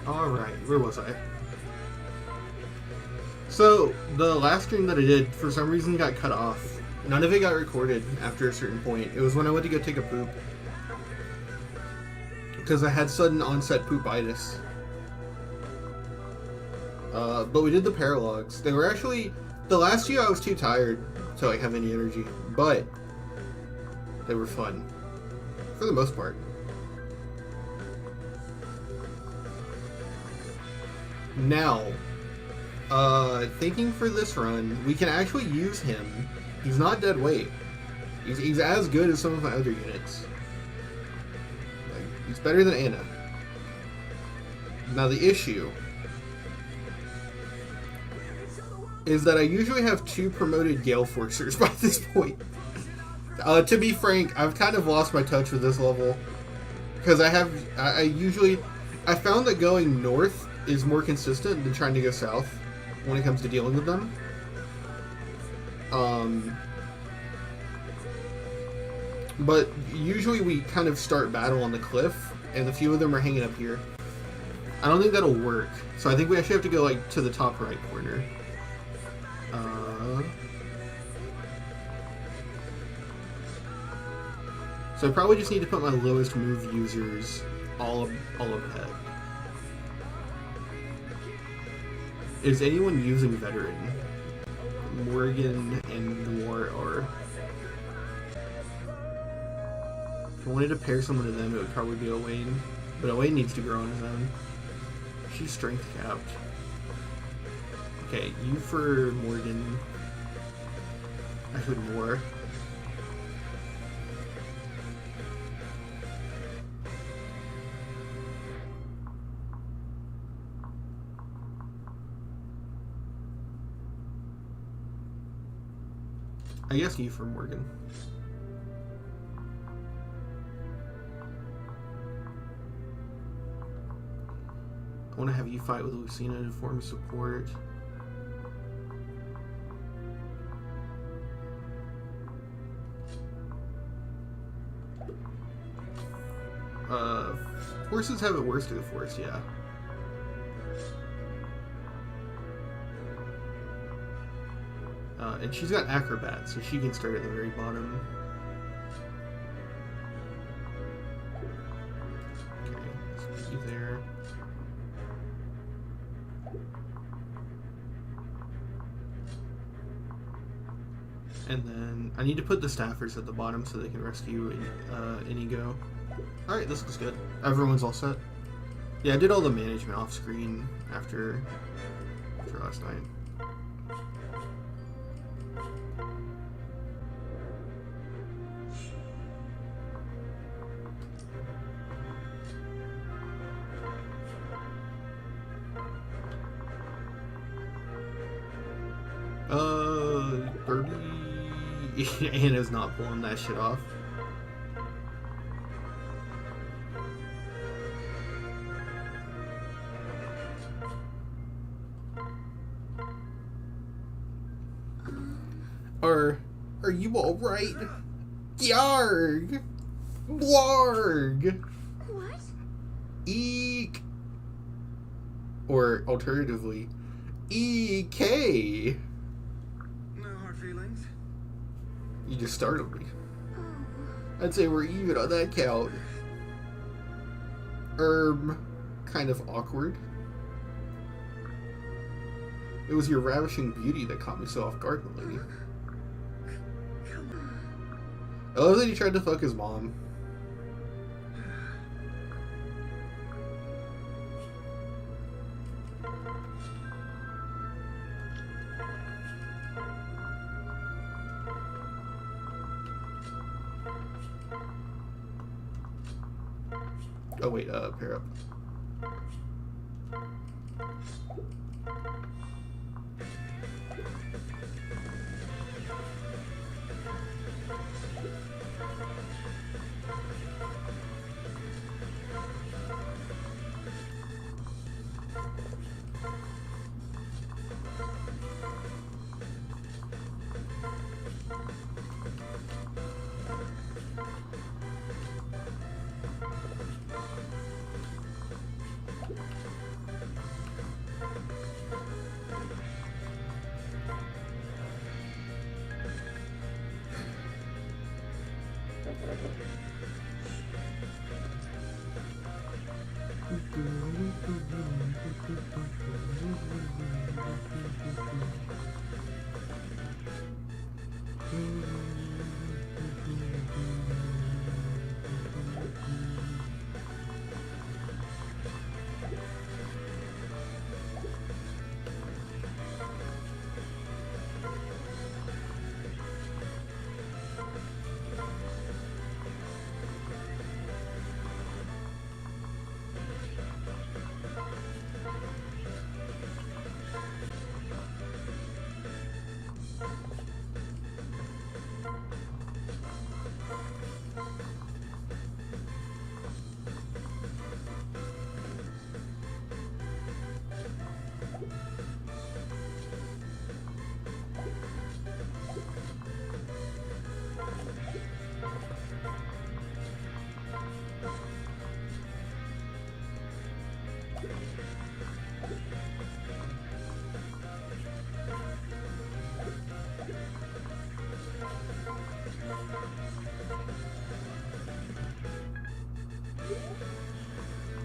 Alright, where was I? So, the last stream that I did, for some reason, got cut off. None of it got recorded after a certain point. It was when I went to go take a poop. Because I had sudden onset poopitis. But we did the paralogs. They were actually... The last few I was too tired to like have any energy. But they were fun. For the most part. Now, thinking for this run, we can actually use him. He's not dead weight. He's as good as some of my other units. Like, he's better than Anna. Now the issue is that I usually have 2 promoted Gale Forcers by this point. To be frank, I've kind of lost my touch with this level. Because I found that going north is more consistent than trying to go south when it comes to dealing with them. But usually we kind of start battle on the cliff, and a few of them are hanging up here. I don't think that'll work, so I think we actually have to go like to the top right corner. So I probably just need to put my lowest move users all up ahead. Is anyone using veteran? Morgan and Noir are. If I wanted to pair someone to them, it would probably be Owain. But Owain needs to grow on his own. She's strength capped. Okay, you for Morgan. Actually, Noir. I guess you for Morgan. I want to have you fight with Lucina to form support. Horses have it worse through the force, yeah. And she's got acrobat, so she can start at the very bottom. Okay, let's put you there. And then I need to put the staffers at the bottom so they can rescue Inigo. Alright, this looks good. Everyone's all set. Yeah, I did all the management off screen after last night. Anna's not pulling that shit off. Are you alright? Yarg! Blarg! What? Eek! Or alternatively, EK! No hard feelings. You just startled me. I'd say we're even on that count. Kind of awkward. It was your ravishing beauty that caught me so off guard, my lady. Come on. I love that he tried to fuck his mom. Oh wait, pair up.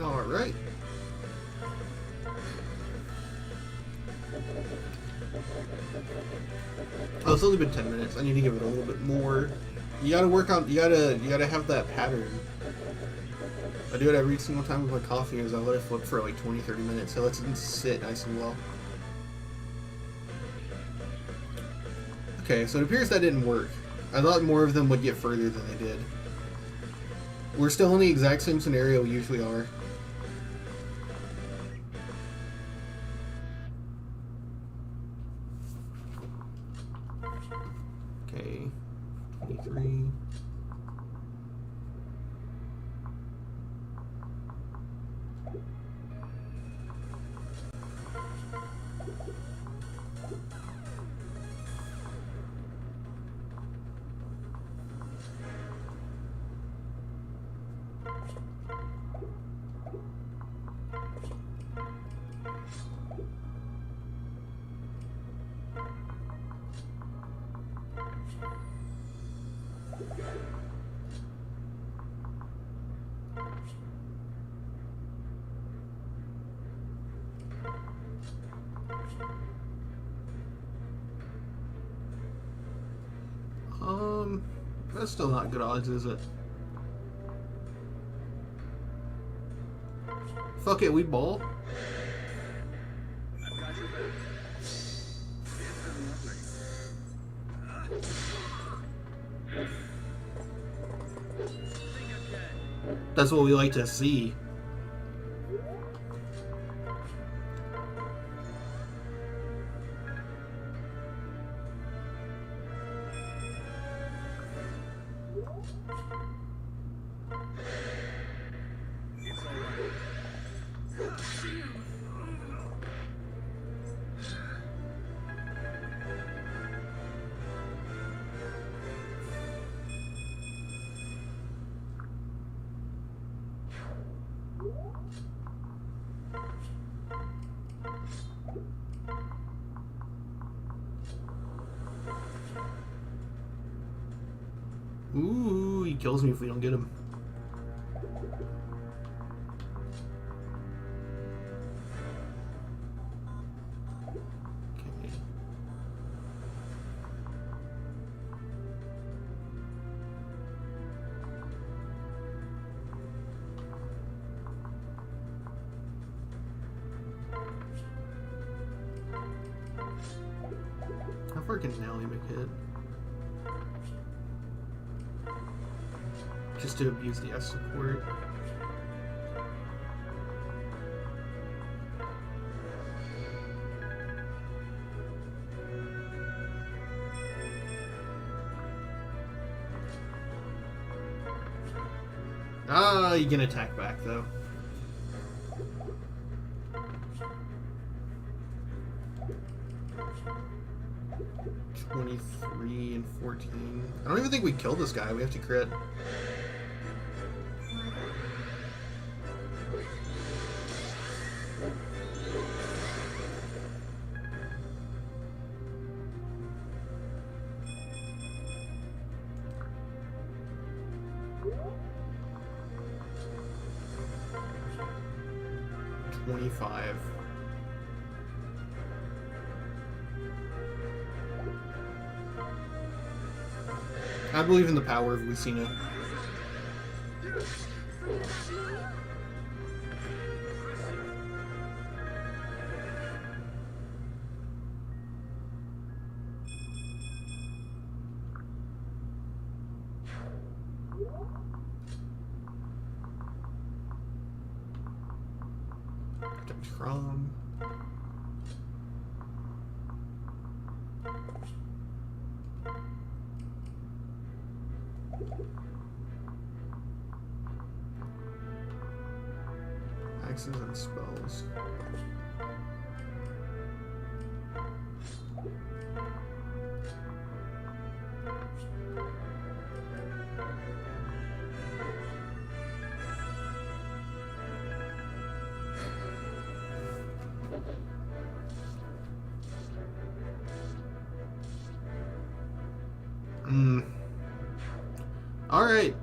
All right. Oh, it's only been 10 minutes. I need to give it a little bit more. You gotta work on. You gotta have that pattern. I do it every single time with my coffee. Is I let it flip for like 20-30 minutes. So it lets it sit nice and well. Okay, so it appears that didn't work. I thought more of them would get further than they did. We're still in the exact same scenario we usually are. Okay, 23. That's still not good odds, is it? Fuck it, we ball. I've got your back. It's been lovely. Think again. That's what we like to see. It's all right. Ooh, he kills me if we don't get him. far can Nally make it? Just to abuse the S support. Ah, you can attack back though. (23 and 14). I don't even think we kill this guy. We have to crit. (25). I believe in the power of Lucina. From axes and spells. Alright.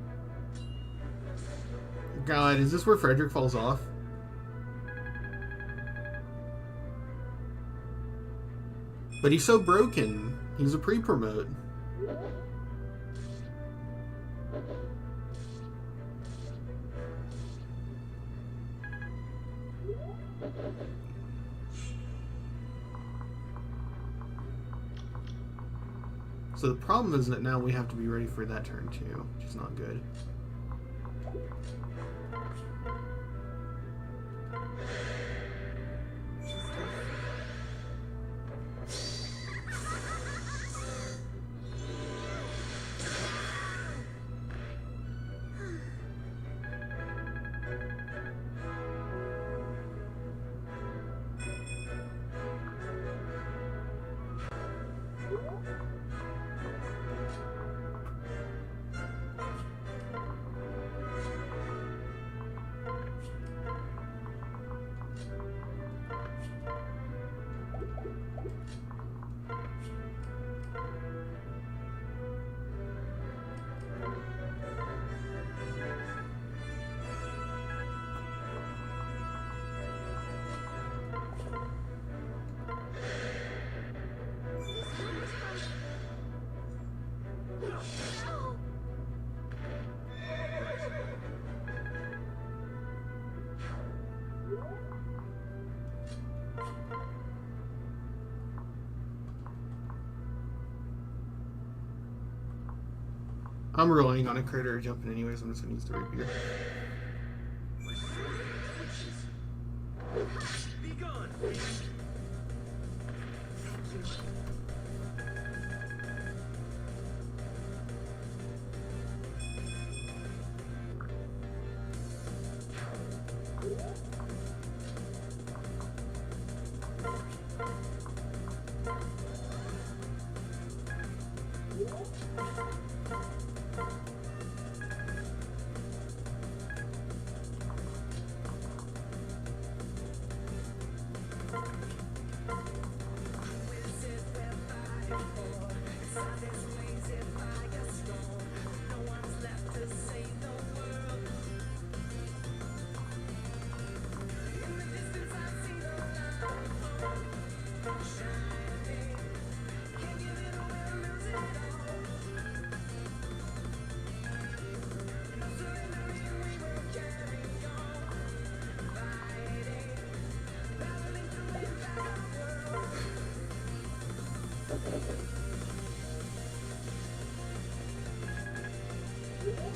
God, is this where Frederick falls off? But he's so broken. He's a pre-promote. So the problem is that now we have to be ready for that turn too, which is not good. I'm relying on a critter jumping anyways. I'm just gonna use the rapier. Be gone.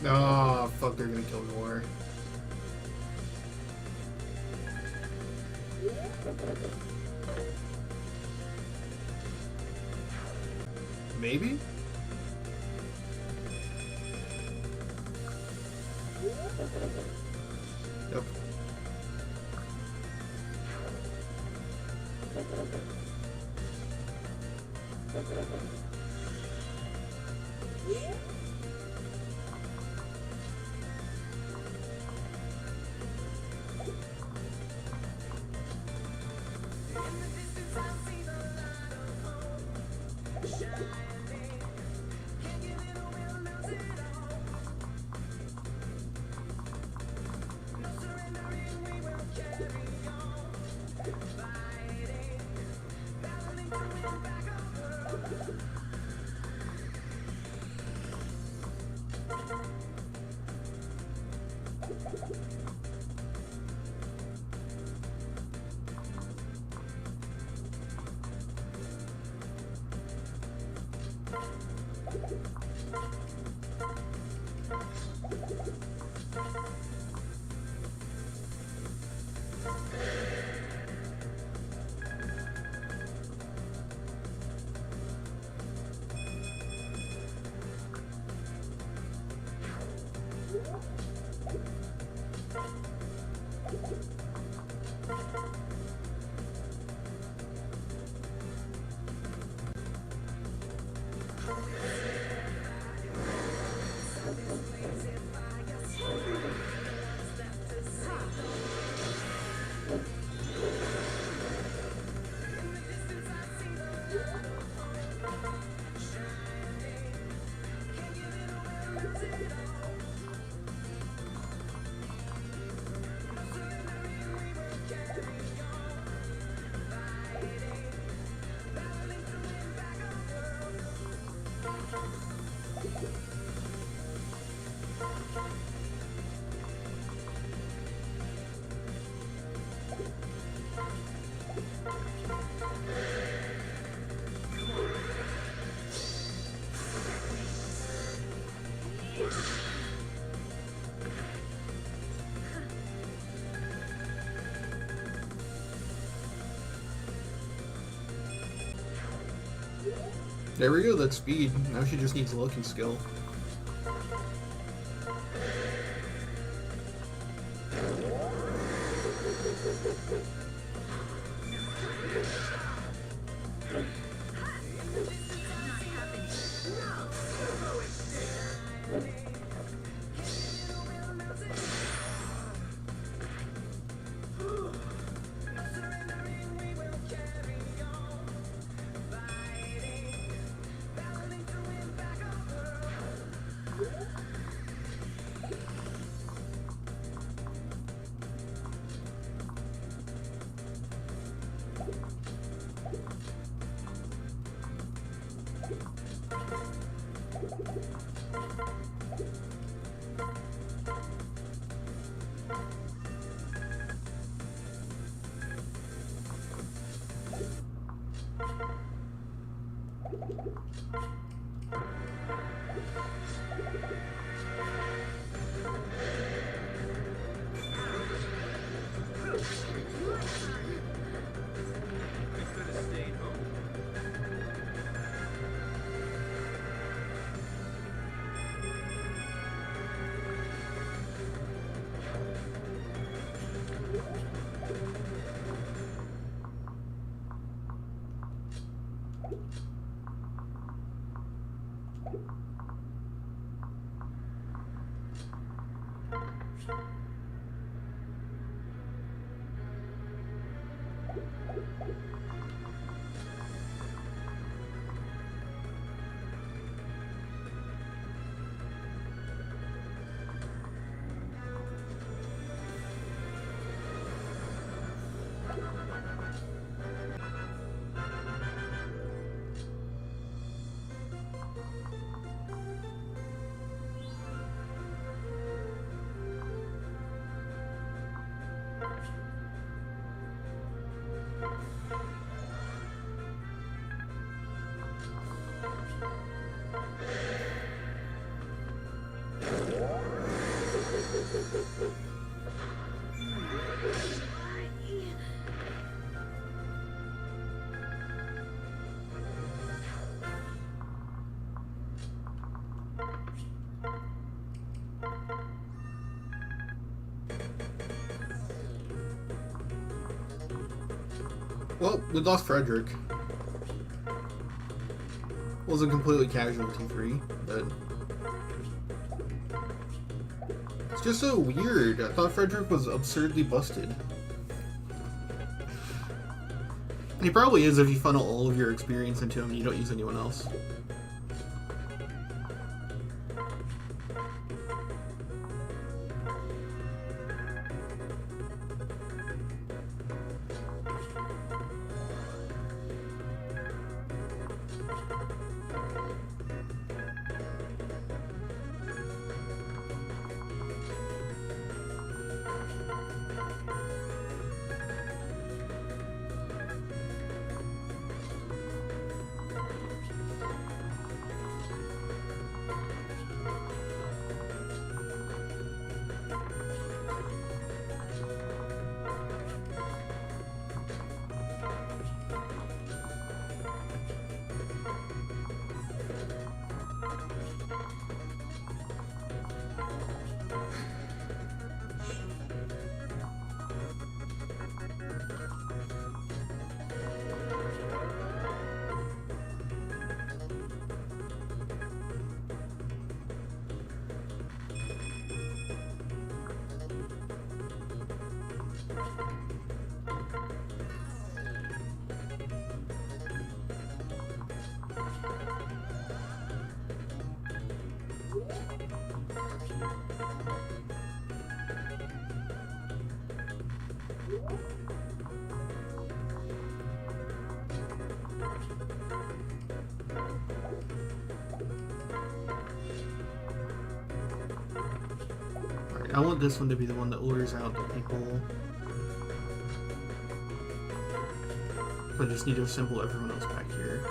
Oh, fuck, they're gonna kill Noir. Maybe? Nope. There we go, that's speed. Now she just needs looking skill. Well, we lost Frederick. Wasn't completely casualty free, but it's just so weird. I thought Frederick was absurdly busted. And he probably is if you funnel all of your experience into him and you don't use anyone else. I want this one to be the one that lures out the people. I just need to assemble everyone else back here.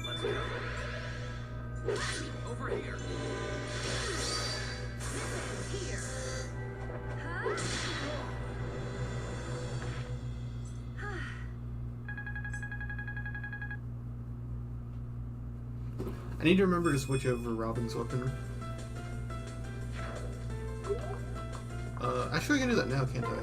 Let's go. Over here. Here. Huh? I need to remember to switch over Robin's weapon. Actually I can do that now, can't I?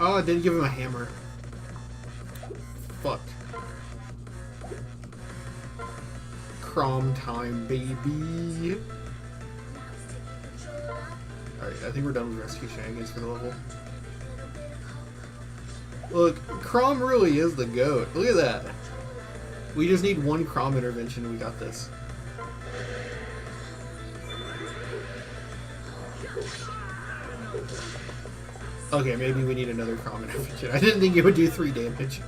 Oh, I didn't give him a hammer. Fuck. Crom time, baby. Alright, I think we're done with rescue shenanigans for the level. Look, Crom really is the GOAT. Look at that. We just need one Crom intervention and we got this. Okay, maybe we need another Crom intervention. I didn't think it would do 3 damage.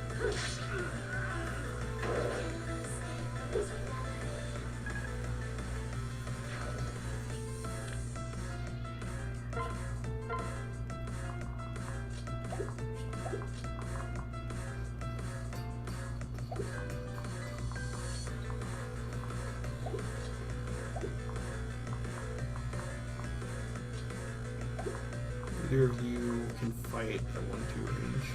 Either of you can fight at 1-2 range.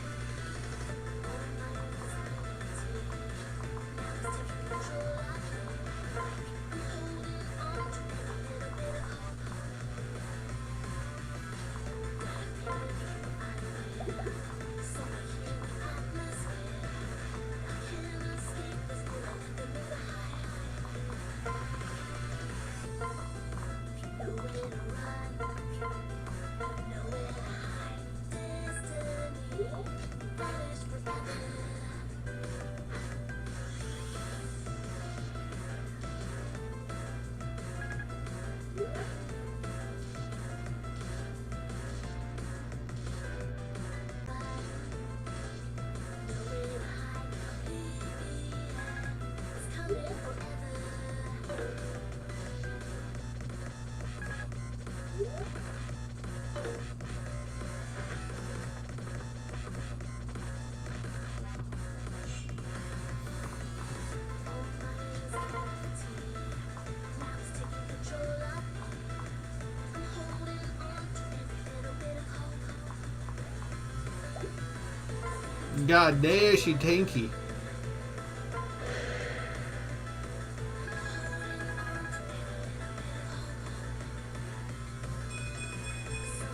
God damn, she tanky.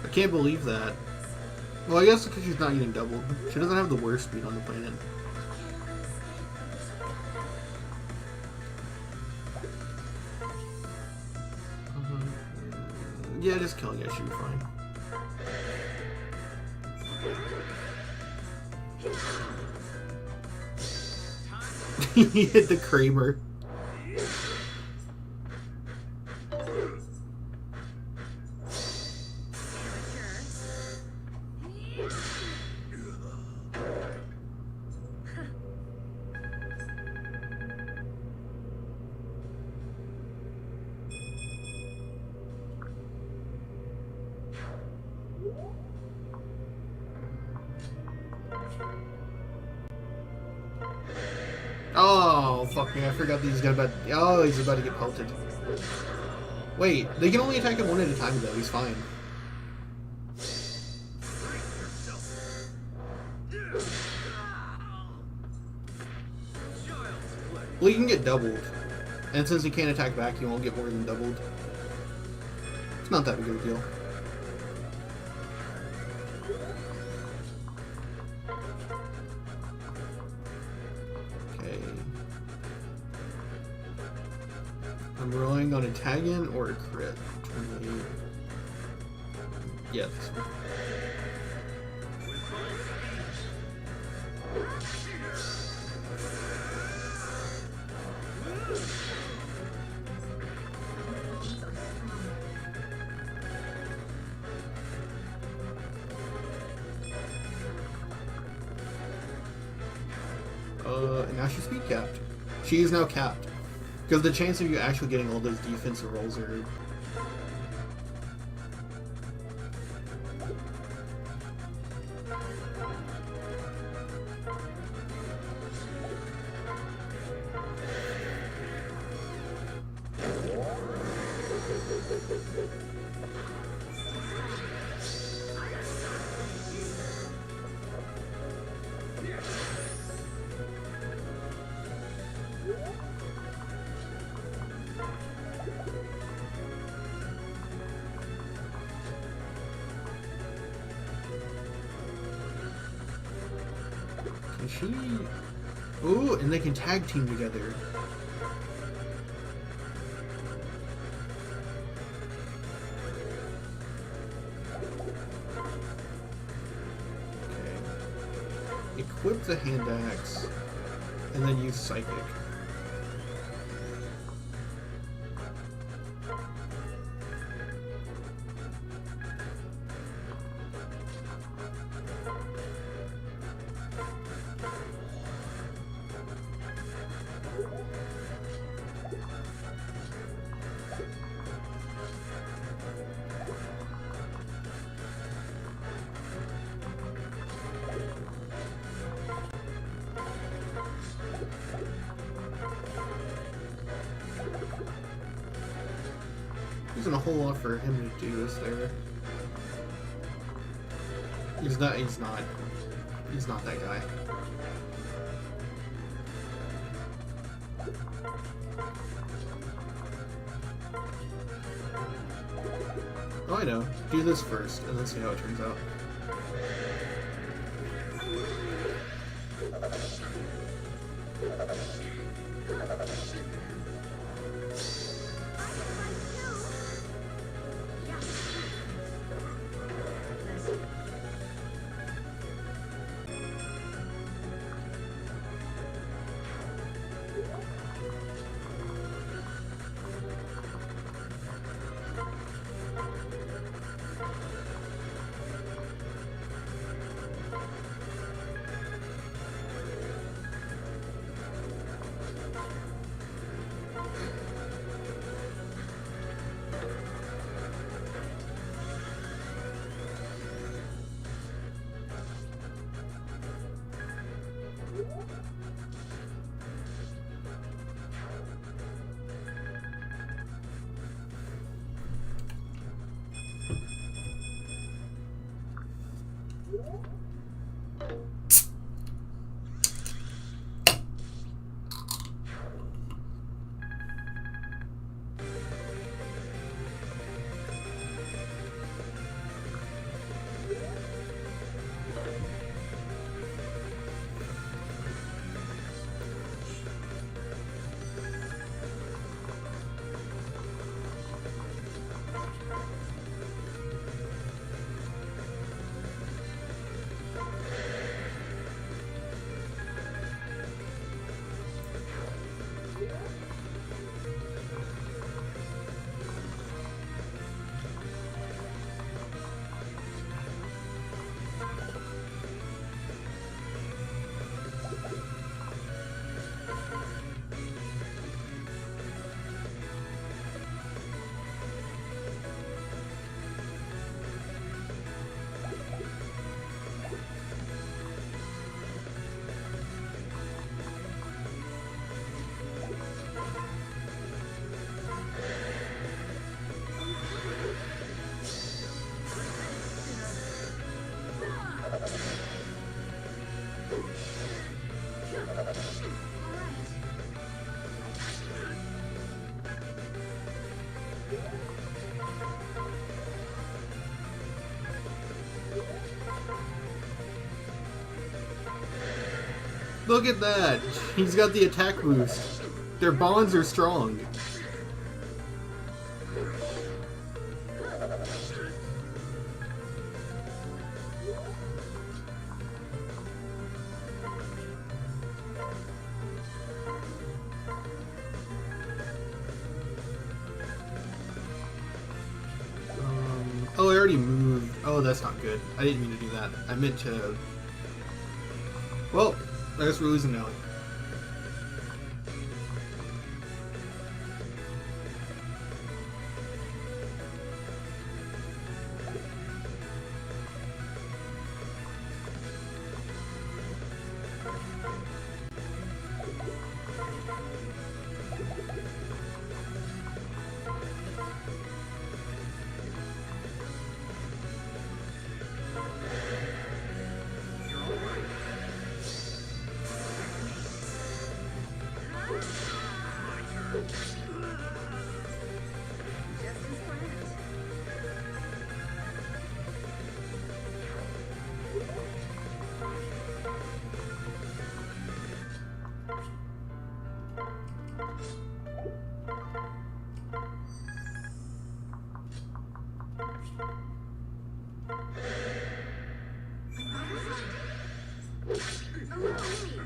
I can't believe that. Well, I guess because she's not getting doubled. She doesn't have the worst speed on the planet. Yeah, just killing it should be fine. He hit the Kramer. Oh, fuck me, I forgot that he's about to get pelted. Wait, they can only attack him one at a time though, he's fine. Well, he can get doubled. And since he can't attack back, he won't get more than doubled. It's not that big of a deal. I'm rolling on a tag-in or a crit. 28. Yeah, this one. And now she's speed capped. She is now capped. Because the chance of you actually getting all those defensive rolls are... Is she... Ooh, and they can tag team together. Okay. Equip the hand axe, and then use psychic. Isn't a whole lot for him to do, is there? He's not that guy. Oh, I know. Do this first, and then see how it turns out. Look at that! He's got the attack boost. Their bonds are strong. Oh, I already moved. Oh, that's not good. I didn't mean to do that. I meant to... Well, I guess we're losing now. Allow me.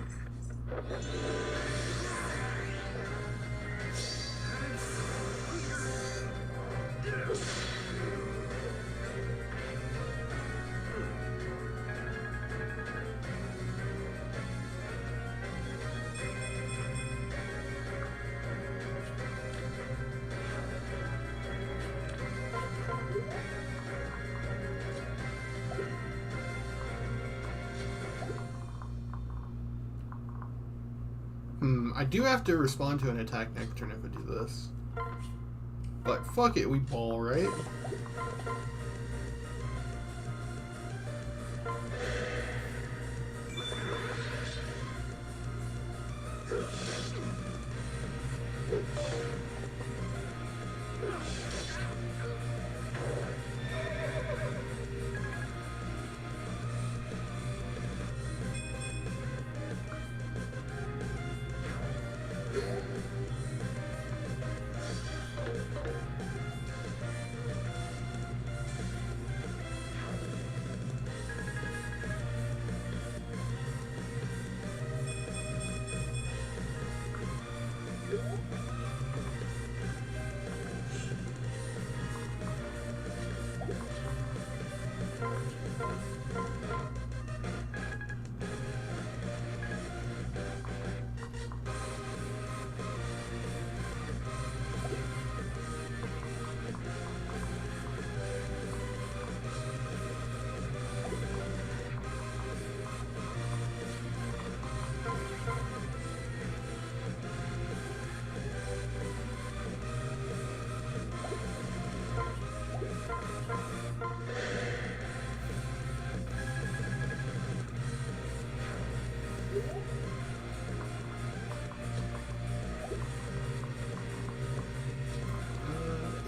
I do have to respond to an attack next turn if I do this. But fuck it, we ball, right?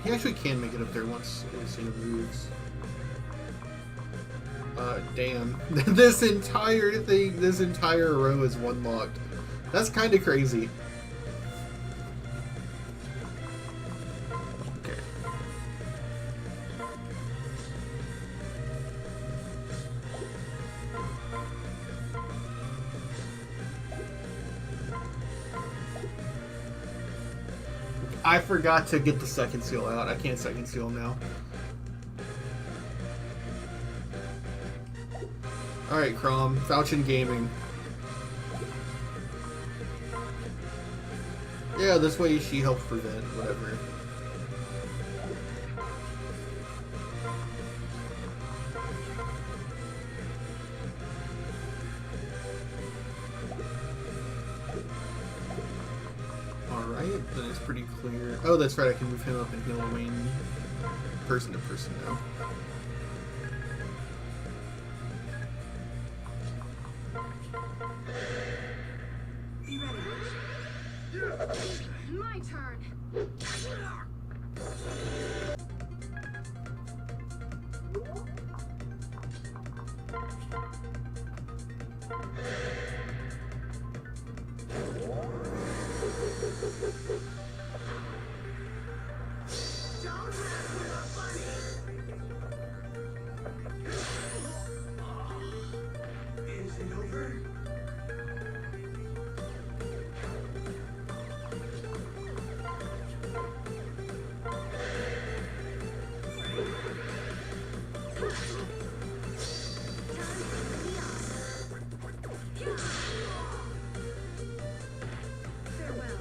He actually can make it up there once Lucina moves. Damn. This entire thing, this entire row is one locked. That's kind of crazy. Okay. I forgot to get the second seal out. I can't second seal now. Alright, Crom. Falchion Gaming. Yeah, this way she helps prevent whatever. Alright, then it's pretty clear. Oh, that's right, I can move him up and heal Wayne person to person now. Be ready. My turn. Is it over? Farewell.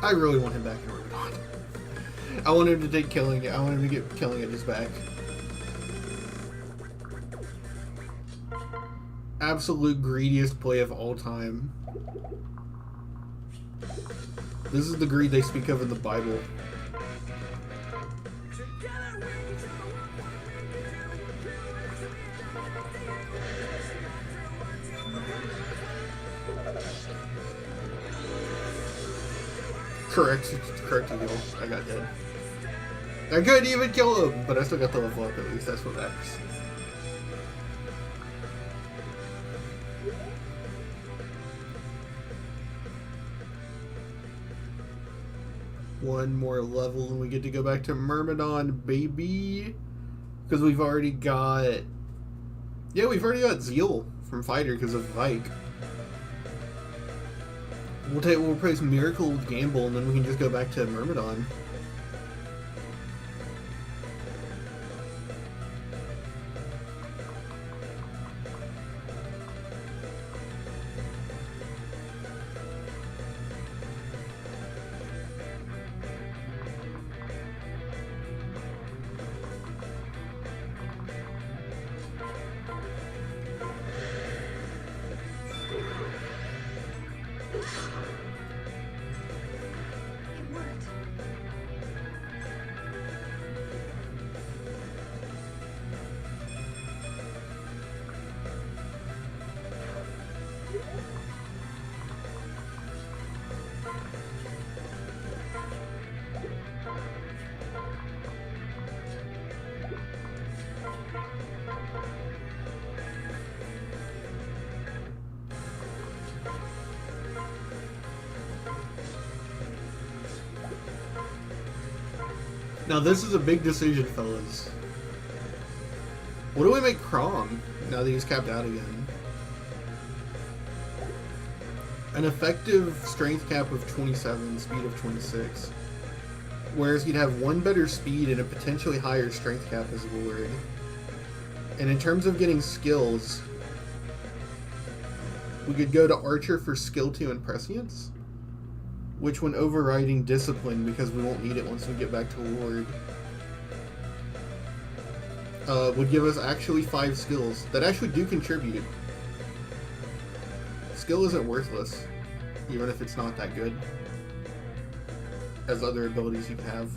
I really want him back in Oregon. I want him to take killing it. I want him to get killing it just back. Absolute greediest play of all time. This is the greed they speak of in the Bible. Correct deal. I got dead. I couldn't even kill him, but I still got the level up at least. That's what matters. One more level and we get to go back to Myrmidon, baby. Because we've already got... Yeah, we've already got Zeal from Fighter because of Vike. We'll replace Miracle with Gamble, and then we can just go back to Myrmidon. It worked. Now this is a big decision, fellas. What do we make Crom now that he's capped out again? An effective strength cap of 27, speed of 26. Whereas he'd have one better speed and a potentially higher strength cap as a Lord. And in terms of getting skills, we could go to Archer for skill 2 and Prescience, which when overriding Discipline, because we won't need it once we get back to Lord, would give us actually 5 skills that actually do contribute. Skill isn't worthless, even if it's not that good, as other abilities you can have.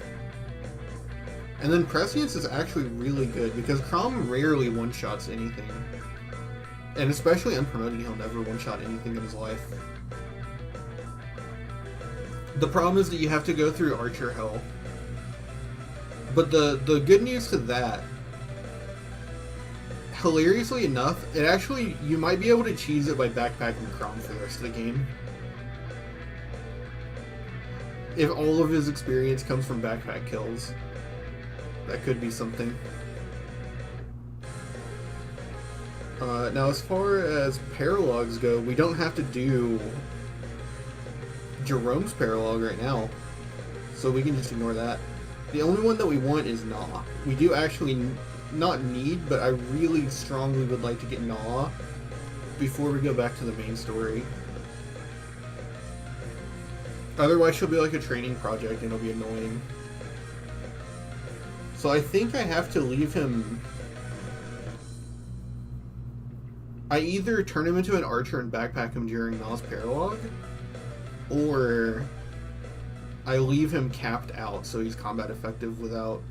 And then Prescience is actually really good, because Crom rarely one-shots anything. And especially Unpromoted, he'll never one-shot anything in his life. The problem is that you have to go through Archer Hell. But the good news to that, hilariously enough, it actually, you might be able to cheese it by backpacking Crom for the rest of the game. If all of his experience comes from backpack kills, that could be something. Now as far as paralogs go, we don't have to do Jerome's paralog right now, so we can just ignore that. The only one that we want is Gnaw. We do actually not need, but I really strongly would like to get Gnaw before we go back to the main story. Otherwise she'll be like a training project and it'll be annoying. So I think I have to leave him... I either turn him into an archer and backpack him during Gnaw's paralog, or I leave him capped out so he's combat effective without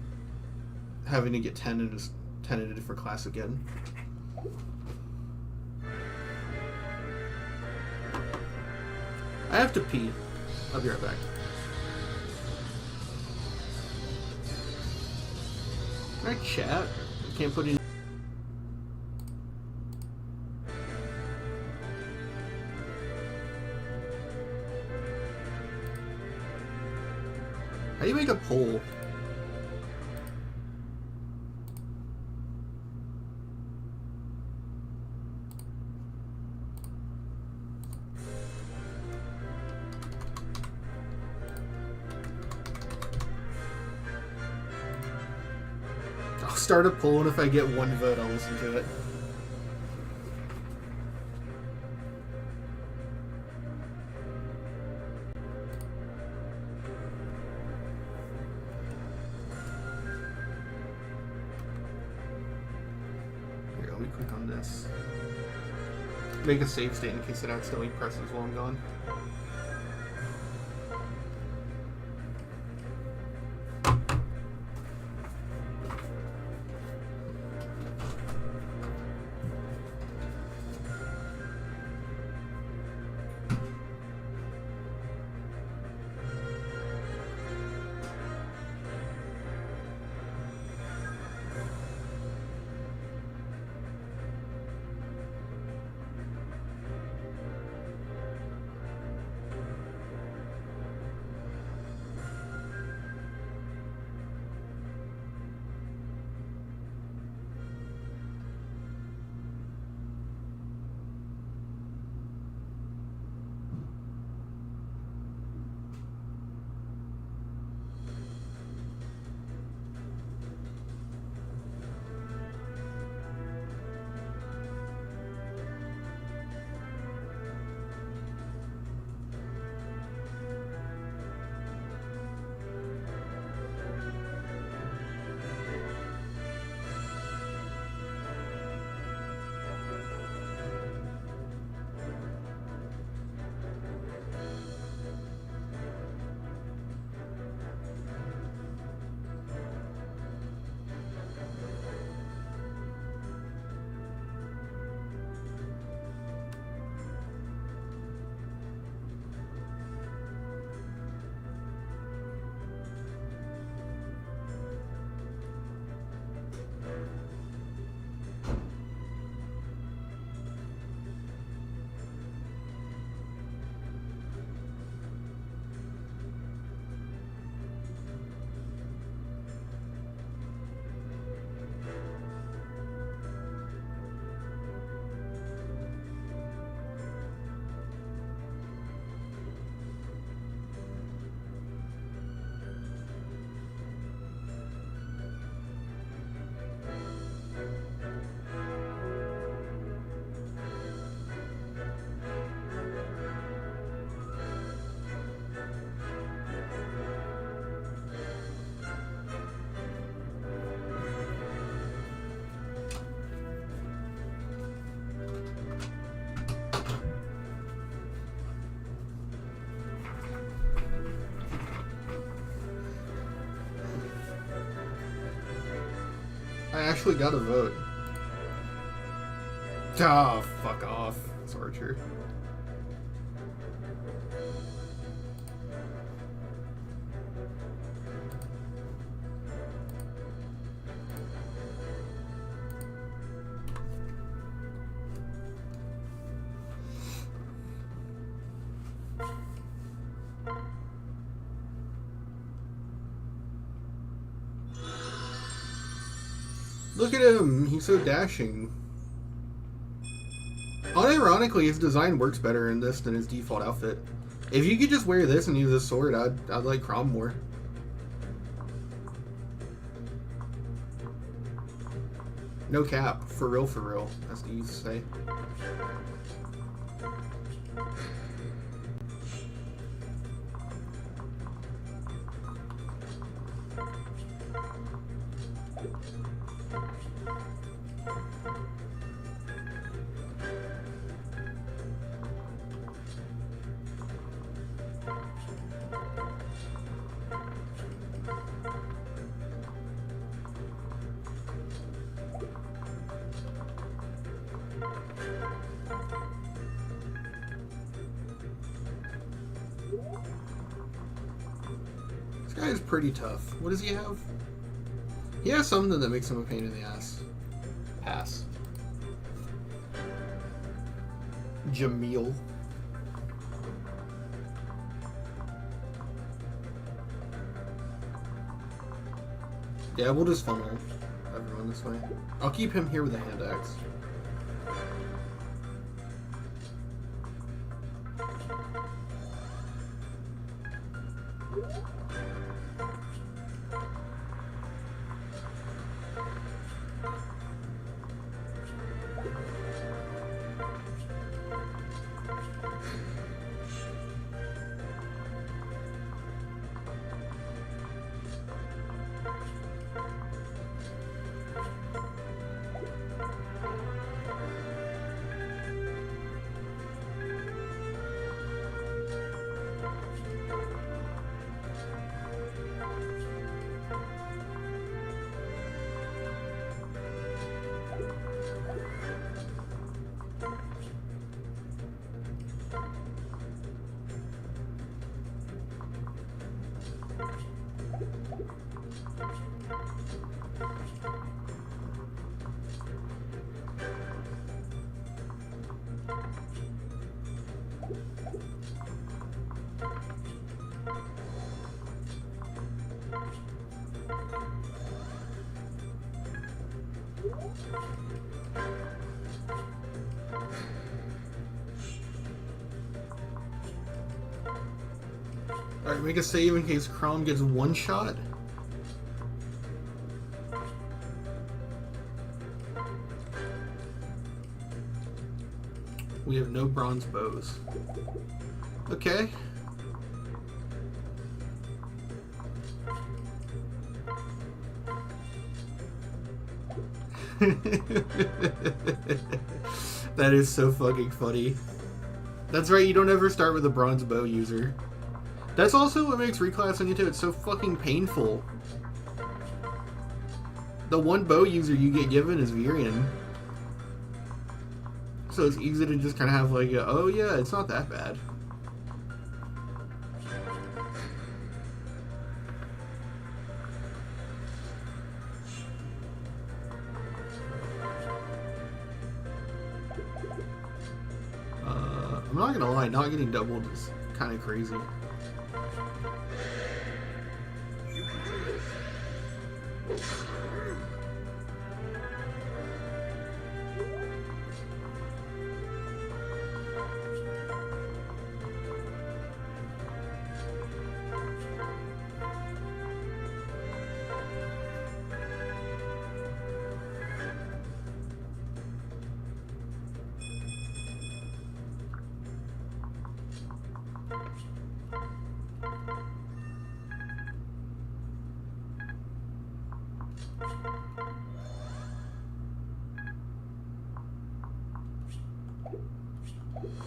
having to get 10 in a different class again. I have to pee. I'll be right back. Can I chat? I can't put in. How do you make a pole? I'll start a poll, and if I get one vote, I'll listen to it. Here, let me click on this. Make a save state in case it accidentally presses while I'm gone. I actually got a vote. Oh, fuck off. It's Archer. Look at him, he's so dashing. Unironically, his design works better in this than his default outfit. If you could just wear this and use a sword, I'd like Crom more. No cap, for real, as they used to say. This guy is pretty tough. What does he have? He has something that makes him a pain in the ass. Pass. Jamil. Yeah, we'll just funnel everyone this way. I'll keep him here with the hand axe. Alright, make a save in case Chrome gets one shot. We have no bronze bows. Okay. That is so fucking funny. That's right, you don't ever start with a bronze bow user. That's also what makes reclassing into it so fucking painful. The one bow user you get given is Virion. So it's easy to just kind of have like, oh yeah, it's not that bad. I'm not gonna lie, not getting doubled is kind of crazy.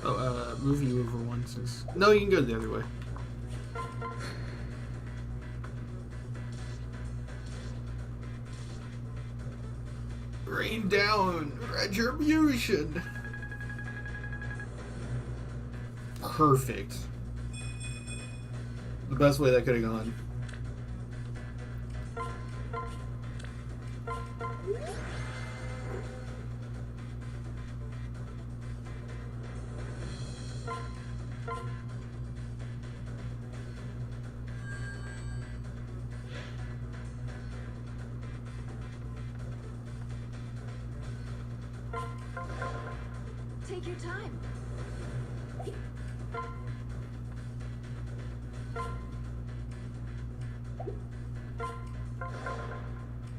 Oh, move you over one since... No, you can go the other way. Rain down! Retribution! Perfect. The best way that could have gone. Take your time.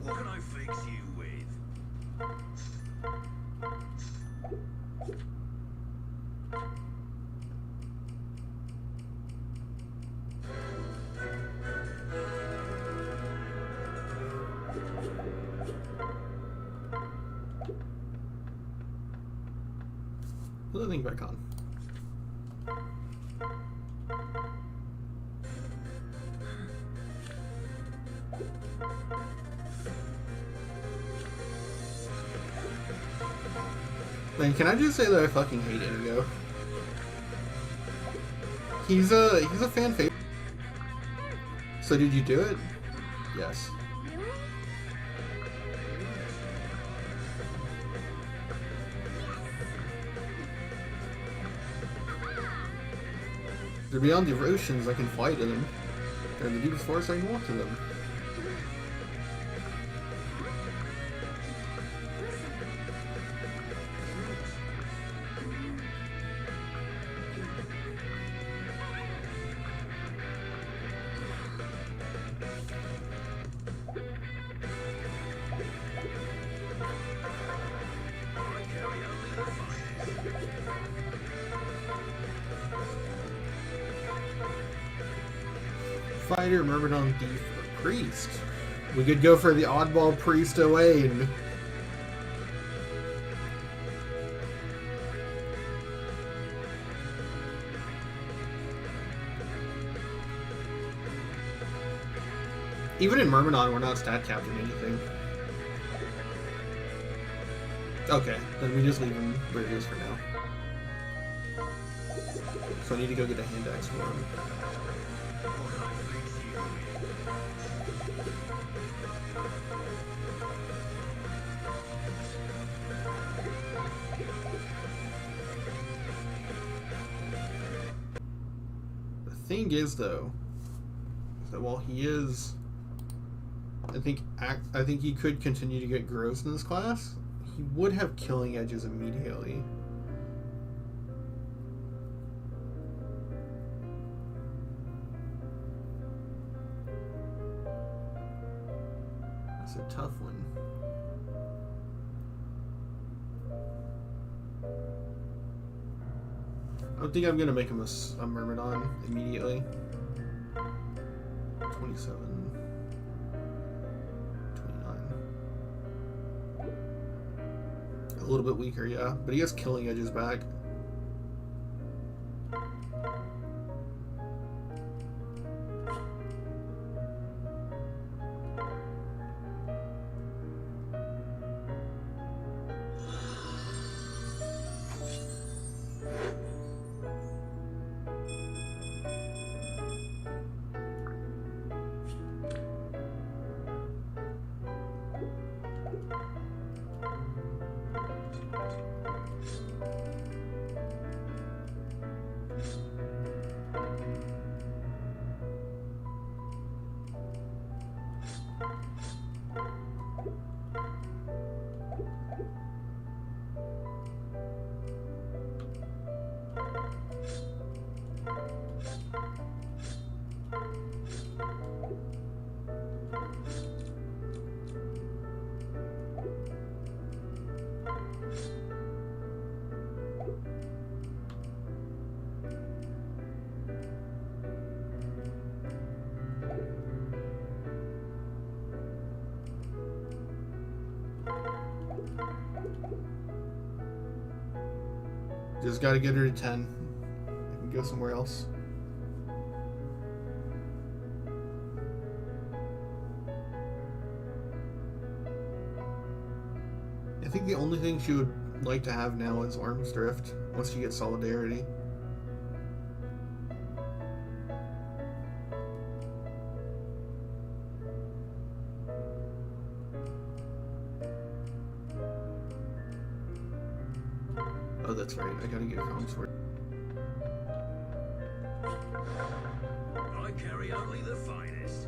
What can I fix you with? Put the thing back on. Man, can I just say that I fucking hate Inigo? He's a fan favorite. So did you do it? Yes. Really? They're beyond the oceans, I can fly to them. They're in the deepest forest, I can walk to them. fighter, Myrmidon thief, or priest. We could go for the oddball priest Owain. Even in Myrmidon, we're not stat capped or anything. Okay, then we just leave him where he is for now. So I need to go get a hand axe for him. The thing is, though, is that while he is, I think he could continue to get gross in this class. He would have killing edges immediately. That's a tough one. I don't think I'm gonna make him a Myrmidon immediately. 27. 29. A little bit weaker, yeah, but he has killing edges back. Just gotta get her to 10. I can go somewhere else. I think the only thing she would like to have now is Arms Drift, once she gets Solidarity. Oh, that's right. I gotta get a comm sword. I carry only the finest.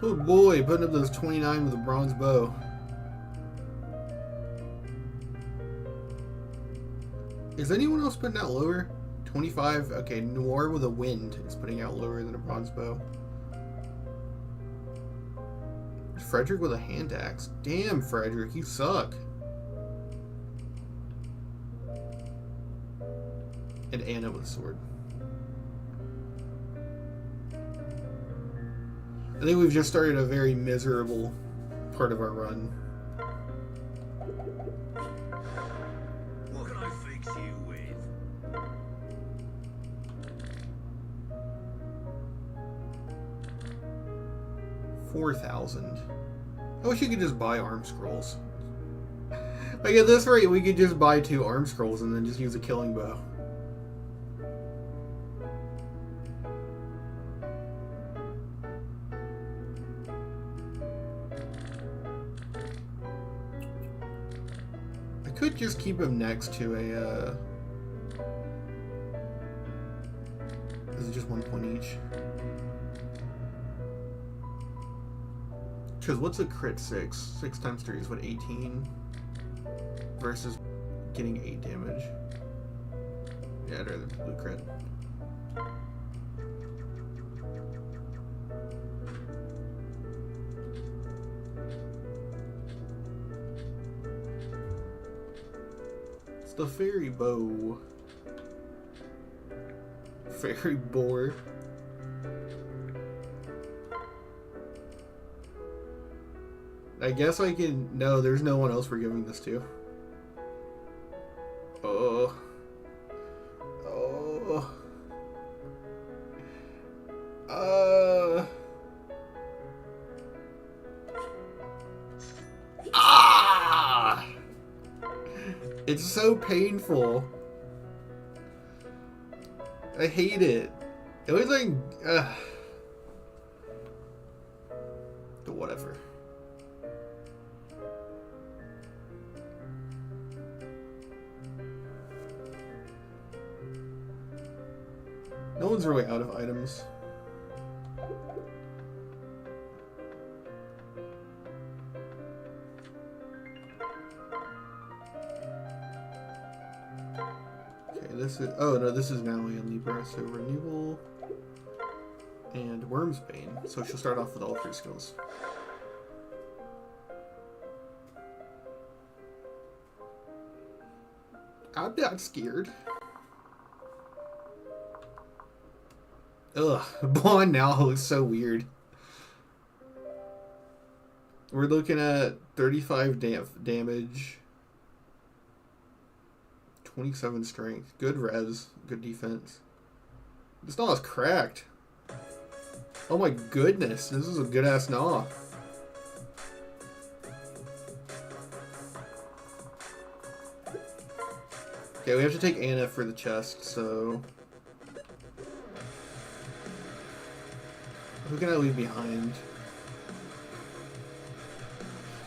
Oh boy, putting up those 29 with a bronze bow. Is anyone else putting out lower? 25. Okay, Noir with a wind is putting out lower than a bronze bow. Frederick with a hand axe. Damn, Frederick, you suck. And Anna with a sword. I think we've just started a very miserable part of our run. What can I fix you with? 4,000. I wish you could just buy arm scrolls. Like at this rate, we could just buy 2 arm scrolls and then just use a killing bow. I could just keep him next to a, Is it just 1 point each? Because what's a crit 6? 6 times 3 is what, 18? Versus getting 8 damage. Yeah, I'd rather blue crit. It's the fairy bow. Fairy boar. I guess I can... No, there's no one else we're giving this to. Oh. Oh. Ah! It's so painful. I hate it. It was like... But whatever. No one's really out of items. Okay, this is... Oh, no, this is Natalie and Libra. So Renewal and Wormsbane. So she'll start off with all 3 skills. I'm not scared. Ugh, Blonde now looks so weird. We're looking at 35 damage, 27 strength, good res, good defense. This Gnaw is cracked. Oh my goodness, this is a good ass Gnaw. Okay, we have to take Anna for the chest, so... Who can I leave behind?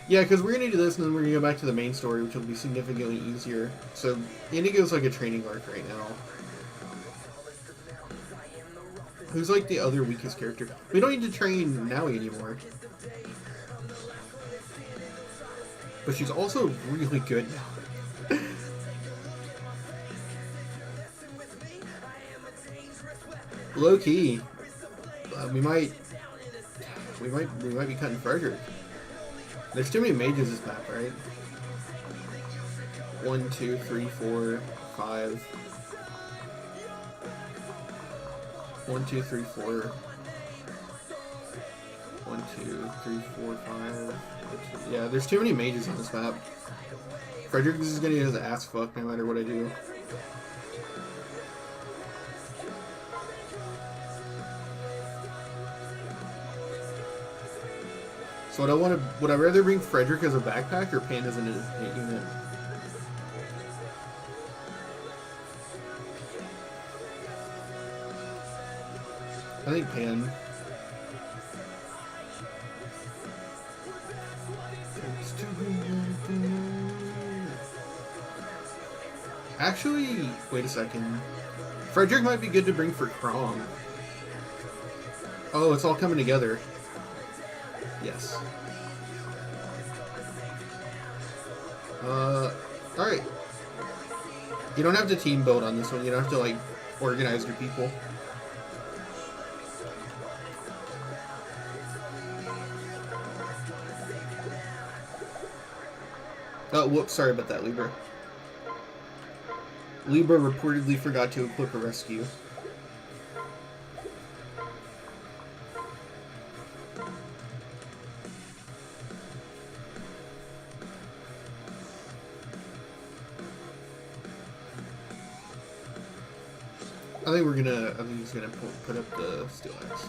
Yeah, because we're going to do this and then we're going to go back to the main story, which will be significantly easier. So, Indigo's like a training arc right now. Who's like the other weakest character? We don't need to train Naui anymore. But she's also really good now. Low key. We might be cutting Frederick. There's too many mages this map, right? 1, 2, 3, 4, 5. 1, 2, 3, 4. 1, 2, 3, 4, 5. Yeah, there's too many mages on this map. Frederick is gonna get his ass fucked no matter what I do. So would I rather bring Frederick as a backpack or Pan as an unit? I think Pan. Actually, wait a second. Frederick might be good to bring for Crom. Oh, it's all coming together. Yes. Alright. You don't have to team build on this one. You don't have to, like, organize your people. Oh, whoops. Sorry about that, Libra. Libra reportedly forgot to equip a rescue. I think he's gonna put up the steel axe.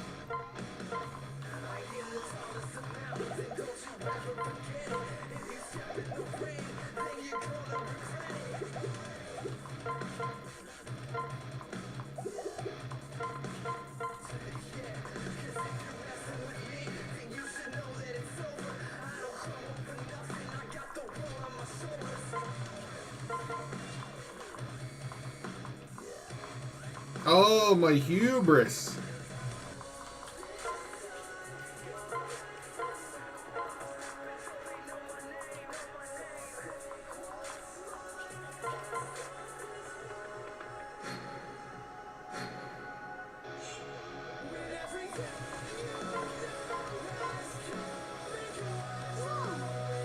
Oh, my hubris.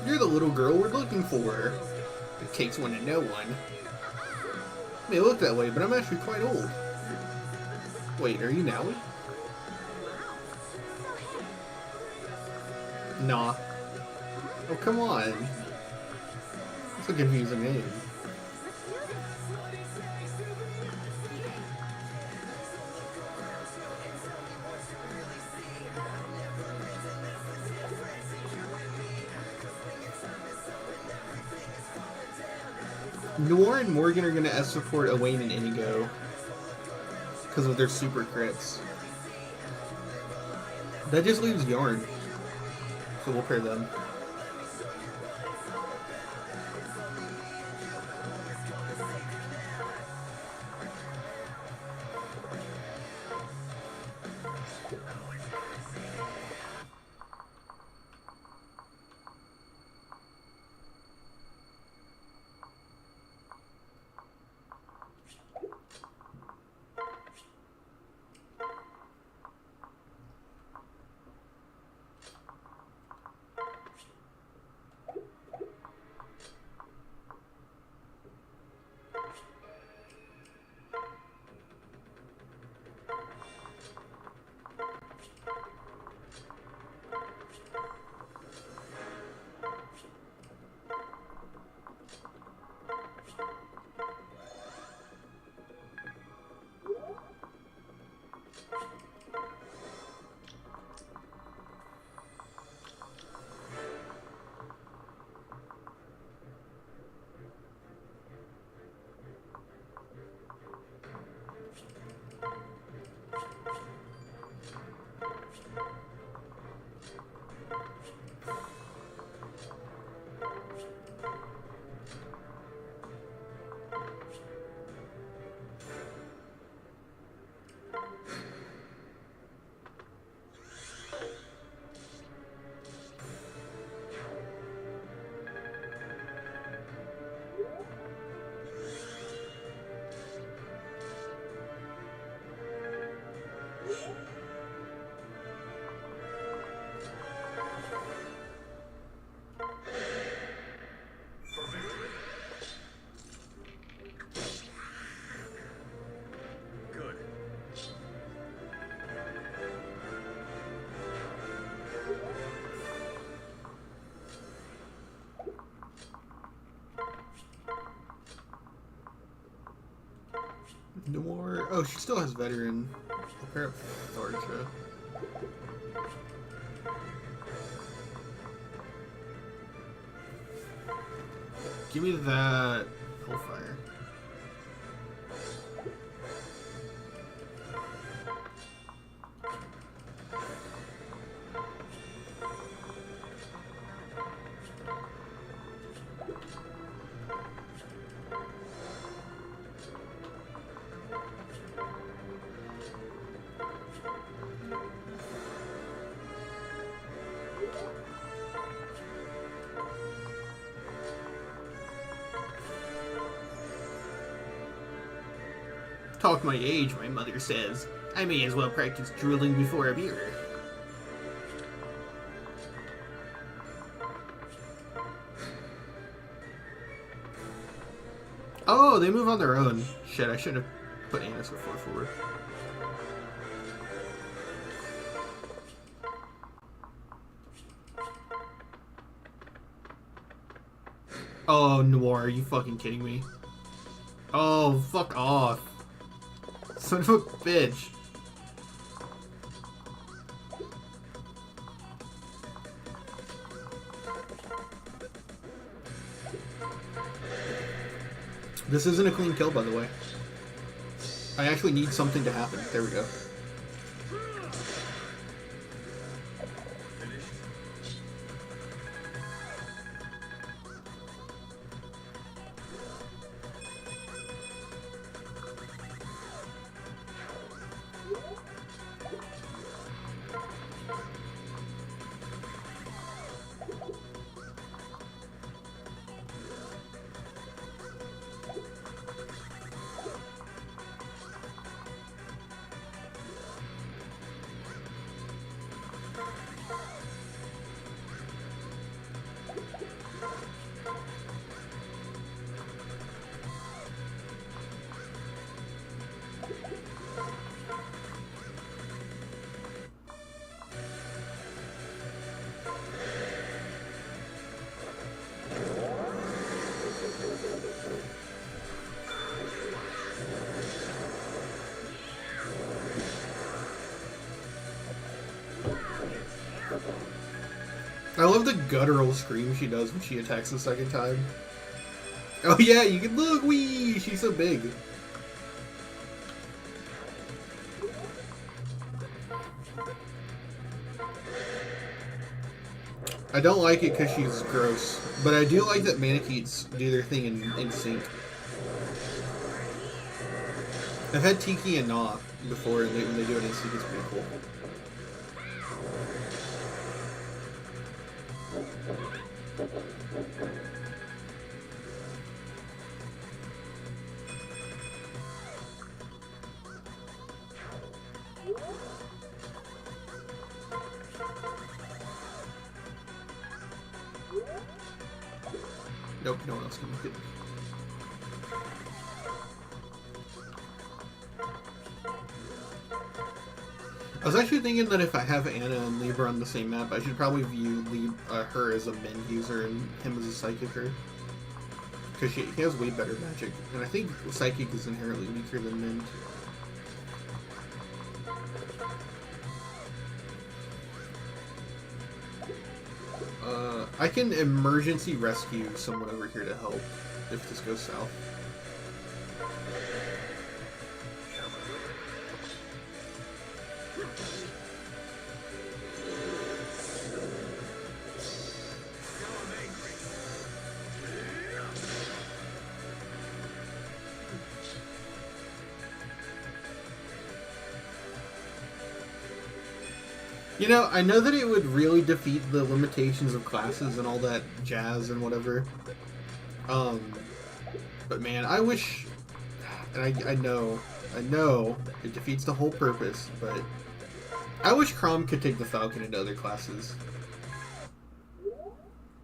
You're the little girl we're looking for. It takes one to know one. It may look that way, but I'm actually quite old. Wait, are you now? Nah. Oh, come on. That's a confusing name. Noir and Morgan are going to S-support Owain and Inigo because of their super crits. That just leaves Yarn. So we'll pair them. Good. Noir. Oh, she still has veteran. I'll pair up Tharja. Give me that Hellfire. Talk my age, my mother says. I may as well practice drooling before a beer. Oh, they move on their own. Shit, I should have put Annis before forward. Oh, Noir, are you fucking kidding me? Oh, fuck off. Son of a bitch. This isn't a clean kill, by the way. I actually need something to happen. There we go. I love the guttural scream she does when she attacks the second time. Oh yeah, you can look, wee! She's so big. I don't like it because she's gross, but I do like that Manikeets do their thing in sync. I've had Tiki and Na before, and when they do it in sync, it's pretty cool. Nope, no one else can make it. I was actually thinking that if I have Anna and Libra on the same map, I should probably view her as a Mend user and him as a Psychicer. Because he has way better magic. And I think Psychic is inherently weaker than Mend. I can emergency rescue someone over here to help if this goes south. You know, I know that it would really defeat the limitations of classes and all that jazz and whatever. But man, I wish, and I know it defeats the whole purpose, but I wish Chrom could take the Falcon into other classes.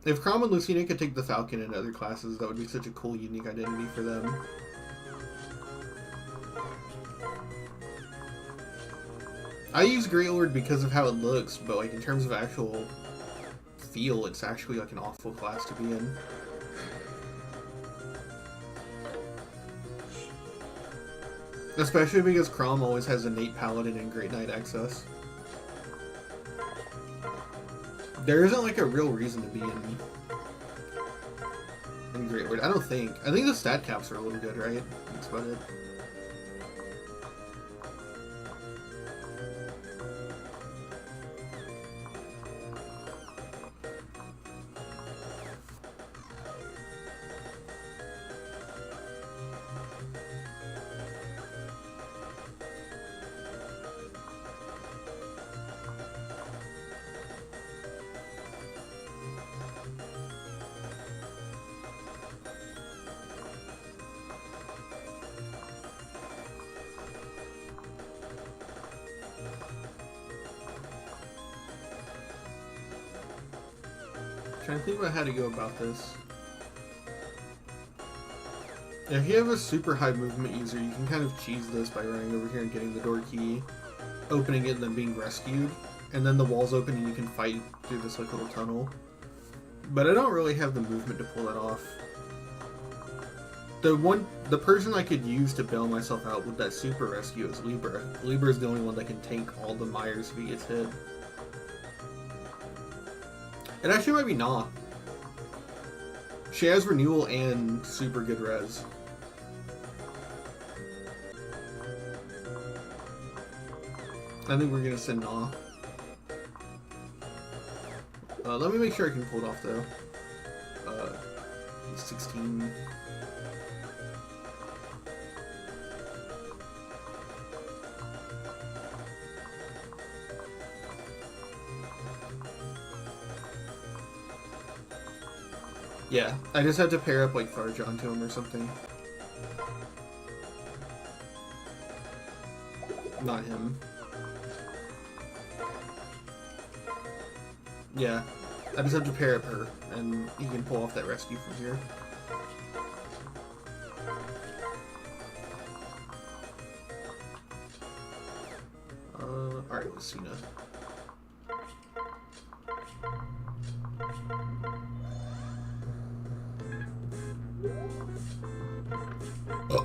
If Chrom and Lucina could take the Falcon into other classes, that would be such a cool, unique identity for them. I use Grey Lord because of how it looks, but like in terms of actual feel, it's actually like an awful class to be in. Especially because Chrom always has innate Paladin and Great Knight access. There isn't like a real reason to be in Great Lord. I don't think. I think the stat caps are a little good, right? That's about it. Trying to think about how to go about this. If you have a super high movement user, you can kind of cheese this by running over here and getting the door key, opening it, and then being rescued, and then the wall's open and you can fight through this like little tunnel. But I don't really have the movement to pull that off. The person I could use to bail myself out with that super rescue is Libra. Libra is the only one that can tank all the Myers if he gets hit. It actually might be Na. She has renewal and super good res. I think we're gonna send Na. Let me make sure I can pull it off though. 16. Yeah, I just have to pair up like Tharjon to him or something. Not him. Yeah, I just have to pair up her, and he can pull off that rescue from here. Alright, Lucina. Oh.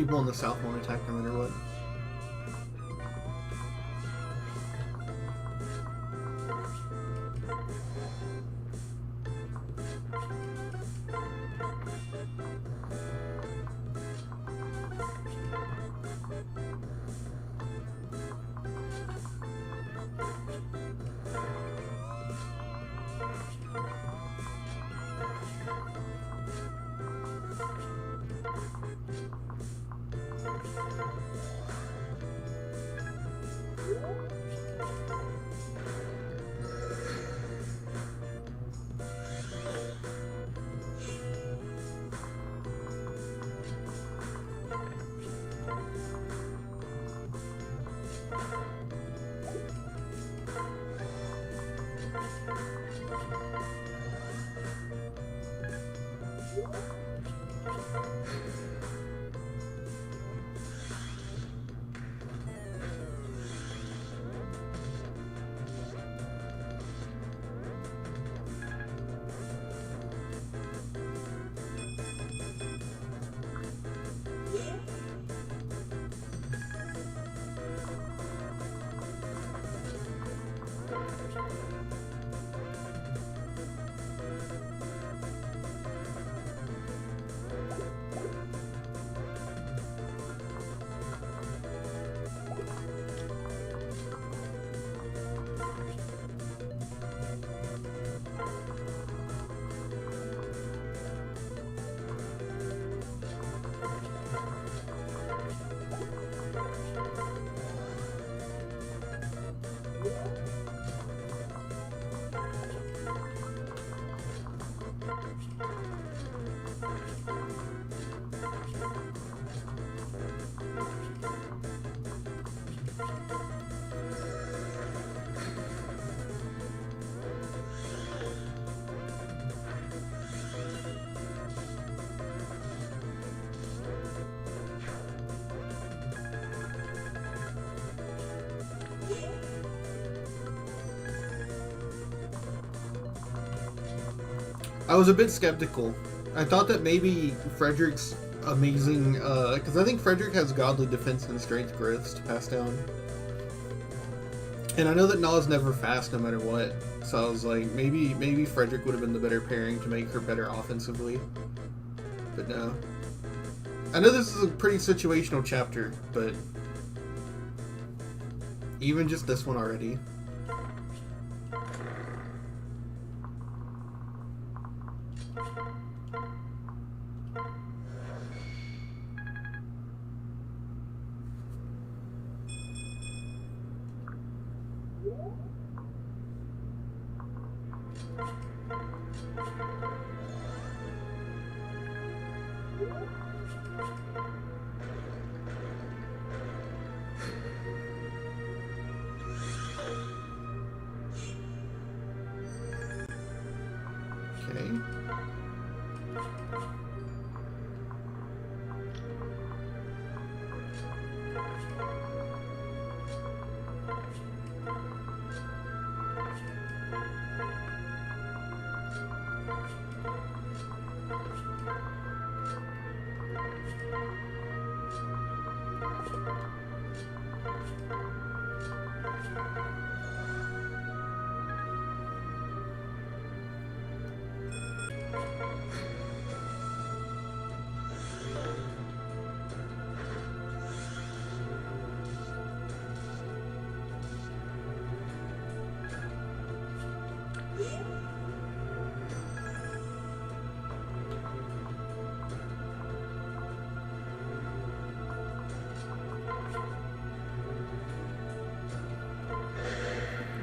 People in the south won't attack no matter what. I was a bit skeptical. I thought that maybe Frederick's amazing, because I think Frederick has godly defense and strength growths to pass down. And I know that Na's never fast no matter what, so I was like, maybe Frederick would have been the better pairing to make her better offensively. But no. I know this is a pretty situational chapter, but even just this one already.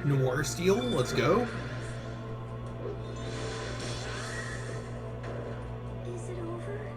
Noir Steel, let's go. Is it over?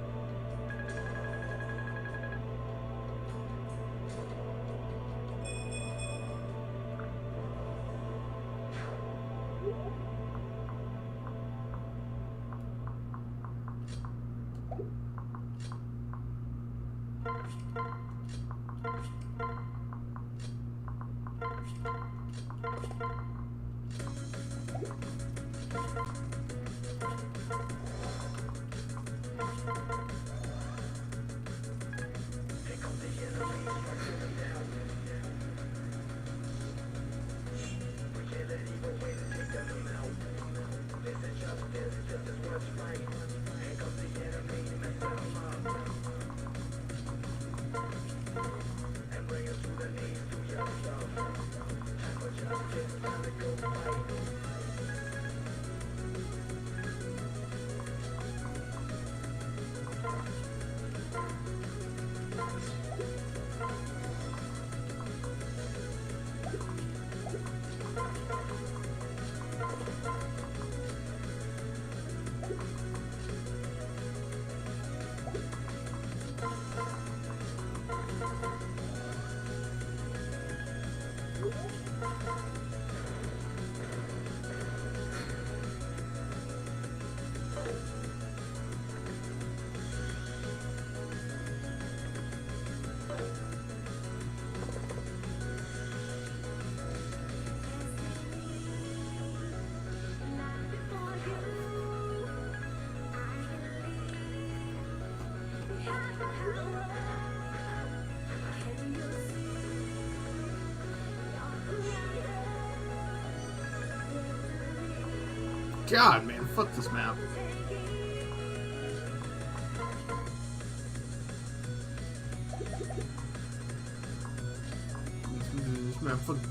God, man, fuck this map.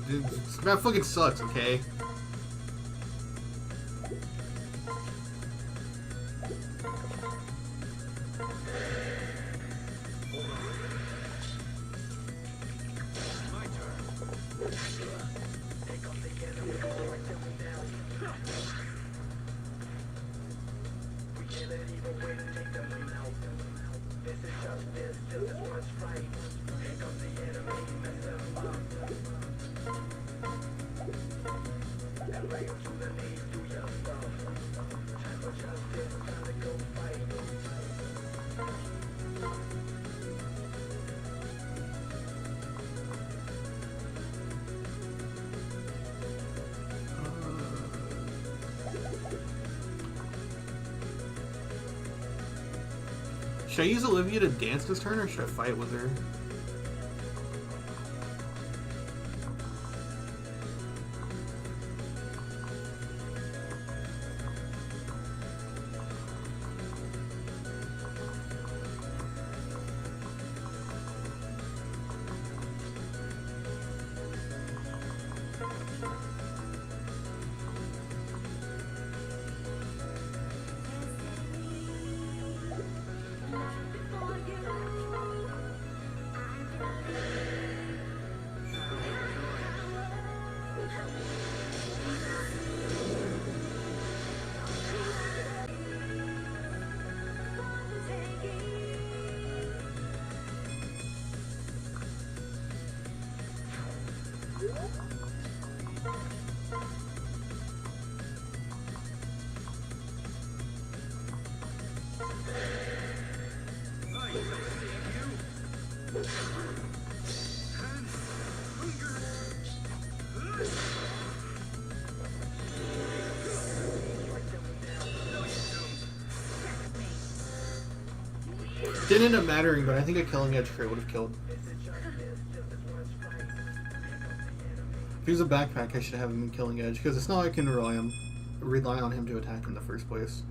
This map fucking sucks, okay? Should I use Olivia to dance this turn, or should I fight with her? Didn't end up mattering, but I think a Killing Edge crit would have killed. If he was a backpack, I should have him in Killing Edge, because it's not like I can rely on him to attack in the first place.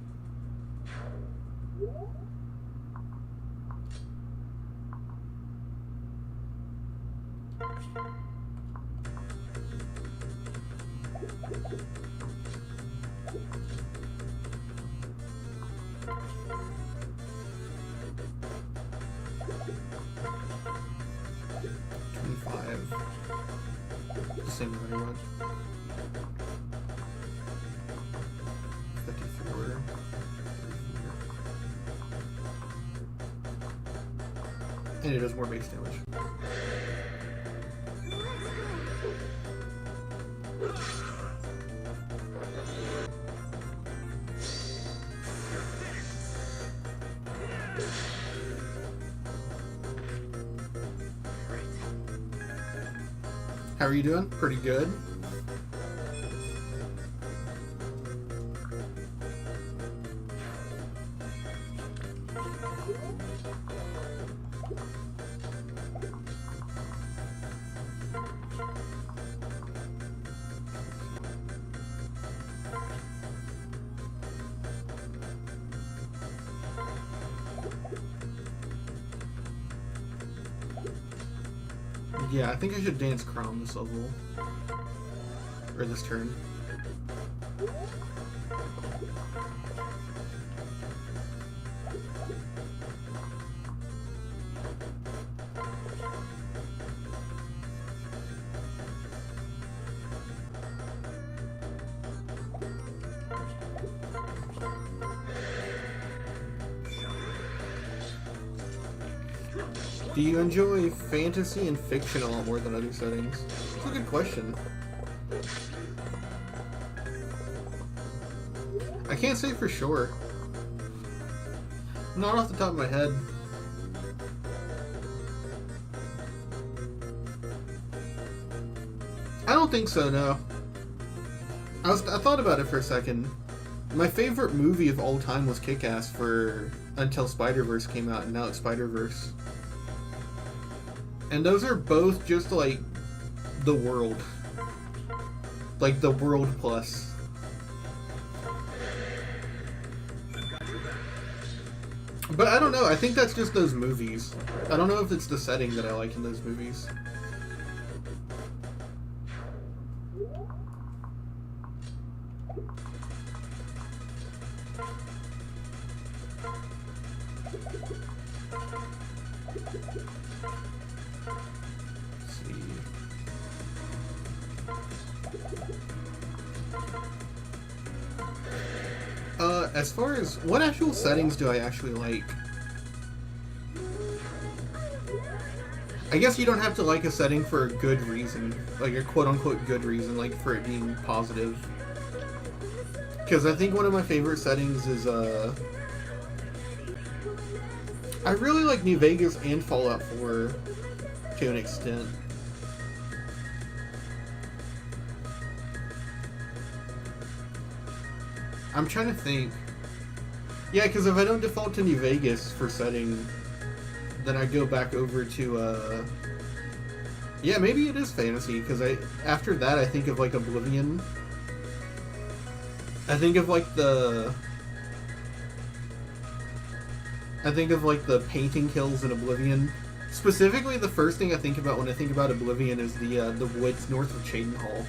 The same very much. 54. And it does more base damage. How are you doing? Pretty good. Yeah, I think I should dance Crown this level. Or this turn. Do you enjoy fantasy and fiction a lot more than other settings? That's a good question. I can't say for sure. Not off the top of my head. I don't think so, no. I thought about it for a second. My favorite movie of all time was Kick-Ass for until Spider-Verse came out, and now it's Spider-Verse. And those are both just like the world. Like the world plus. But I don't know, I think that's just those movies. I don't know if it's the setting that I like in those movies. As far as what actual settings do I actually like? I guess you don't have to like a setting for a good reason, like a quote-unquote good reason, like for it being positive. Because I think one of my favorite settings is, I really like New Vegas and Fallout 4 to an extent. I'm trying to think. Yeah, because if I don't default to New Vegas for setting, then I go back over to, yeah, maybe it is fantasy, because after that I think of, like, Oblivion. I think of, like, the painting kills in Oblivion. Specifically, the first thing I think about when I think about Oblivion is the woods north of Cheydinhal.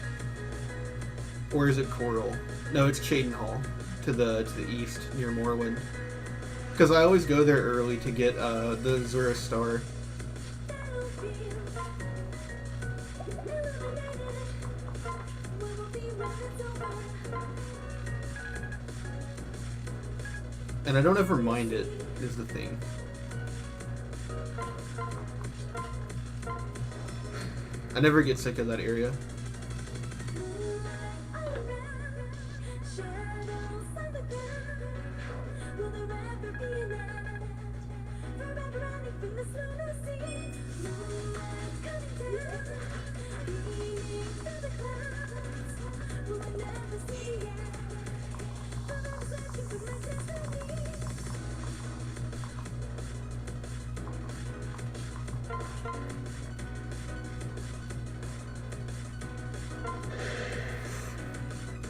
Or is it Coral? No, it's Cheydinhal. To the east, near Morrowind. Because I always go there early to get the Azura Star. And I don't ever mind it, is the thing. I never get sick of that area.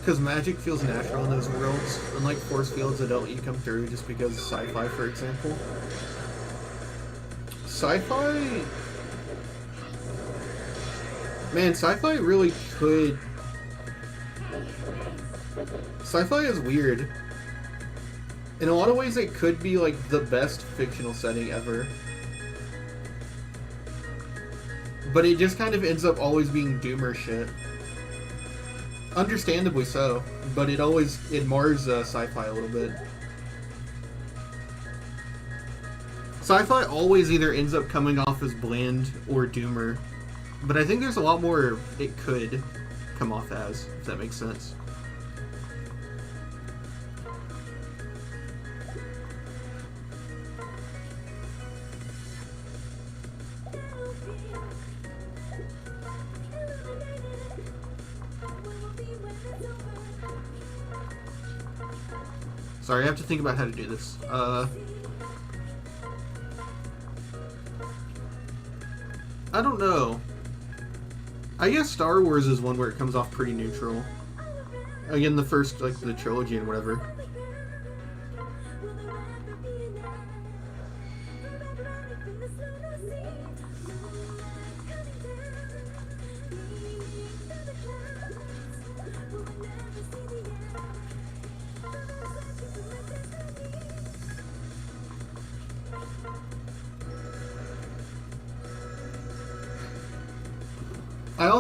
Because magic feels natural in those worlds, unlike force fields that don't let you come through just because of sci-fi, for example. Sci-fi... Man, sci-fi really could... Sci-fi is weird. In a lot of ways, it could be, like, the best fictional setting ever. But it just kind of ends up always being doomer shit. Understandably so, but it mars sci-fi a little bit. Sci-fi always either ends up coming off as bland or doomer, but I think there's a lot more it could come off as, if that makes sense. Sorry, I have to think about how to do this. I don't know. I guess Star Wars is one where it comes off pretty neutral. Again, the first, like, the trilogy and whatever.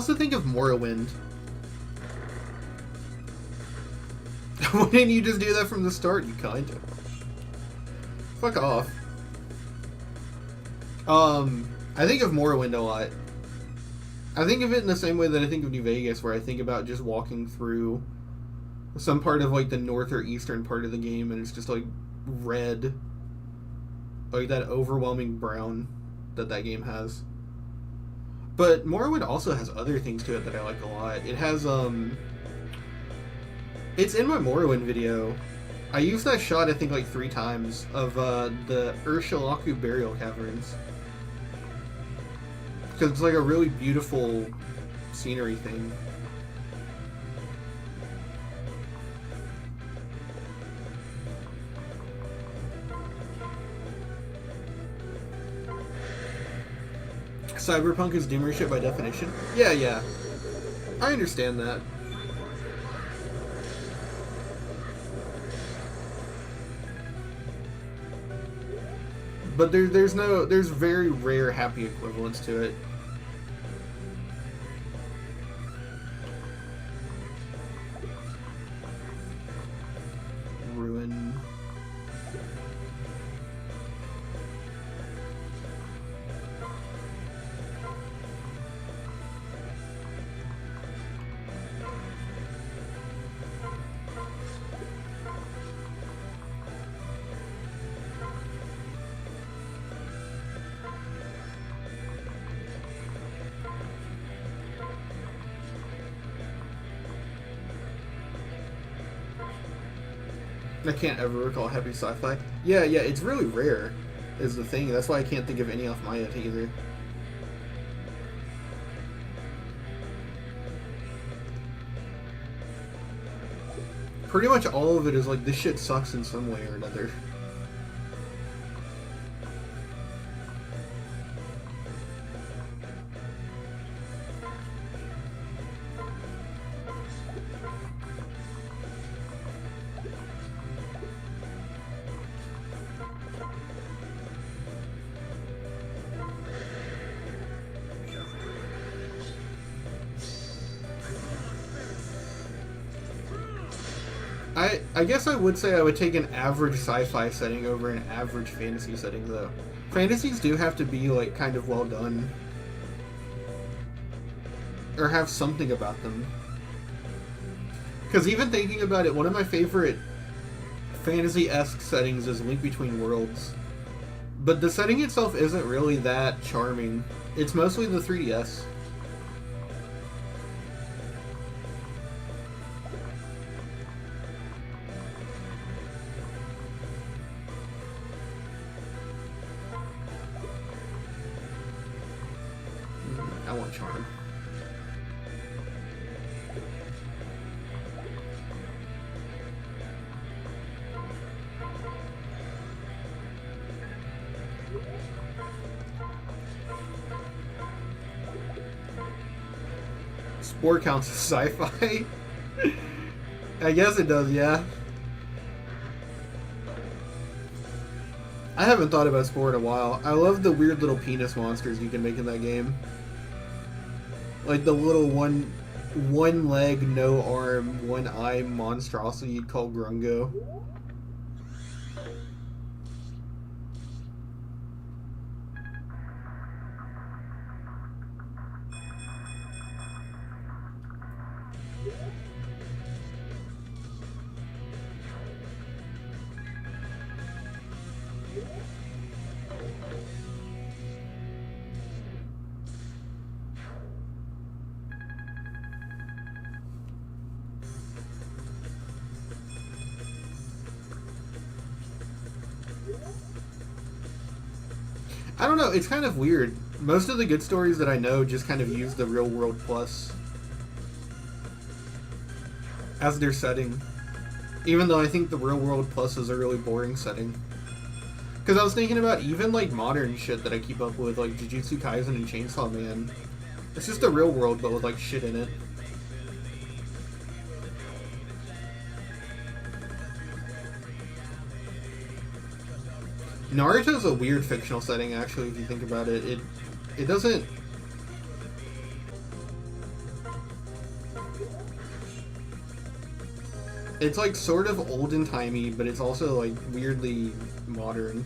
also think of Morrowind. Why didn't you just do that from the start, you cunt? Fuck off. I think of Morrowind a lot. I think of it in the same way that I think of New Vegas, where I think about just walking through some part of, like, the north or eastern part of the game, and it's just, like, red. Like, that overwhelming brown that game has. But Morrowind also has other things to it that I like a lot. It has, it's in my Morrowind video. I used that shot, I think, like 3 times, of the Urshilaku burial caverns. Because it's like a really beautiful scenery thing. Cyberpunk is doomer shit by definition? Yeah. I understand that. But there's very rare happy equivalents to it. Ruin. I can't ever recall happy sci-fi. Yeah, it's really rare, is the thing. That's why I can't think of any off my head either. Pretty much all of it is like, this shit sucks in some way or another. I guess I would say I would take an average sci-fi setting over an average fantasy setting, though. Fantasies do have to be, like, kind of well done. Or have something about them. Because even thinking about it, one of my favorite fantasy-esque settings is Link Between Worlds. But the setting itself isn't really that charming. It's mostly the 3DS. I want charm. Spore counts as sci-fi? I guess it does, yeah. I haven't thought about Spore in a while. I love the weird little penis monsters you can make in that game. Like the little one leg, no arm, one eye monstrosity you'd call Grungo. I don't know, it's kind of weird. Most of the good stories that I know just kind of use the Real World Plus as their setting. Even though I think the Real World Plus is a really boring setting. Because I was thinking about even like modern shit that I keep up with, like Jujutsu Kaisen and Chainsaw Man. It's just the real world but with like shit in it. Naruto's a weird fictional setting, actually, if you think about it. It doesn't... It's like sort of old and timey, but it's also like weirdly modern.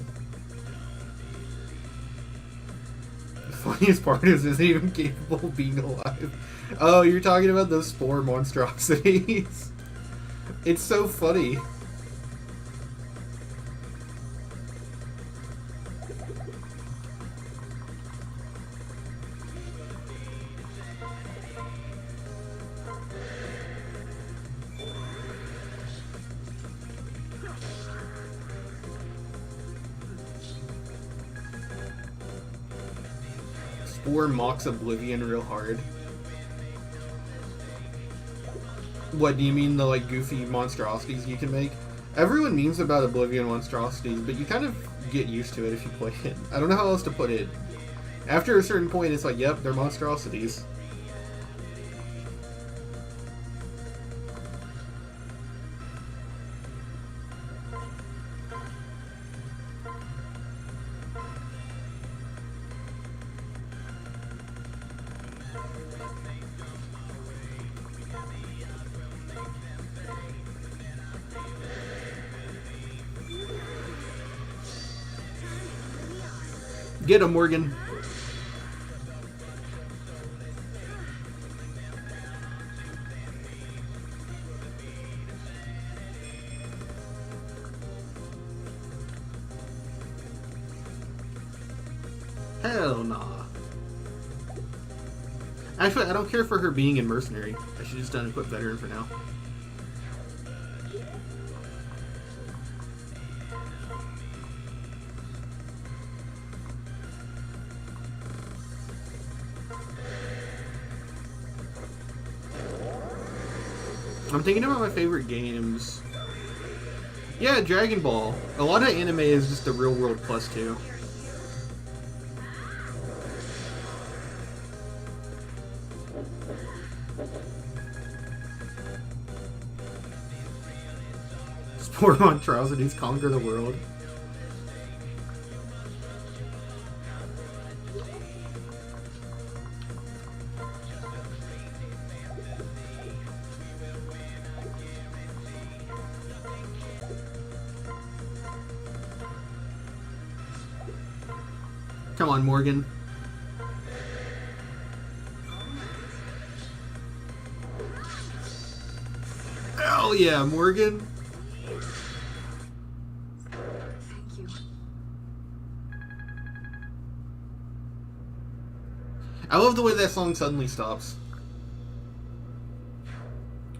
The funniest part is isn't even capable of being alive. Oh, you're talking about those spore monstrosities. It's so funny. Spore mocks Oblivion real hard. What, do you mean the like goofy monstrosities you can make? Everyone memes about Oblivion monstrosities, but you kind of get used to it if you play it. I don't know how else to put it. After a certain point, it's like, yep, they're monstrosities. Get him, Morgan. Hell nah. Actually, I don't care for her being in Mercenary. I should just done equip Veteran for now. I'm thinking about my favorite games. Yeah, Dragon Ball. A lot of anime is just the real world plus 2. Spore monstrosities conquer the world. Come on, Morgan. Hell yeah, Morgan. Thank you. I love the way that song suddenly stops.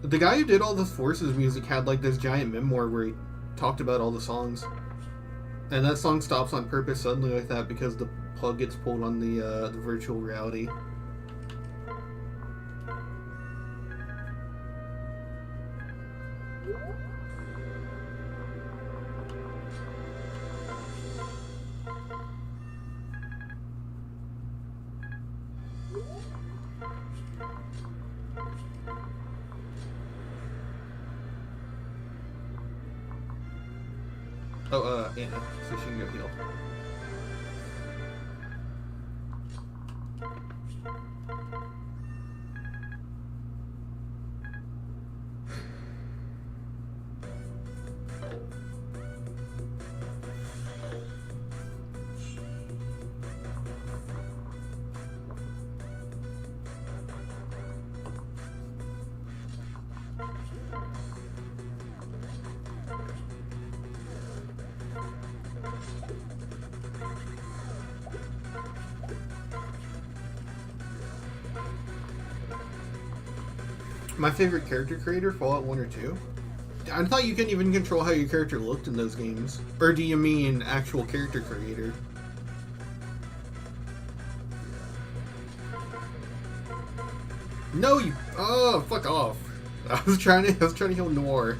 The guy who did all the Forces music had like this giant memoir where he talked about all the songs. And that song stops on purpose suddenly like that because the plug gets pulled on the virtual reality. Oh, Anna, so she can go heal. My favorite character creator, Fallout 1 or 2? I thought you couldn't even control how your character looked in those games. Or do you mean actual character creator? No, you... Oh, fuck off. I was trying to heal Noir.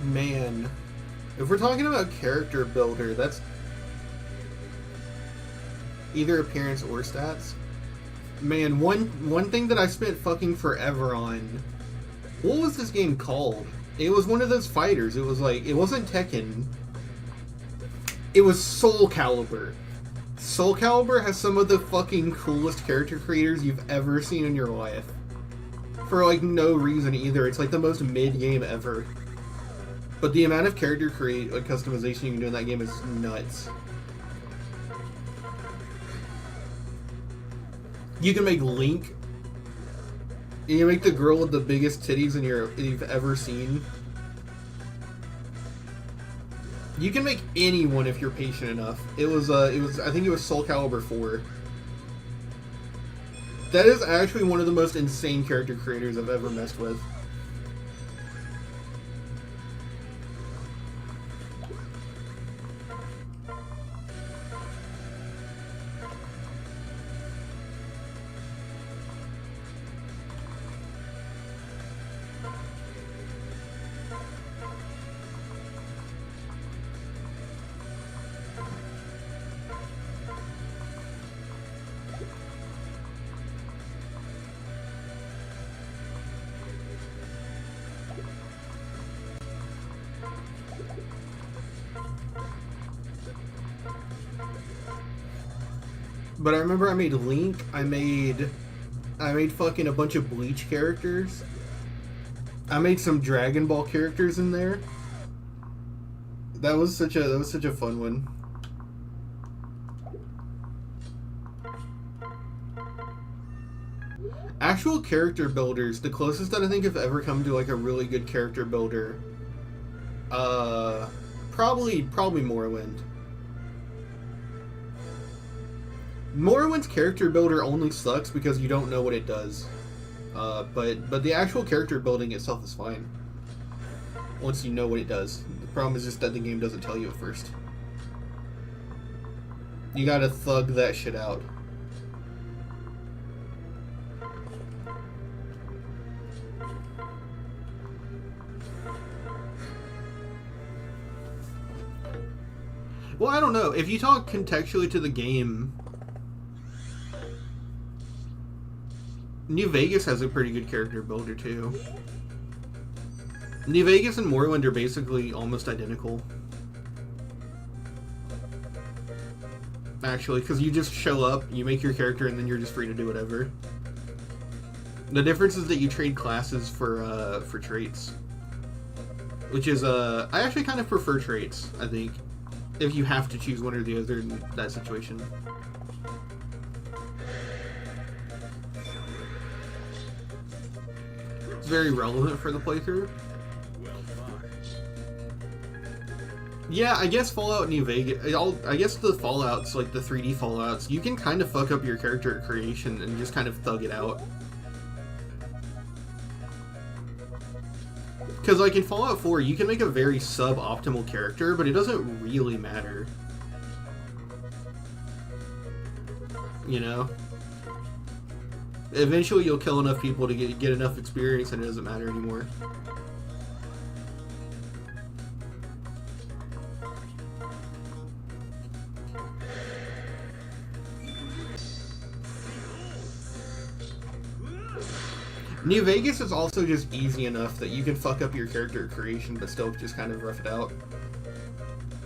Man. If we're talking about character builder, that's either appearance or stats. Man, one thing that I spent fucking forever on. What was this game called? It was one of those fighters. It was like, it wasn't Tekken. It was Soul Calibur. Soul Calibur has some of the fucking coolest character creators you've ever seen in your life. For like no reason either. It's like the most mid-game ever. But the amount of character customization you can do in that game is nuts. You can make Link. You can make the girl with the biggest titties you've ever seen. You can make anyone if you're patient enough. I think it was Soul Calibur 4. That is actually one of the most insane character creators I've ever messed with. But I remember I made Link, I made fucking a bunch of Bleach characters. I made some Dragon Ball characters in there. That was such a fun one. Actual character builders, the closest that I think I've ever come to like a really good character builder. Probably Morrowind. Morrowind's character builder only sucks because you don't know what it does. But the actual character building itself is fine. Once you know what it does. The problem is just that the game doesn't tell you at first. You gotta thug that shit out. Well, I don't know. If you talk contextually to the game, New Vegas has a pretty good character builder too. New Vegas and Morrowind are basically almost identical. Actually, because you just show up, you make your character, and then you're just free to do whatever. The difference is that you trade classes for traits. Which is, I actually kind of prefer traits, I think. If you have to choose one or the other in that situation. It's very relevant for the playthrough. Yeah, I guess Fallout New Vegas, I guess the Fallouts, like the 3D Fallouts, you can kind of fuck up your character creation and just kind of thug it out. Because, like, in Fallout 4, you can make a very suboptimal character, but it doesn't really matter. You know? Eventually you'll kill enough people to get enough experience and it doesn't matter anymore. New Vegas is also just easy enough that you can fuck up your character creation but still just kind of rough it out.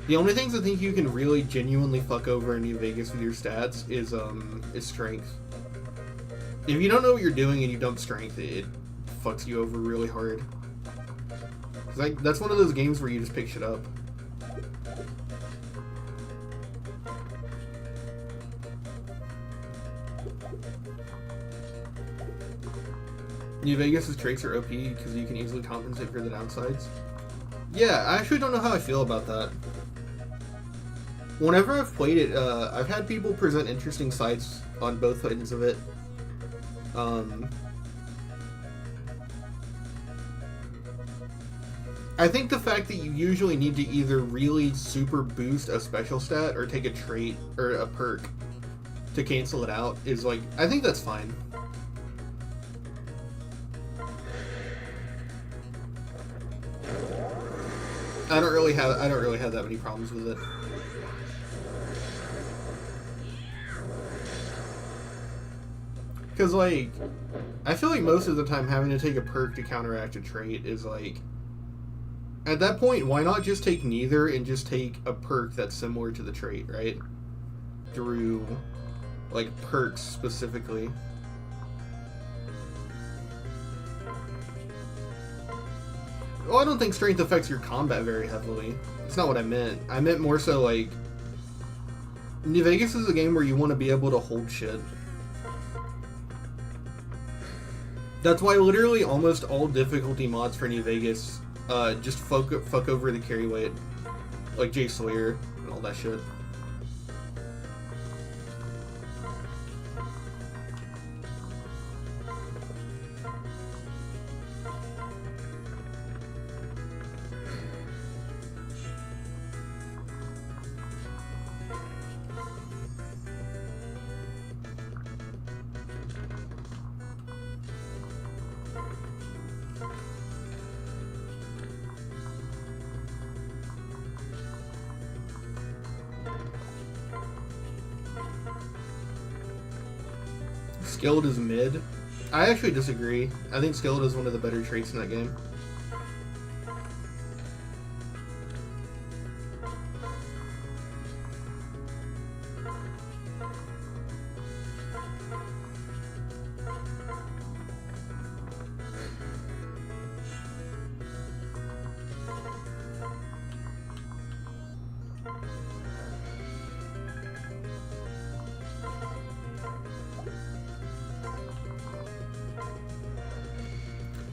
The only things I think you can really genuinely fuck over in New Vegas with your stats is strength. If you don't know what you're doing and you dump strength, it fucks you over really hard. That's one of those games where you just pick shit up. New Vegas' traits are OP because you can easily compensate for the downsides. Yeah, I actually don't know how I feel about that. Whenever I've played it, I've had people present interesting sides on both ends of it. I think the fact that you usually need to either really super boost a special stat or take a trait or a perk to cancel it out is like, I think that's fine. I don't really have that many problems with it. Because, like, I feel like most of the time having to take a perk to counteract a trait is, like, at that point, why not just take neither and just take a perk that's similar to the trait, right? Through, like, perks specifically. Well, I don't think strength affects your combat very heavily. That's not what I meant. I meant more so, like, New Vegas is a game where you want to be able to hold shit. That's why literally almost all difficulty mods for New Vegas just fuck over the carry weight. Like Jay Sawyer and all that shit. Skilled is mid. I actually disagree. I think skilled is one of the better traits in that game.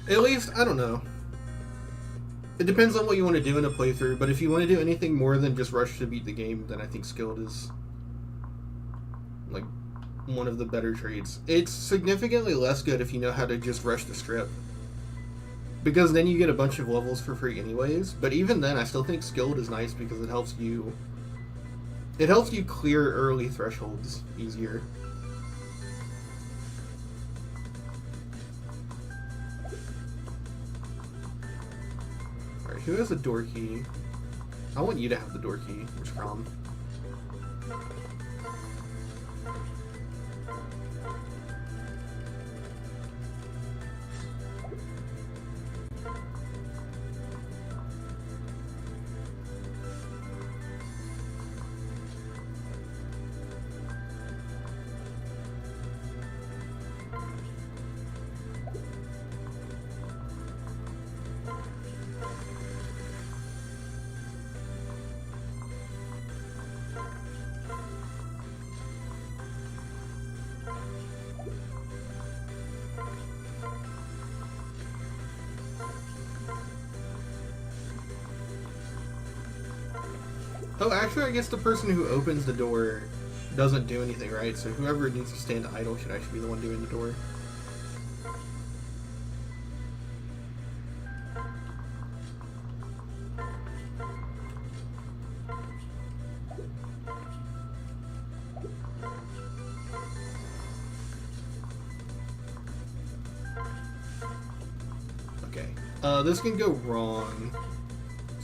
At least, I don't know. It depends on what you want to do in a playthrough, but if you want to do anything more than just rush to beat the game, then I think skilled is, like, one of the better traits. It's significantly less good if you know how to just rush the strip, because then you get a bunch of levels for free anyways, but even then I still think skilled is nice because it helps you clear early thresholds easier. Who has a door key? I want you to have the door key. Where's Crom? Oh, actually, I guess the person who opens the door doesn't do anything, right? So whoever needs to stand idle should actually be the one doing the door. Okay. This can go wrong,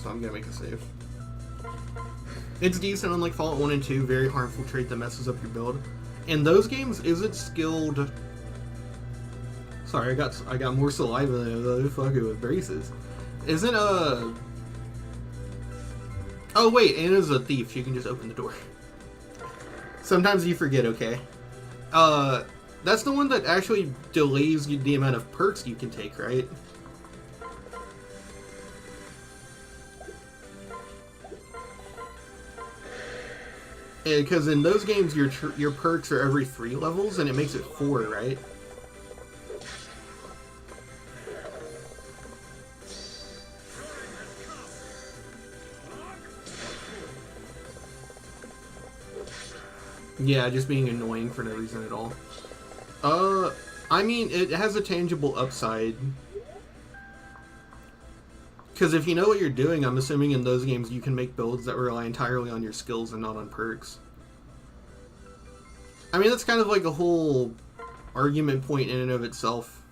so I'm gonna make a save. It's decent on like Fallout 1 and 2, very harmful trait that messes up your build. In those games, is it skilled? Sorry, I got more saliva than I fucking with braces. Isn't Oh wait, Anna's a thief. She can just open the door. Sometimes you forget, okay? That's the one that actually delays the amount of perks you can take, right? Because in those games, your perks are every 3 levels, and it makes it 4, right? Yeah, just being annoying for no reason at all. I mean, it has a tangible upside. Because if you know what you're doing, I'm assuming in those games you can make builds that rely entirely on your skills and not on perks. I mean, that's kind of like a whole argument point in and of itself.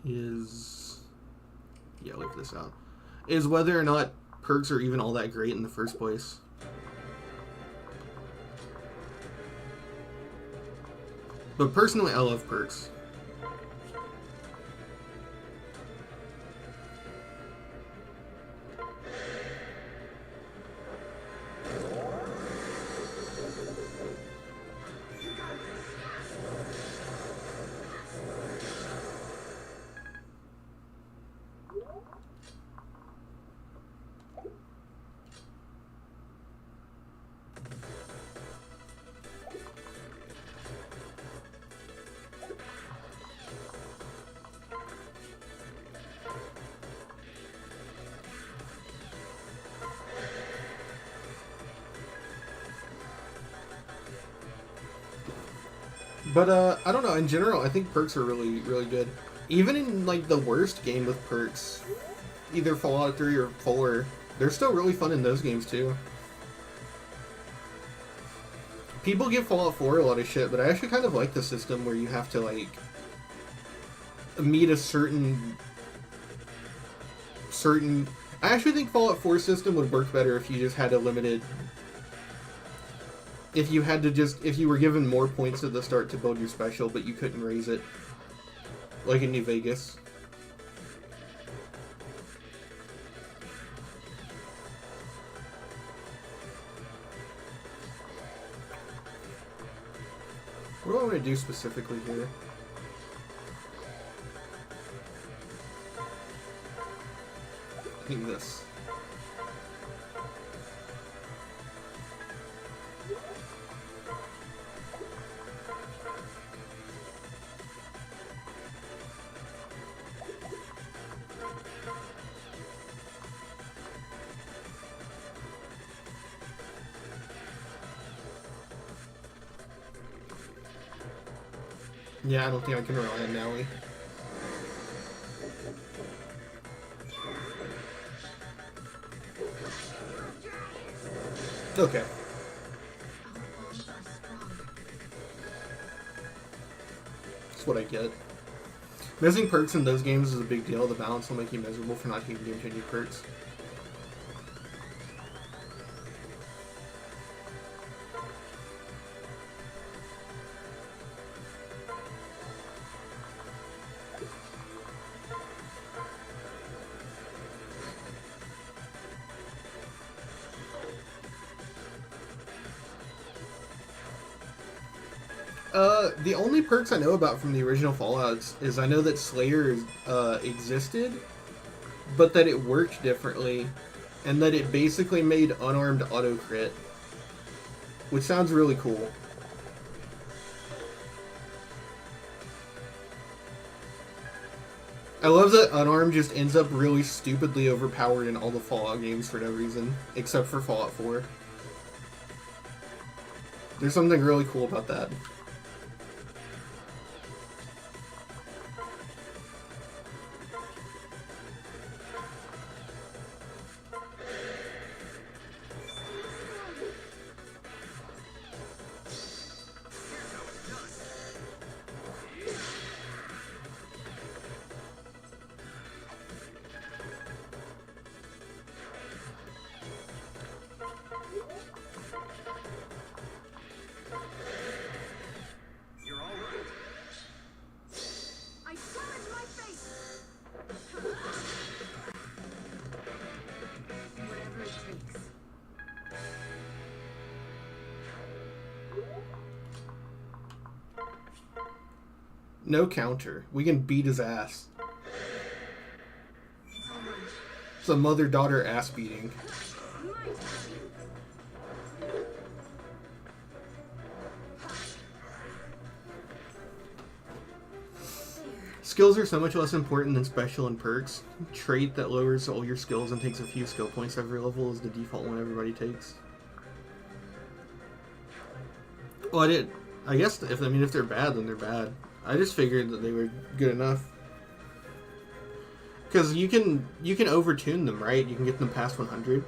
is... Yeah, leave this out. Is whether or not perks are even all that great in the first place. But personally, I love perks. But, I don't know, in general, I think perks are really, really good. Even in, like, the worst game with perks, either Fallout 3 or 4, they're still really fun in those games, too. People give Fallout 4 a lot of shit, but I actually kind of like the system where you have to, like, meet a certain... I actually think Fallout 4 system would work better if you just had a limited... If you were given more points at the start to build your special, but you couldn't raise it. Like in New Vegas. What do I want to do specifically here? I think this. Yeah, I don't think I can rely on Nowie. Okay. That's what I get. Missing perks in those games is a big deal. The balance will make you miserable for not taking game-changing perks. The only perks I know about from the original Fallouts is I know that Slayer existed, but that it worked differently, and that it basically made unarmed auto-crit, which sounds really cool. I love that unarmed just ends up really stupidly overpowered in all the Fallout games for no reason, except for Fallout 4. There's something really cool about that. No counter. We can beat his ass. It's a mother-daughter ass beating. Skills are so much less important than special and perks. Trait that lowers all your skills and takes a few skill points every level is the default one everybody takes. Well, I guess if they're bad, then they're bad. I just figured that they were good enough. Because you can overtune them, right? You can get them past 100.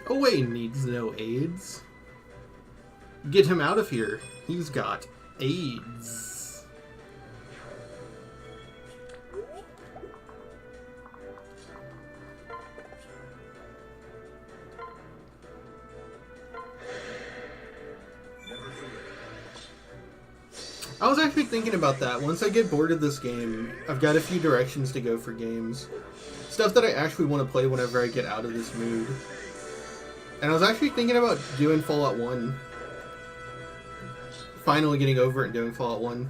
Owain needs no aids. Get him out of here. He's got AIDS. I was actually thinking about that. Once I get bored of this game, I've got a few directions to go for games. Stuff that I actually want to play whenever I get out of this mood. And I was actually thinking about doing Fallout 1. Finally getting over it and doing Fallout 1.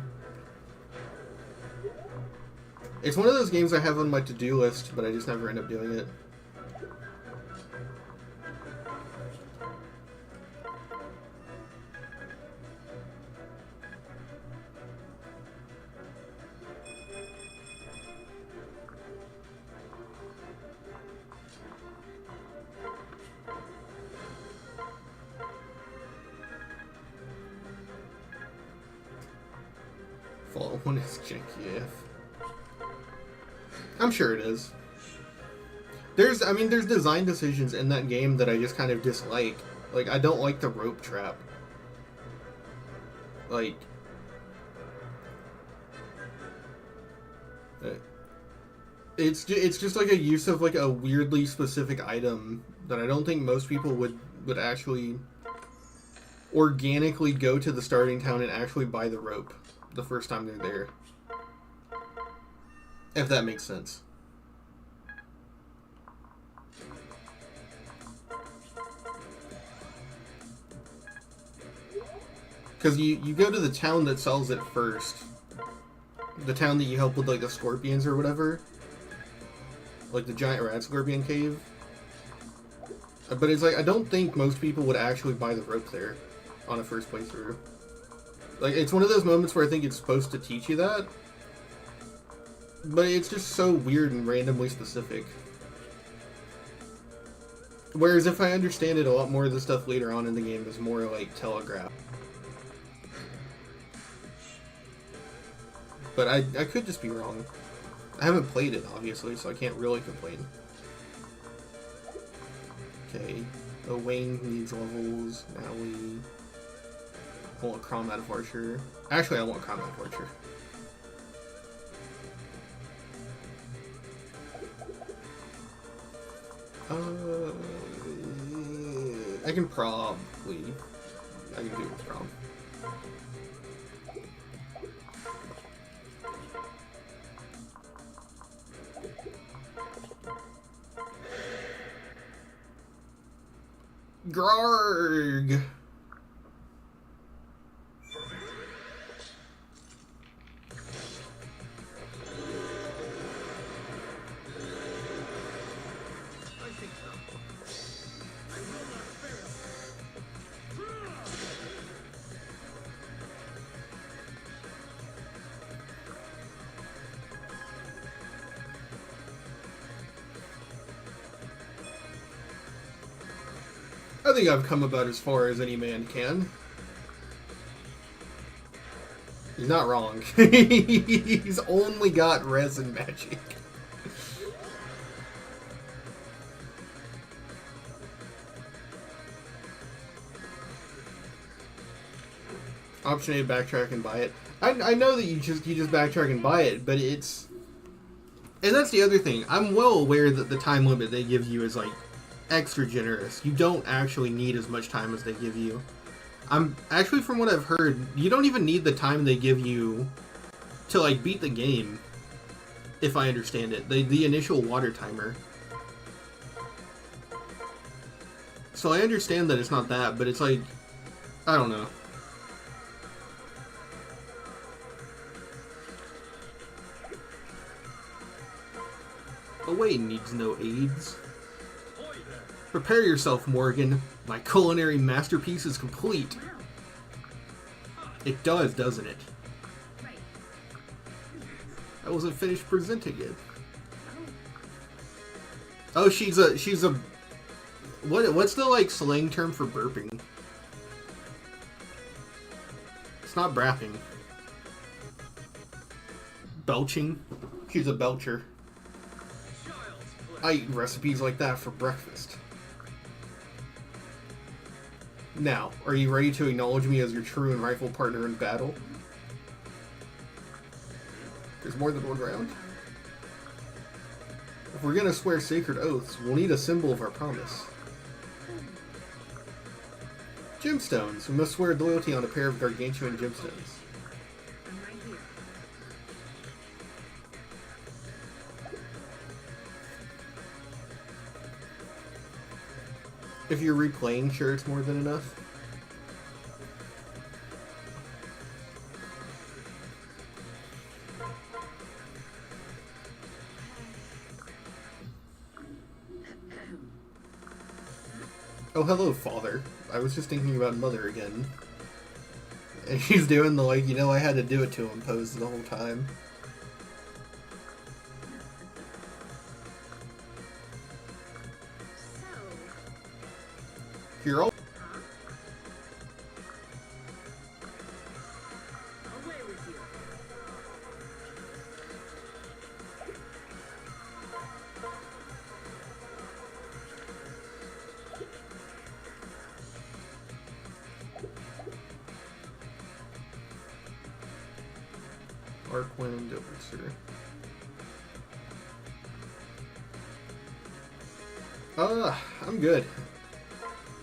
It's one of those games I have on my to-do list, but I just never end up doing it. Fallout 1 is janky AF. I'm sure it is. There's design decisions in that game that I just kind of dislike. Like, I don't like the rope trap. Like, it's just like a use of like a weirdly specific item that I don't think most people would actually organically go to the starting town and actually buy the rope the first time they're there. If that makes sense. Because you go to the town that sells it first. The town that you help with like the scorpions or whatever. Like the giant rat scorpion cave. But it's like, I don't think most people would actually buy the rope there on a first playthrough. Like, it's one of those moments where I think it's supposed to teach you that. But it's just so weird and randomly specific. Whereas if I understand it, a lot more of the stuff later on in the game is more like telegraphed. But I could just be wrong. I haven't played it, obviously, so I can't really complain. Okay, Owain needs levels. Now we want combat of Archer. Actually, I want combat of Archer. I can do it with prob. Grarg! I think I've come about as far as any man can. He's not wrong. He's only got resin magic. Option A, backtrack and buy it. I know that you just backtrack and buy it, but it's... And that's the other thing. I'm well aware that the time limit they give you is like extra generous. You don't actually need as much time as they give you. I'm actually, from what I've heard, you don't even need the time they give you to like beat the game, if I understand it. The initial water timer. So I understand that it's not that, but it's like, I don't know. Owain needs no aids. Prepare yourself, Morgan. My culinary masterpiece is complete. It does, doesn't it? I wasn't finished presenting it. Oh, she's a... What's the, like, slang term for burping? It's not brapping. Belching? She's a belcher. I eat recipes like that for breakfast. Now, are you ready to acknowledge me as your true and rightful partner in battle? There's more than one round. If we're gonna swear sacred oaths, we'll need a symbol of our promise. Gemstones. We must swear loyalty on a pair of gargantuan gemstones. I'm right here. If you're replaying, sure it's more than enough. Oh, hello, father. I was just thinking about mother again. And she's doing the, like, you know, I had to do it to him pose the whole time. So, You're all. away with you. Arcwind Overture. I'm good.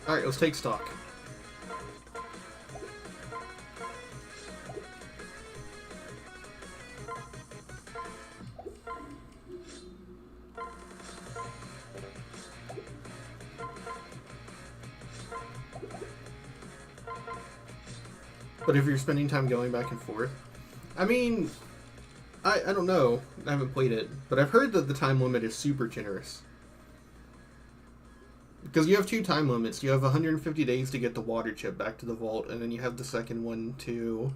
Alright, let's take stock. But if you're spending time going back and forth, I mean, I don't know. I haven't played it, but I've heard that the time limit is super generous. Because you have two time limits. You have 150 days to get the water chip back to the vault, and then you have the second one to...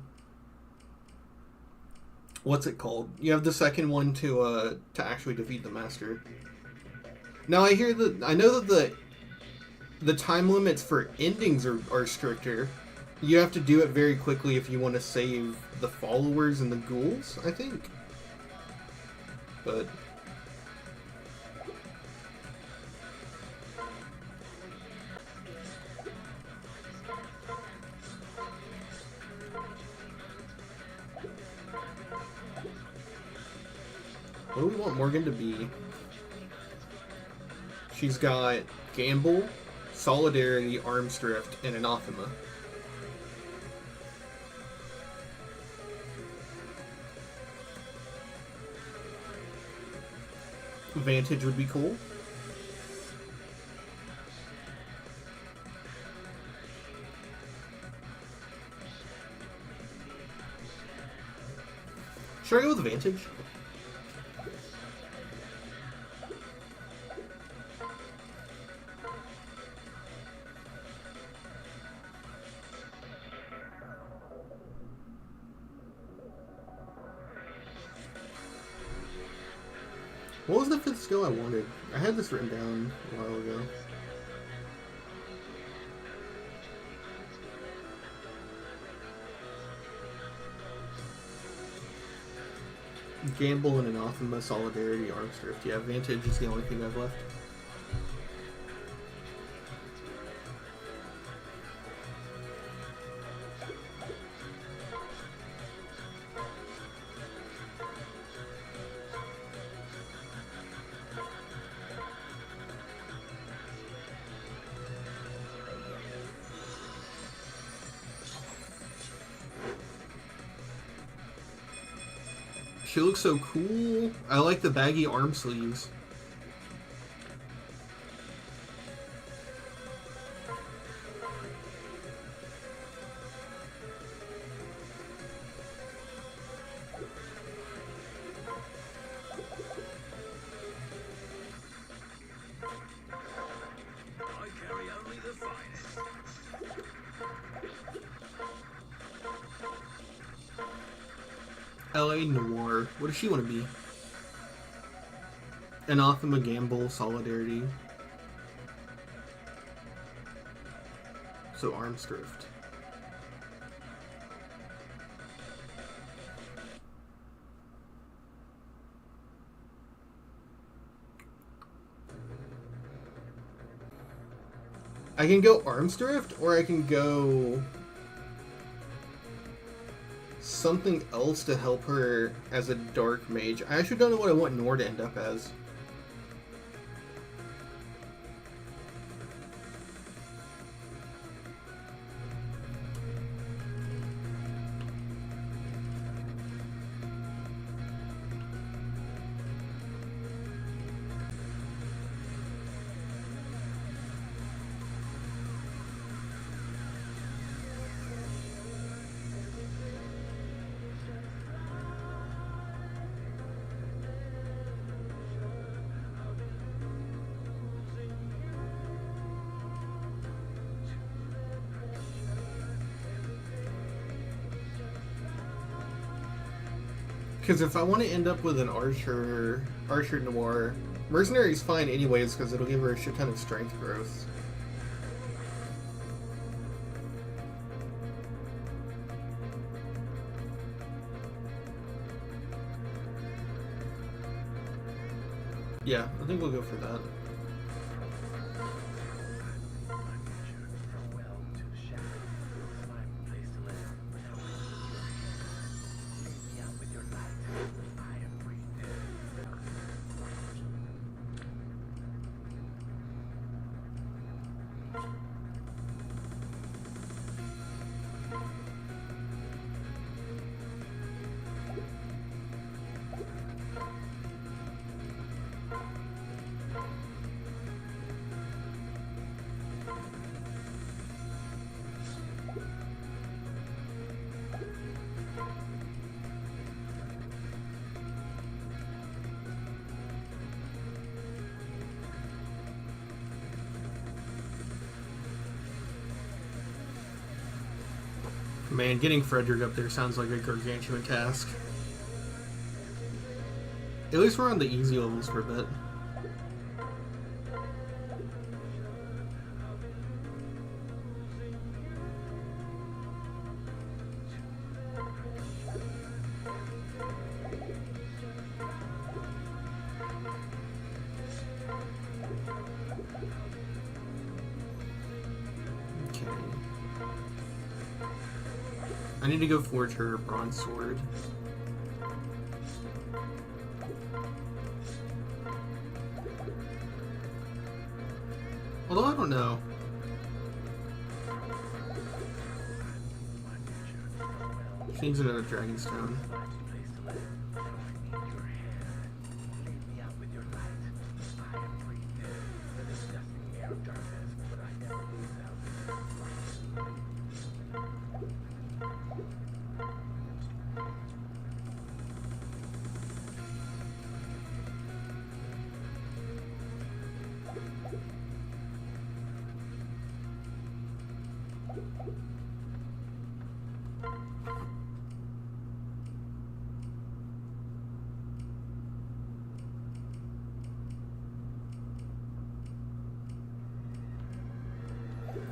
What's it called? You have the second one to actually defeat the master. Now I hear that... I know that the time limits for endings are stricter. You have to do it very quickly if you want to save the followers and the ghouls, I think. But... what do we want Morgan to be? She's got Gamble, Solidarity, Armstrift, and Anathema. Vantage would be cool. Should I go with Vantage? What was the fifth skill I wanted? I had this written down a while ago. Gamble and Anathema, Solidarity, Armstrift. Yeah, Vantage is the only thing I've left. She looks so cool. I like the baggy arm sleeves. I carry only the finest. L.A. Noir. What does she want to be? Anathema, Gamble, Solidarity. So Armstrift. I can go Arms Drift, or I can go something else to help her as a Dark Mage. I actually don't know what I want Nor to end up as. Because if I want to end up with an Archer Noir, Mercenary's fine anyways because it'll give her a shit ton of strength growth. Yeah, I think we'll go for that. Man, getting Frederick up there sounds like a gargantuan task. At least we're on the easy levels for a bit. I need to go forge her bronze sword. Although I don't know. She needs another Dragonstone.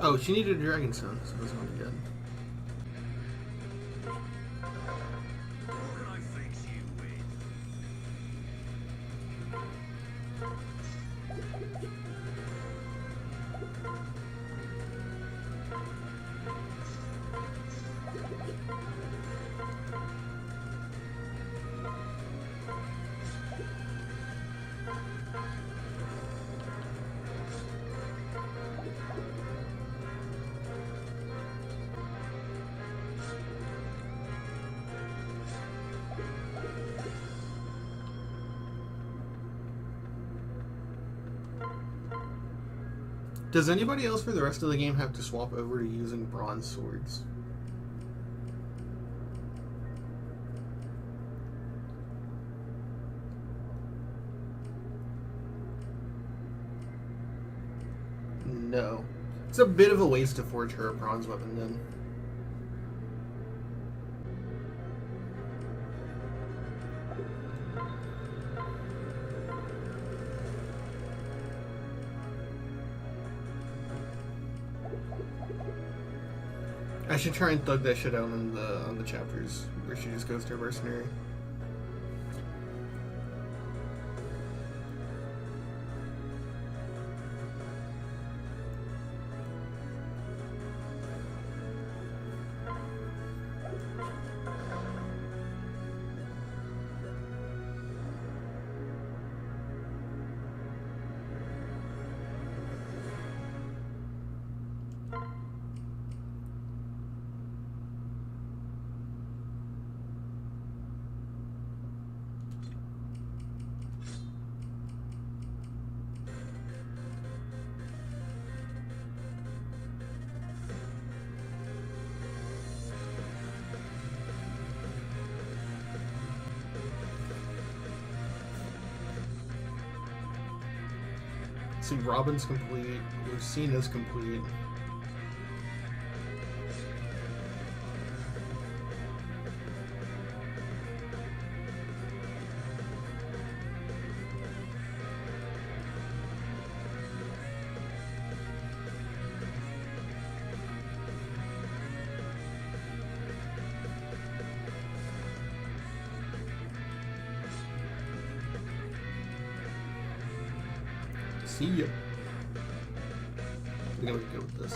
Oh, she needed a Dragonstone, so that's going to be good. Does anybody else for the rest of the game have to swap over to using bronze swords? No. It's a bit of a waste to forge her a bronze weapon then. I should try and thug that shit out on the chapters where she just goes to a mercenary. See, Robin's complete. Lucina's complete. See ya. I think I'm gonna go with this.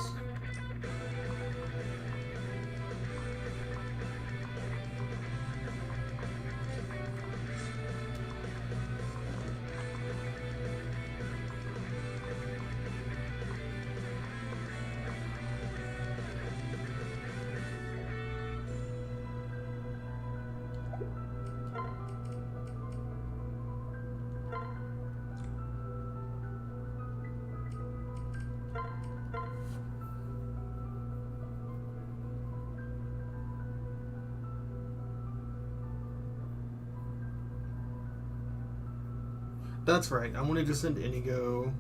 That's right. I wanted to send Inigo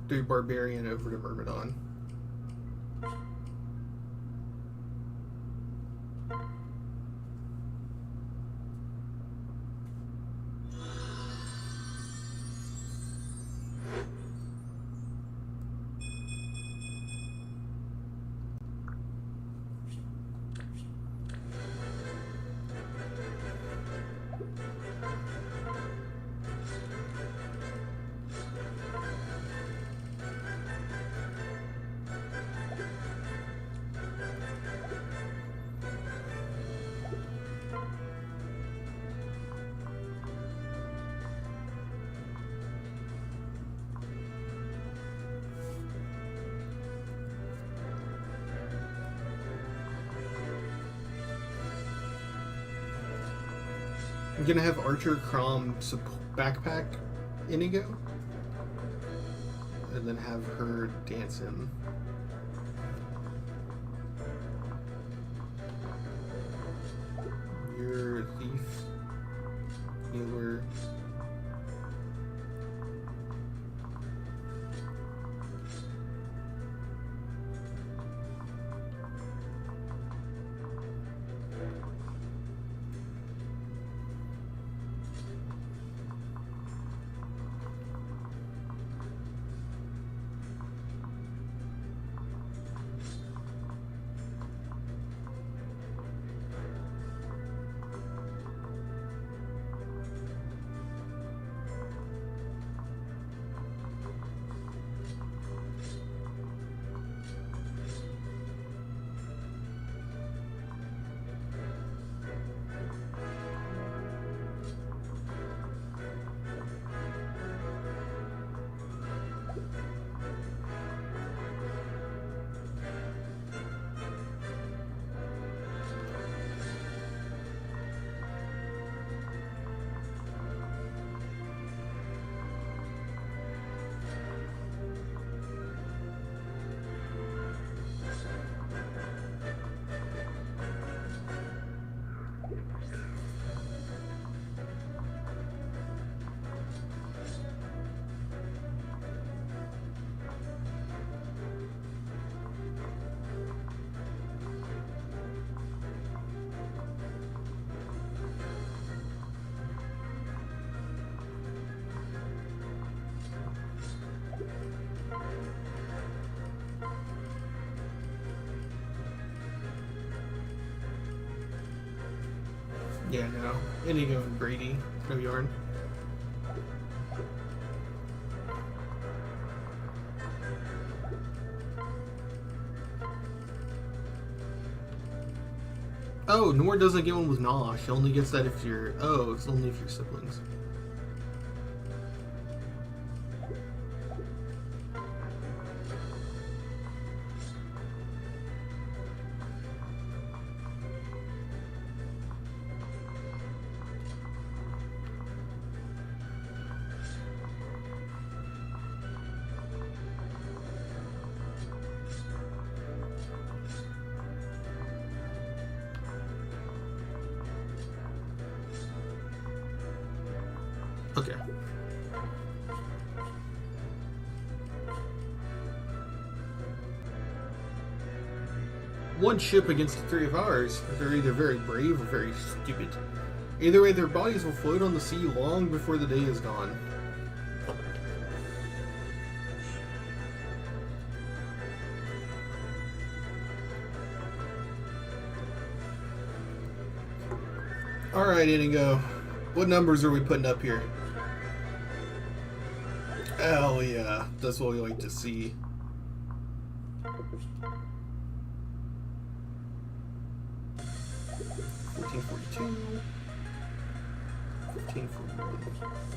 through Barbarian over to Myrmidon. I'm gonna have Archer Crom backpack Inigo, and then have her dance him. You're a thief, healer. Yeah, no. Inigo and Brady. No yarn. Oh, Nor doesn't get one with Gnaw. She only gets that if you're... Oh, it's only if you're siblings. Okay. one ship against 3 of ours. They're either very brave or very stupid. Either way, their bodies will float on the sea long before the day is gone. Alright, Inigo. What numbers are we putting up here? Hell yeah, that's what we like to see. 1442. 1541.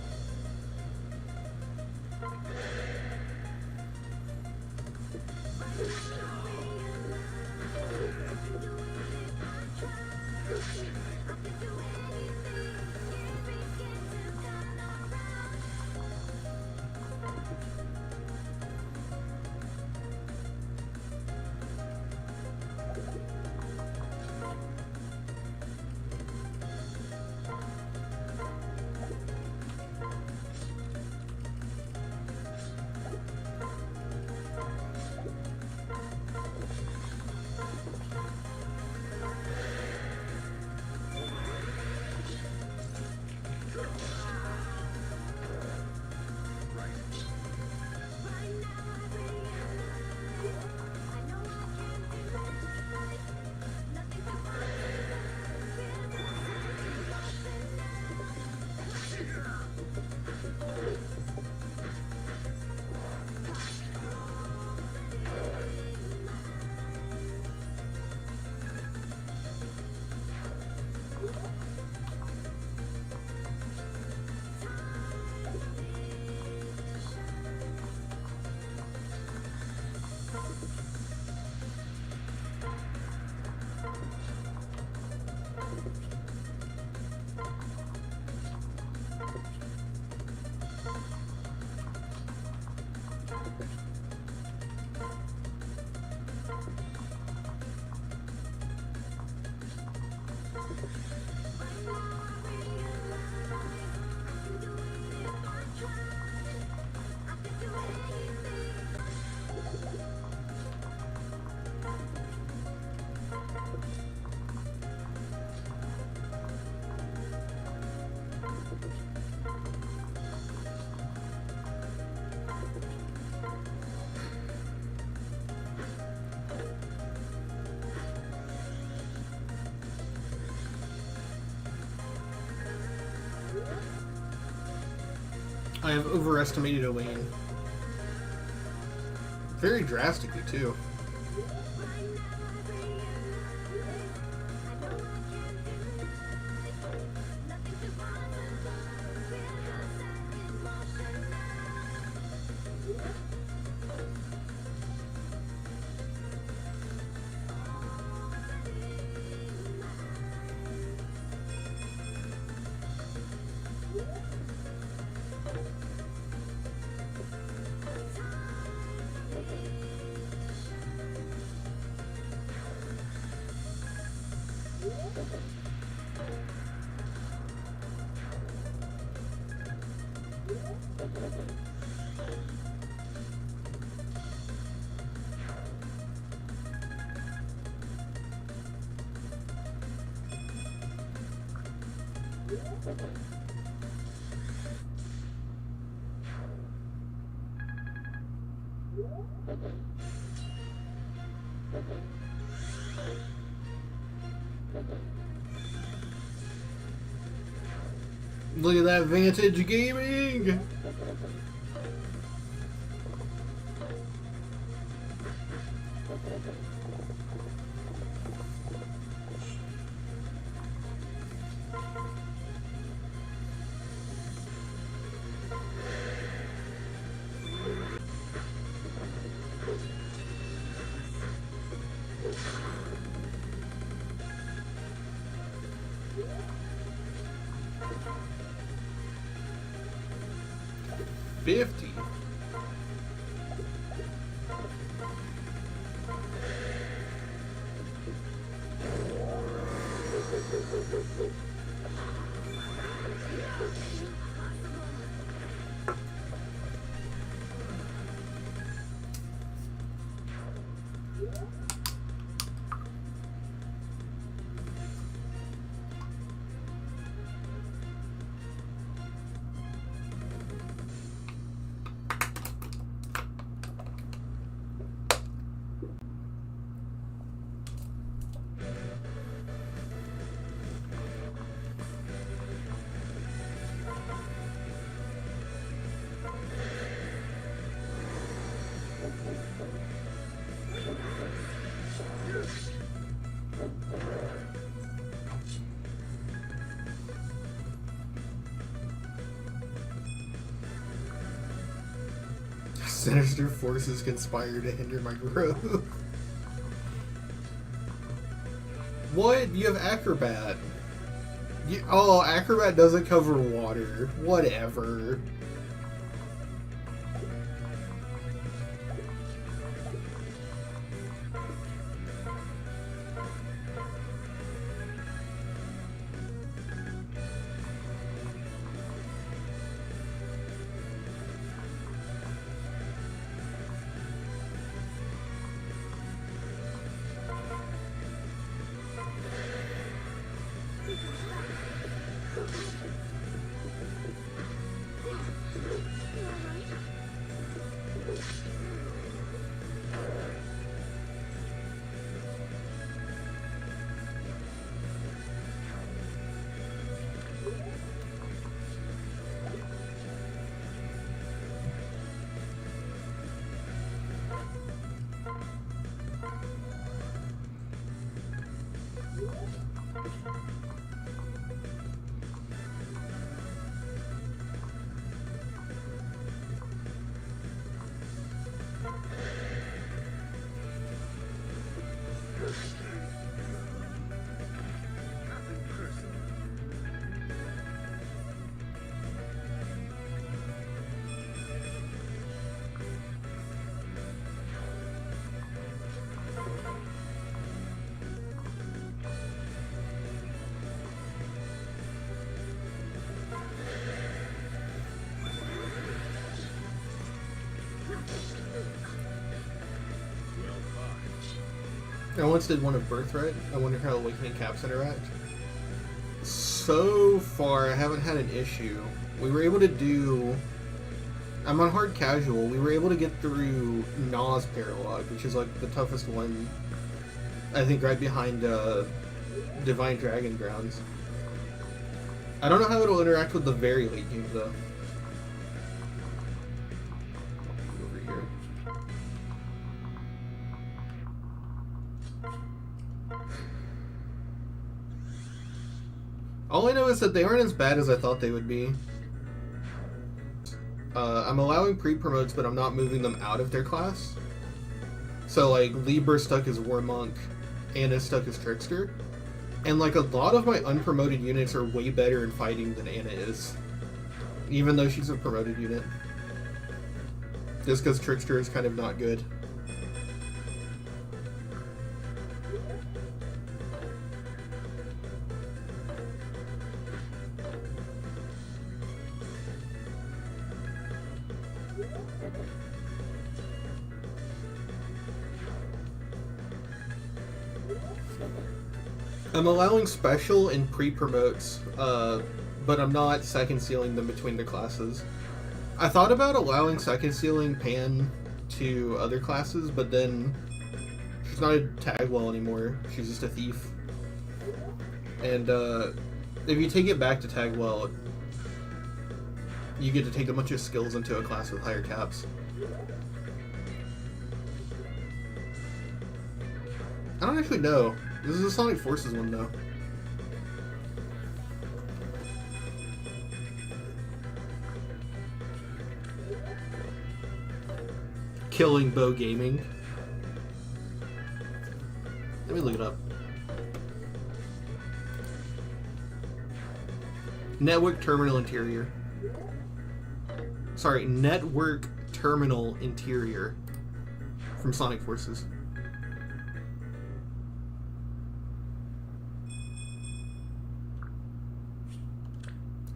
I have overestimated Owain. Very drastically, too. Look at that Vantage Gaming! $50. Sinister forces conspire to hinder my growth. What? You have Acrobat. Oh, Acrobat doesn't cover water. Whatever. Nothing personal. I once did one of Birthright. I wonder how Awakening Caps interact. So far, I haven't had an issue. We were able to do... I'm on hard casual. We were able to get through Na's Paralog, which is like the toughest one. I think right behind Divine Dragon Grounds. I don't know how it'll interact with the very late game though. Over here. All I know is that they aren't as bad as I thought they would be. I'm allowing pre-promotes, but I'm not moving them out of their class. So, like, Libra stuck as War Monk, Anna stuck as Trickster. And, like, a lot of my unpromoted units are way better in fighting than Anna is. Even though she's a promoted unit. Just because Trickster is kind of not good. I'm allowing special and pre-promotes, but I'm not second sealing them between the classes. I thought about allowing second sealing Pan to other classes, but then she's not a Tagwell anymore. She's just a thief. And if you take it back to Tagwell, you get to take a bunch of skills into a class with higher caps. I don't actually know. This is a Sonic Forces one, though. Killing Bow Gaming. Let me look it up. Network Terminal Interior. Sorry, Network Terminal Interior from Sonic Forces.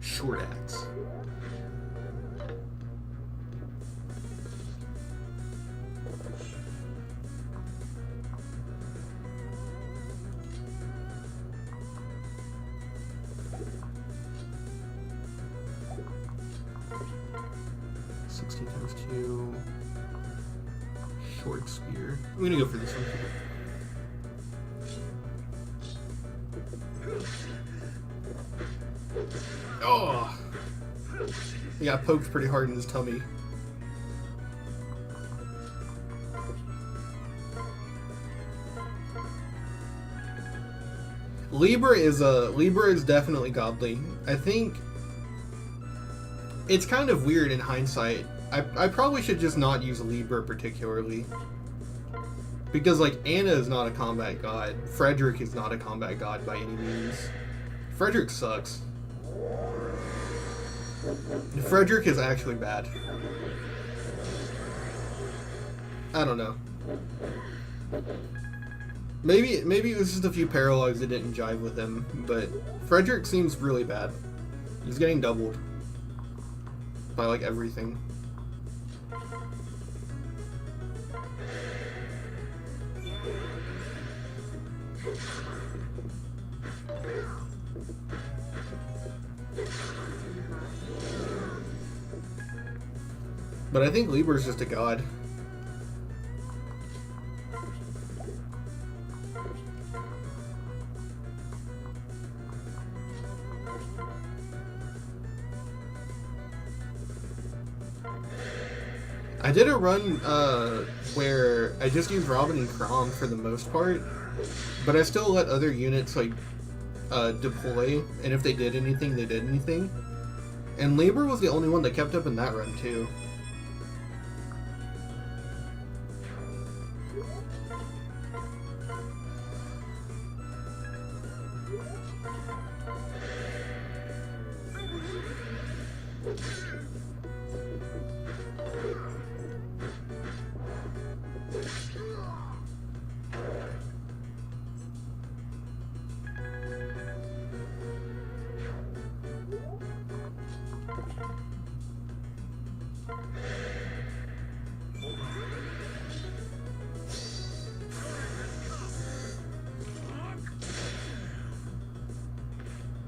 Short axe. ×2. Short spear. I'm gonna go for this one. Oh! He got poked pretty hard in his tummy. Libra is definitely godly. I think it's kind of weird in hindsight. I probably should just not use Libra particularly. Because, like, Anna is not a combat god. Frederick is not a combat god by any means. Frederick sucks. Frederick is actually bad. I don't know. Maybe it was just a few paralogs that didn't jive with him, but Frederick seems really bad. He's getting doubled by, like, everything. But I think Libra's just a god. I did a run where I just used Robin and Crom for the most part, but I still let other units like deploy, and if they did anything, they did anything. And Labor was the only one that kept up in that run too.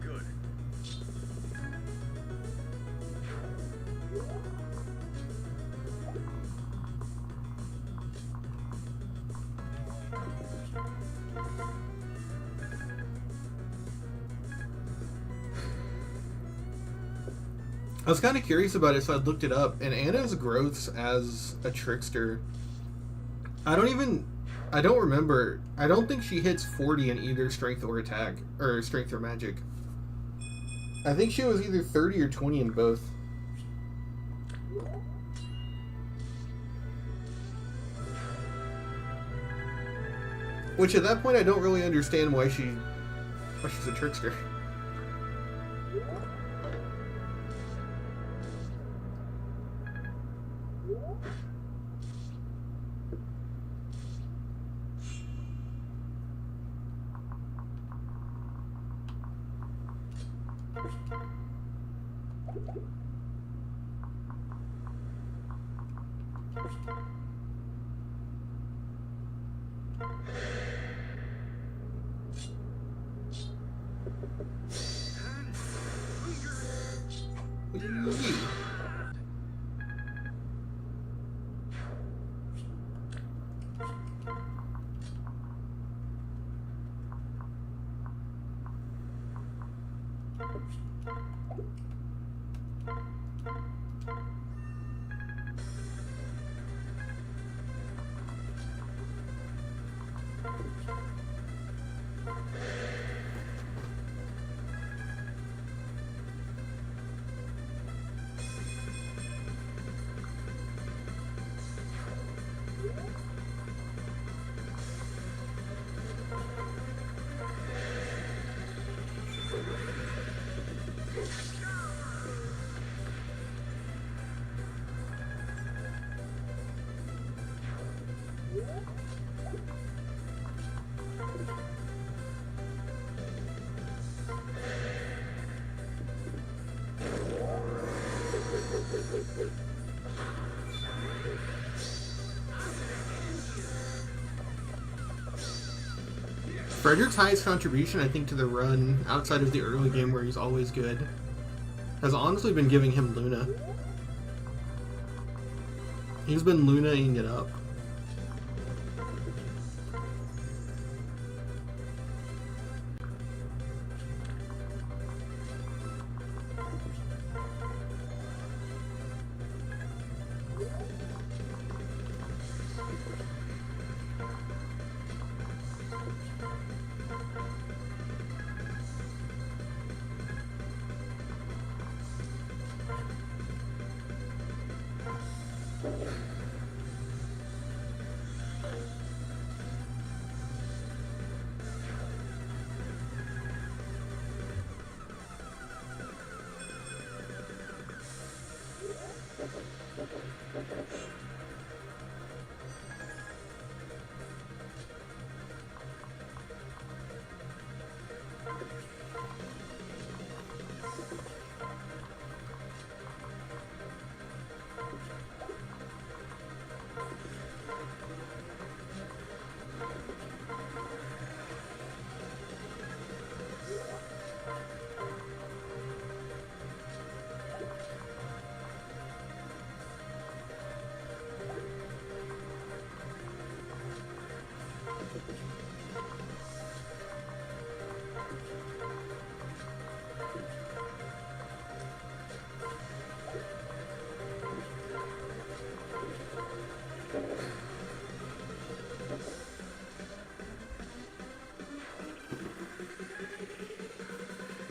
Good. I was kind of curious about it, so I looked it up, and Anna's growths as a trickster, I don't remember. I don't think she hits 40 in either strength or attack, or strength or magic. I think she was either 30 or 20 in both. Which at that point I don't really understand why she's a trickster. Frederick's highest contribution, I think, to the run, outside of the early game where he's always good, has honestly been giving him Luna. He's been Lunaing it up.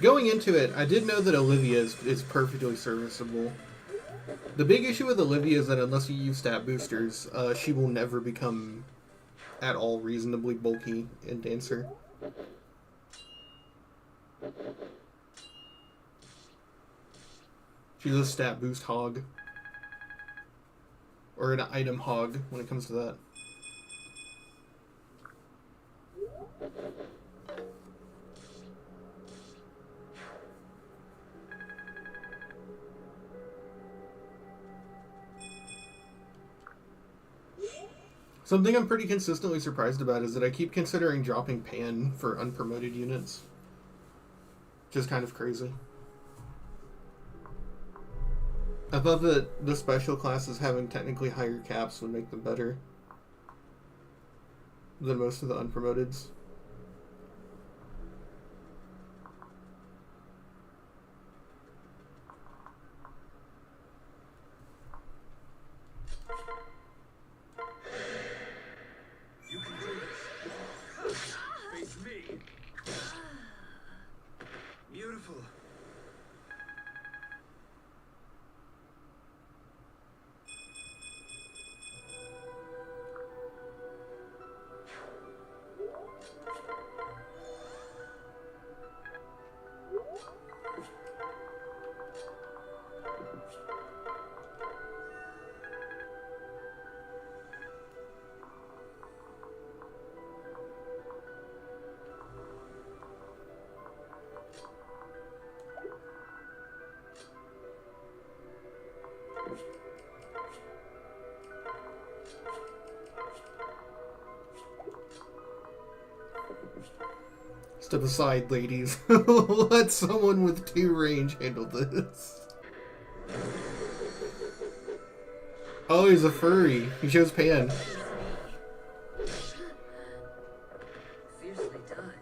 Going into it, I did know that Olivia is perfectly serviceable. The big issue with Olivia is that unless you use stat boosters, she will never become at all reasonably bulky in Dancer. She's a stat boost hog. Or an item hog when it comes to that. Something I'm pretty consistently surprised about is that I keep considering dropping Pan for unpromoted units. Just kind of crazy. I thought that the special classes having technically higher caps would make them better than most of the unpromoteds. You can do this. Face me. Beautiful. Step aside, ladies. Let someone with 2 range handle this. Oh, he's a furry. He shows Pan. Fiercely done.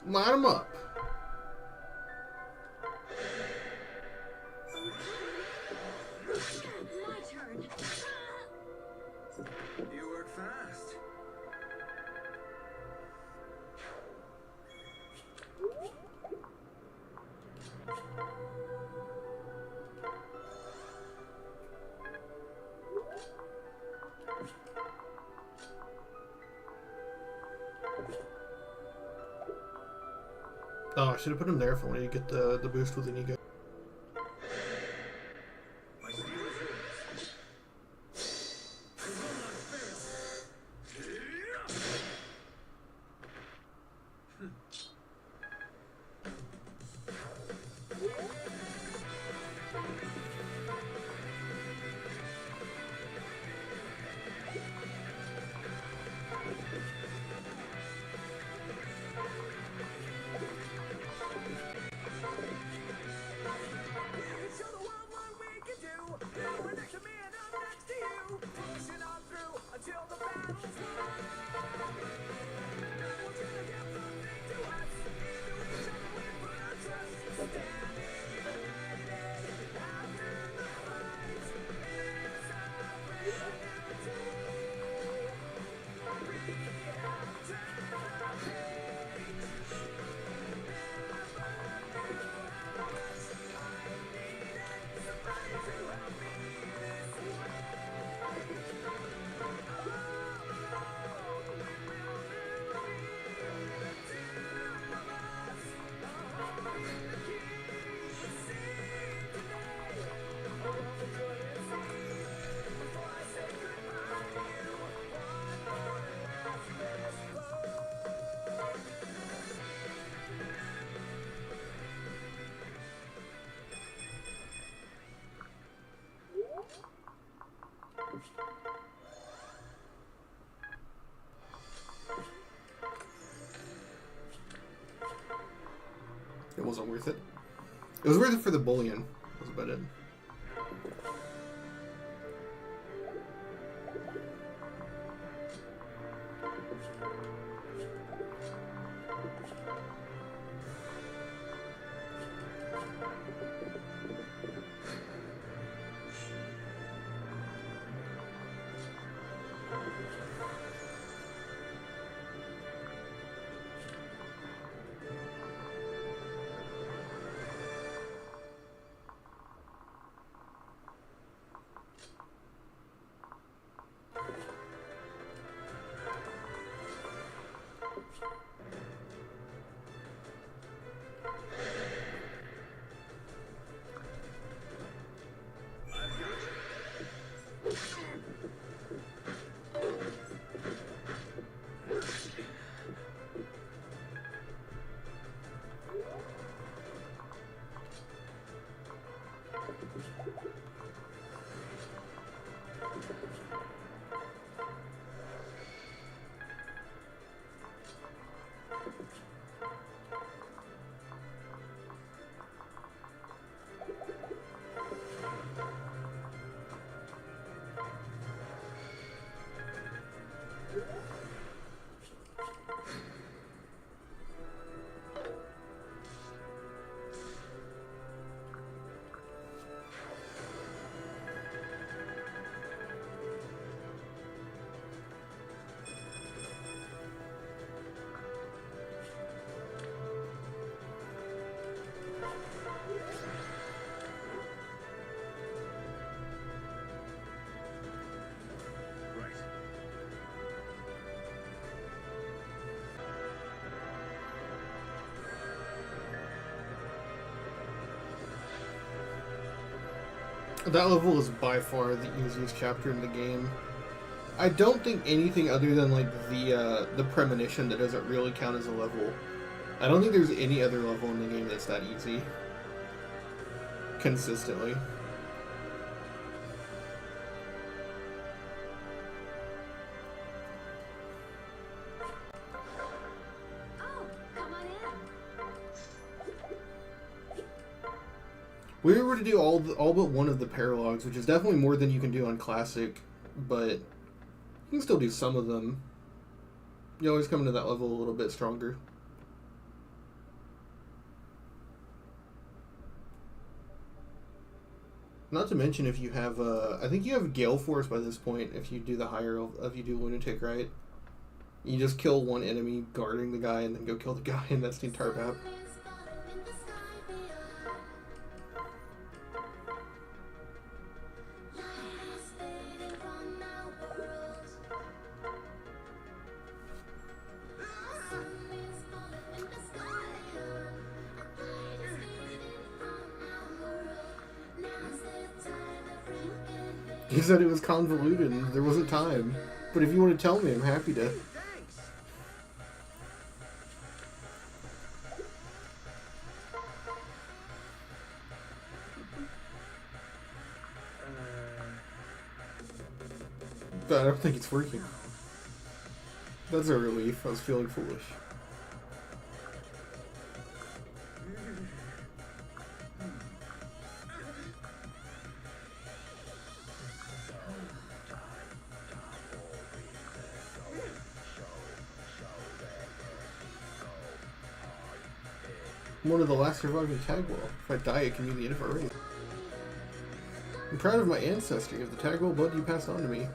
Line him up. My turn. You work fast. Oh, I should have put him there if I wanted to get the boost with an ego. My steel is yours. I will not fail. Show the world what we can do. You are next to me and I'm next to you. Pushing on through until the battle's won. No one's gonna get the thing to us. Into each other we put our trust. Standing united after the fight. It's our reality. We have turned the page. Never knew us. I needed somebody to help me this way. It wasn't worth it. It was worth it for the bullion. That was about it. That level is by far the easiest chapter in the game. I don't think anything other than like the premonition that doesn't really count as a level. I don't think there's any other level in the game that's that easy. Consistently. Oh, come on in. We were able to do all but one of the paralogs, which is definitely more than you can do on Classic, but you can still do some of them. You always come to that level a little bit stronger. Not to mention if you have, I think you have Gale Force by this point if you do the higher, if you do Lunatic, right? You just kill one enemy guarding the guy and then go kill the guy, and that's the entire map. He said it was convoluted and there wasn't time. But if you want to tell me, I'm happy to. Thanks. But I don't think it's working. That's a relief. I was feeling foolish. I'm one of the last surviving Tagwell. If I die, it can be the end of our race. I'm proud of my ancestry, of the Tagwell blood you passed on to me.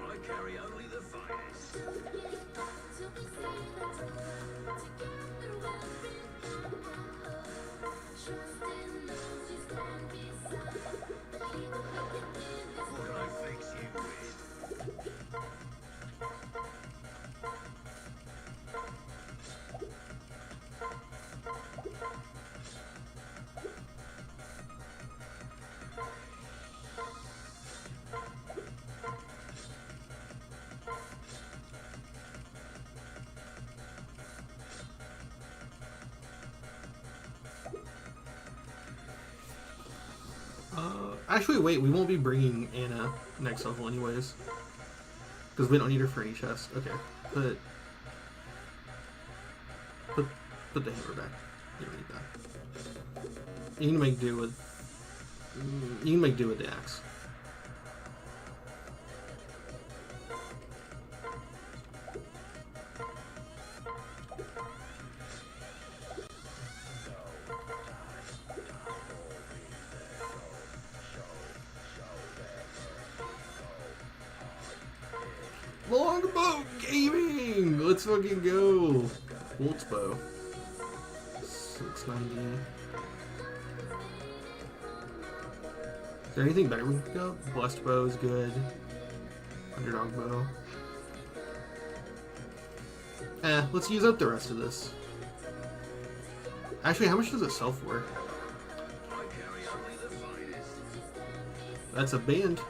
I carry only the finest. What can I fix you with? Actually, wait, we won't be bringing Anna next level anyways. Because we don't need her for any chest. Okay, put the hammer back. You don't need that. You can make do with... You can make do with the axe. Longbow gaming! Let's fucking go! Bolt's bow. 690. Is there anything better we can go? Blessed bow is good. Underdog bow. Let's use up the rest of this. Actually, how much does it sell for? I carry only the finest. That's a band.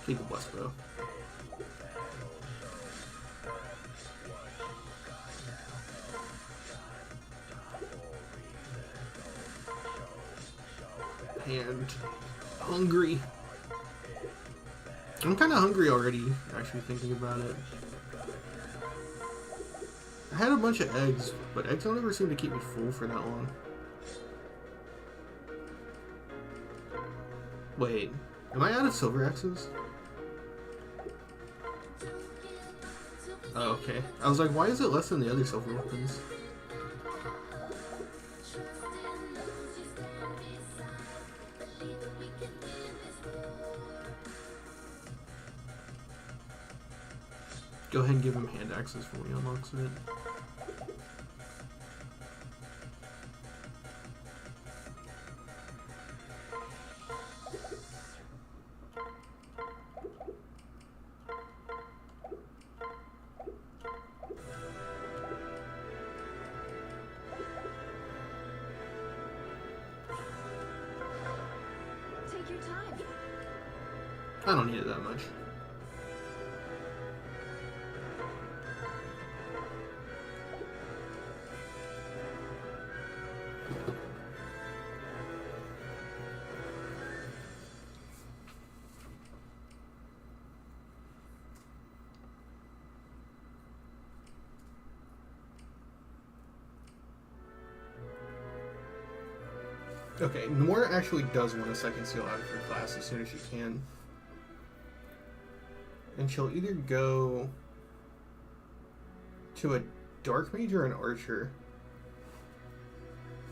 Take a blessed bow. and hungry. I'm kind of hungry already, actually thinking about it. I had a bunch of eggs, but eggs don't ever seem to keep me full for that long. Wait, am I out of silver axes? Oh, okay. I was like, why is it less than the other silver weapons? Go ahead and give him hand axes before he unlocks it. Take your time. I don't need it that much. Okay, Noir actually does want a second seal out of her class as soon as she can. And she'll either go to a dark mage or an archer,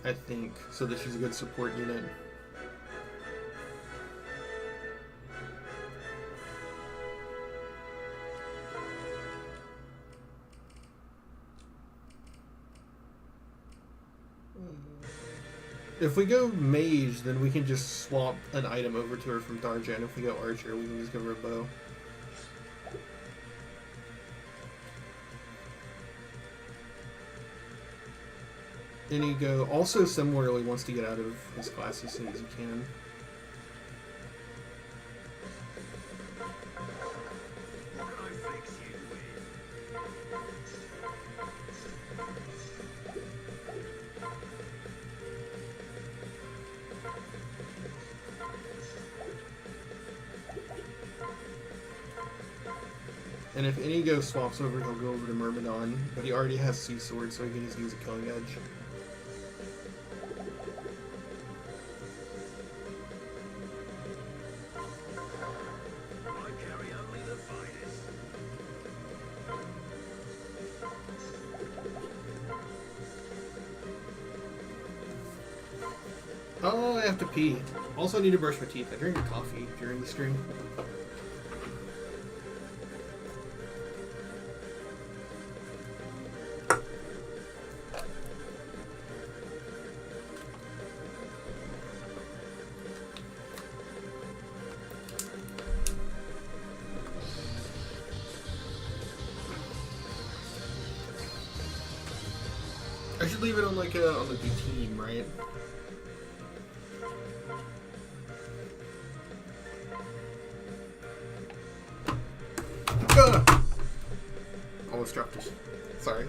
I think, so that she's a good support unit. If we go mage, then we can just swap an item over to her from Darja, and if we go archer, we can just give her a bow. Inigo also similarly wants to get out of his class as soon as he can. And if Inigo swaps over, he'll go over to Myrmidon, but he already has Sea Sword, so he can just use a Killing Edge. Oh, I have to pee. Also, I need to brush my teeth. I drink coffee during the stream. I should leave it on like on the team, right? Almost dropped it. Sorry.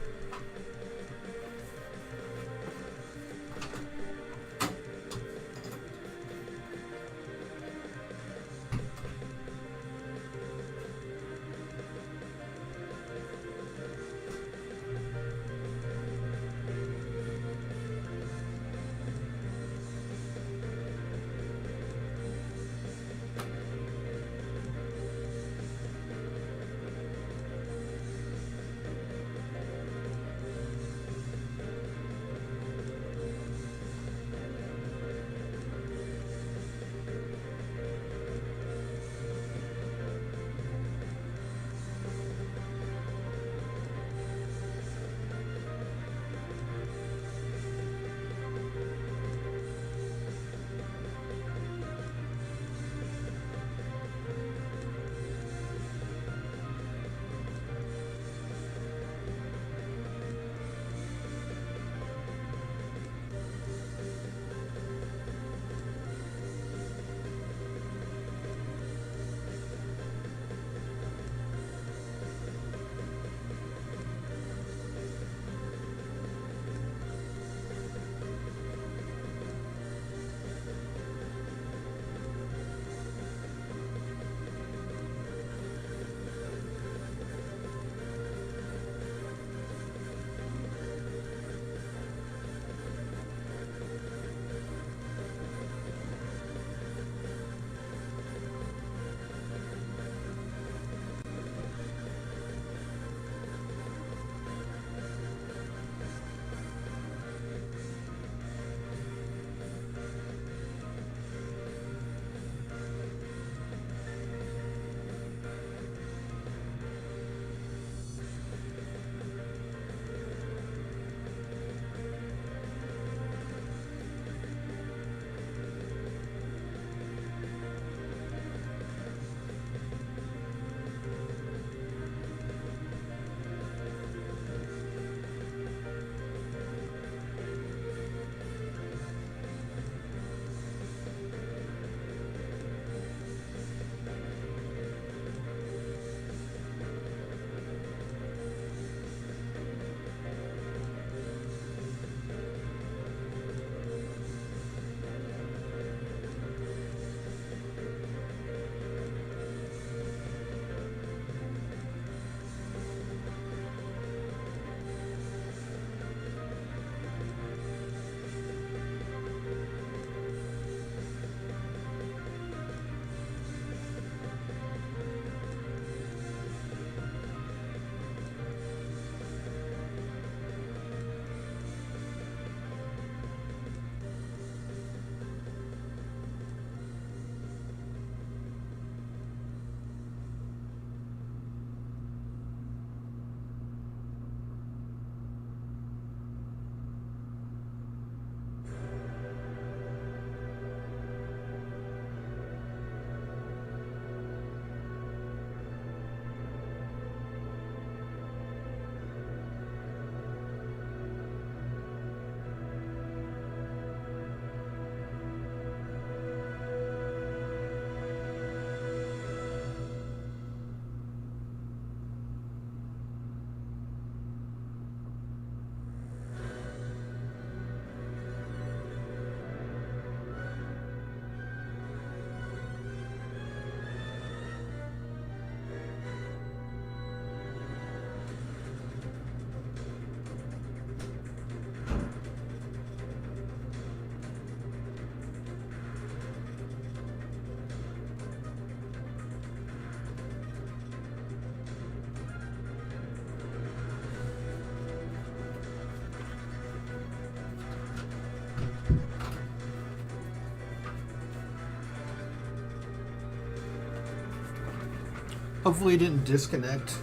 Hopefully it didn't disconnect.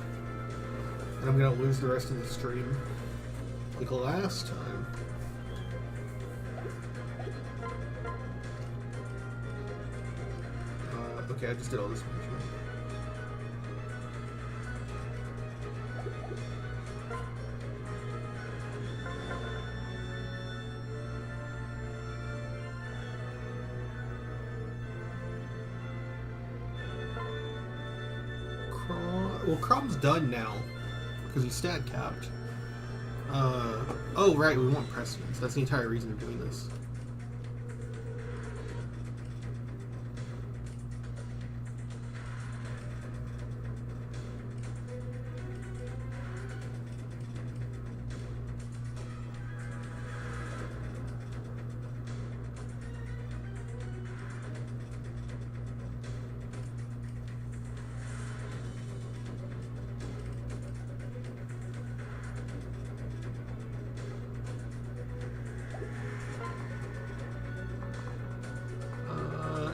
And I'm gonna lose the rest of the stream. Like last time. Okay, I just did all this. Well, Crom's done now because he's stat capped. Oh right, we want precedence. That's the entire reason of doing this.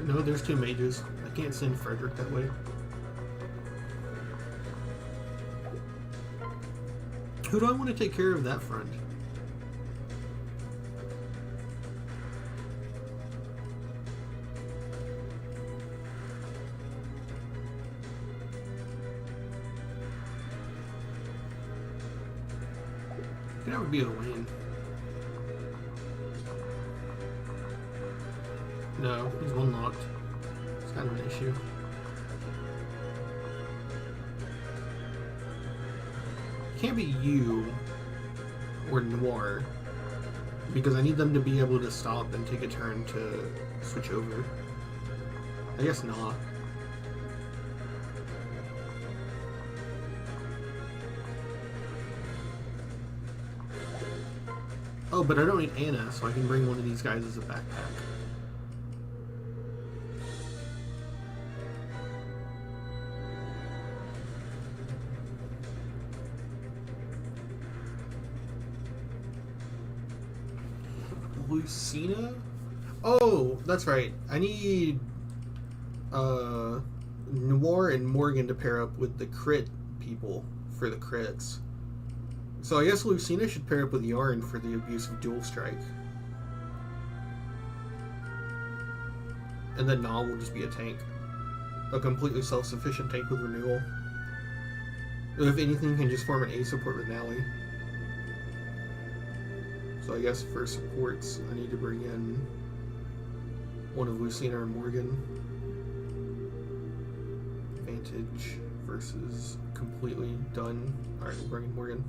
No, there's two mages. I can't send Frederick that way. Who do I want to take care of that front? I think that would be a win. No, he's one locked. It's kind of an issue. Can't be you or Noir because I need them to be able to stop and take a turn to switch over. I guess not. Oh, but I don't need Anna, so I can bring one of these guys as a backpack. Lucina? Oh, that's right. I need Noir and Morgan to pair up with the crit people for the crits. So I guess Lucina should pair up with Yarn for the abusive dual strike. And then Na will just be a tank. A completely self-sufficient tank with renewal. If anything, can just form an A support with Nally. So I guess for supports, I need to bring in one of Lucina or Morgan. Vantage versus completely done. Alright, we'll bring in Morgan.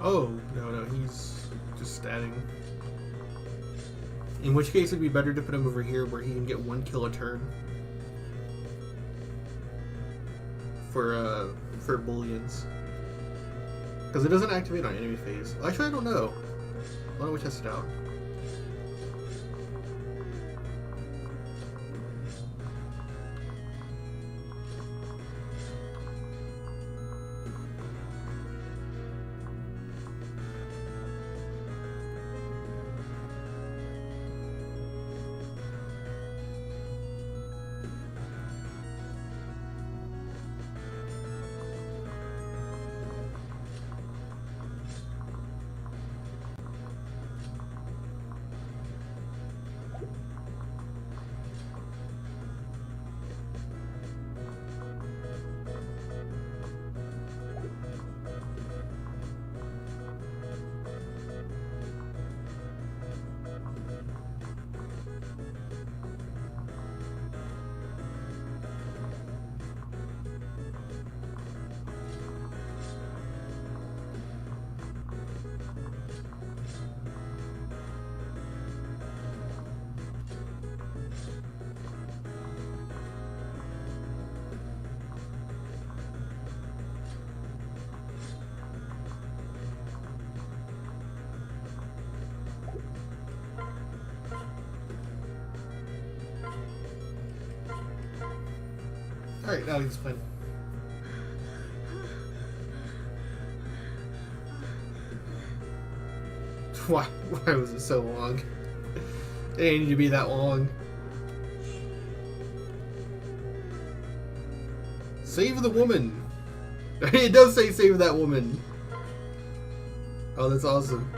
Oh, no, he's just statting. In which case it'd be better to put him over here where he can get 1 kill a turn. For bullions. Because it doesn't activate on enemy phase. Actually, I don't know. Why don't we test it out? Alright, now he's fine. Why was it so long? It didn't need to be that long. Save the woman! It does say save that woman. Oh, that's awesome.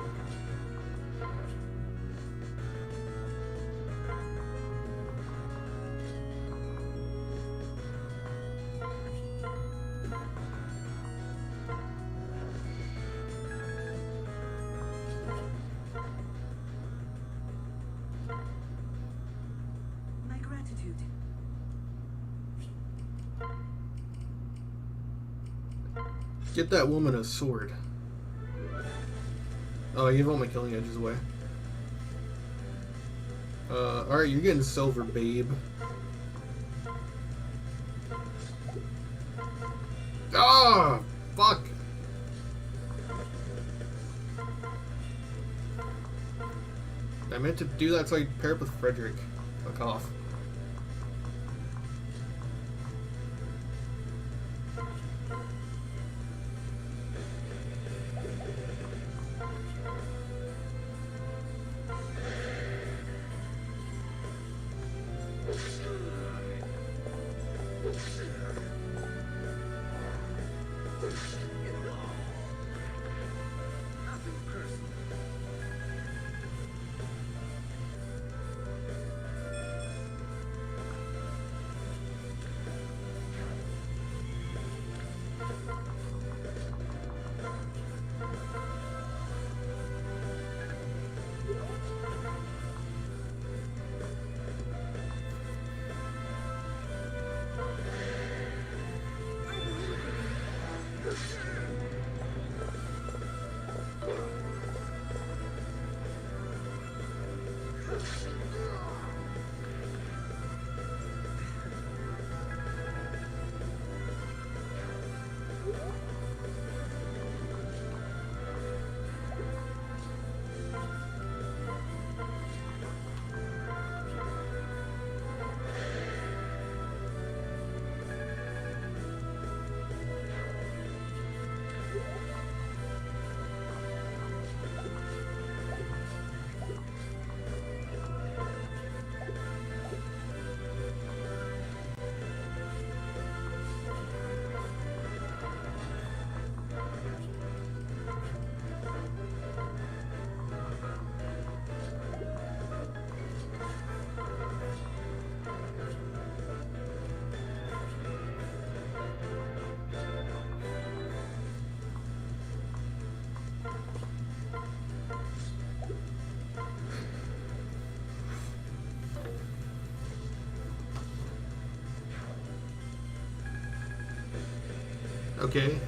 My gratitude. Get that woman a sword. Oh, you want my killing edges away. Alright, you're getting silver, babe. Ah, fuck. I meant to do that so I could pair up with Frederick. Fuck off. Nothing personal. Okay.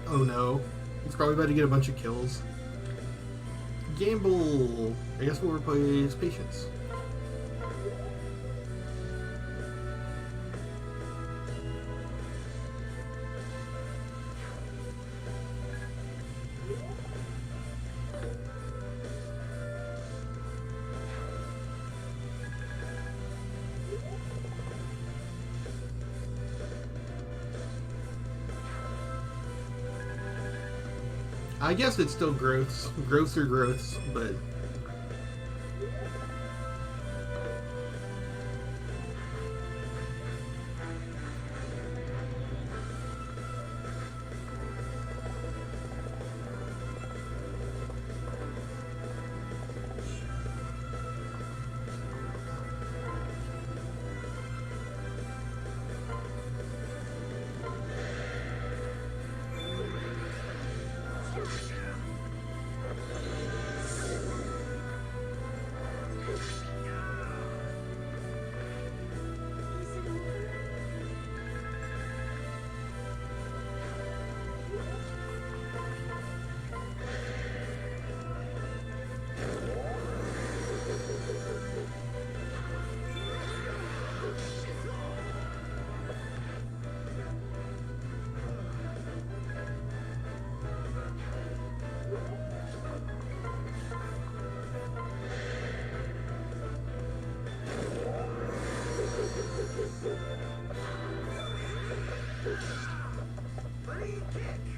Oh no. He's probably about to get a bunch of kills. Gamble! I guess we'll replace Patience. I guess it's still growths. Growths are growths, but...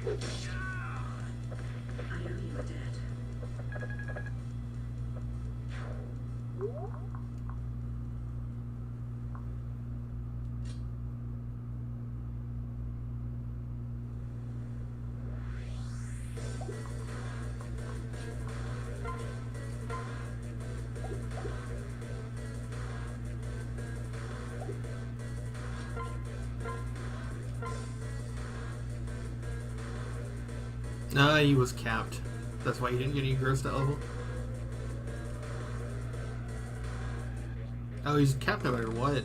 I owe you a debt. Nah, he was capped. That's why he didn't get any gross to level. Oh, he's capped no matter what.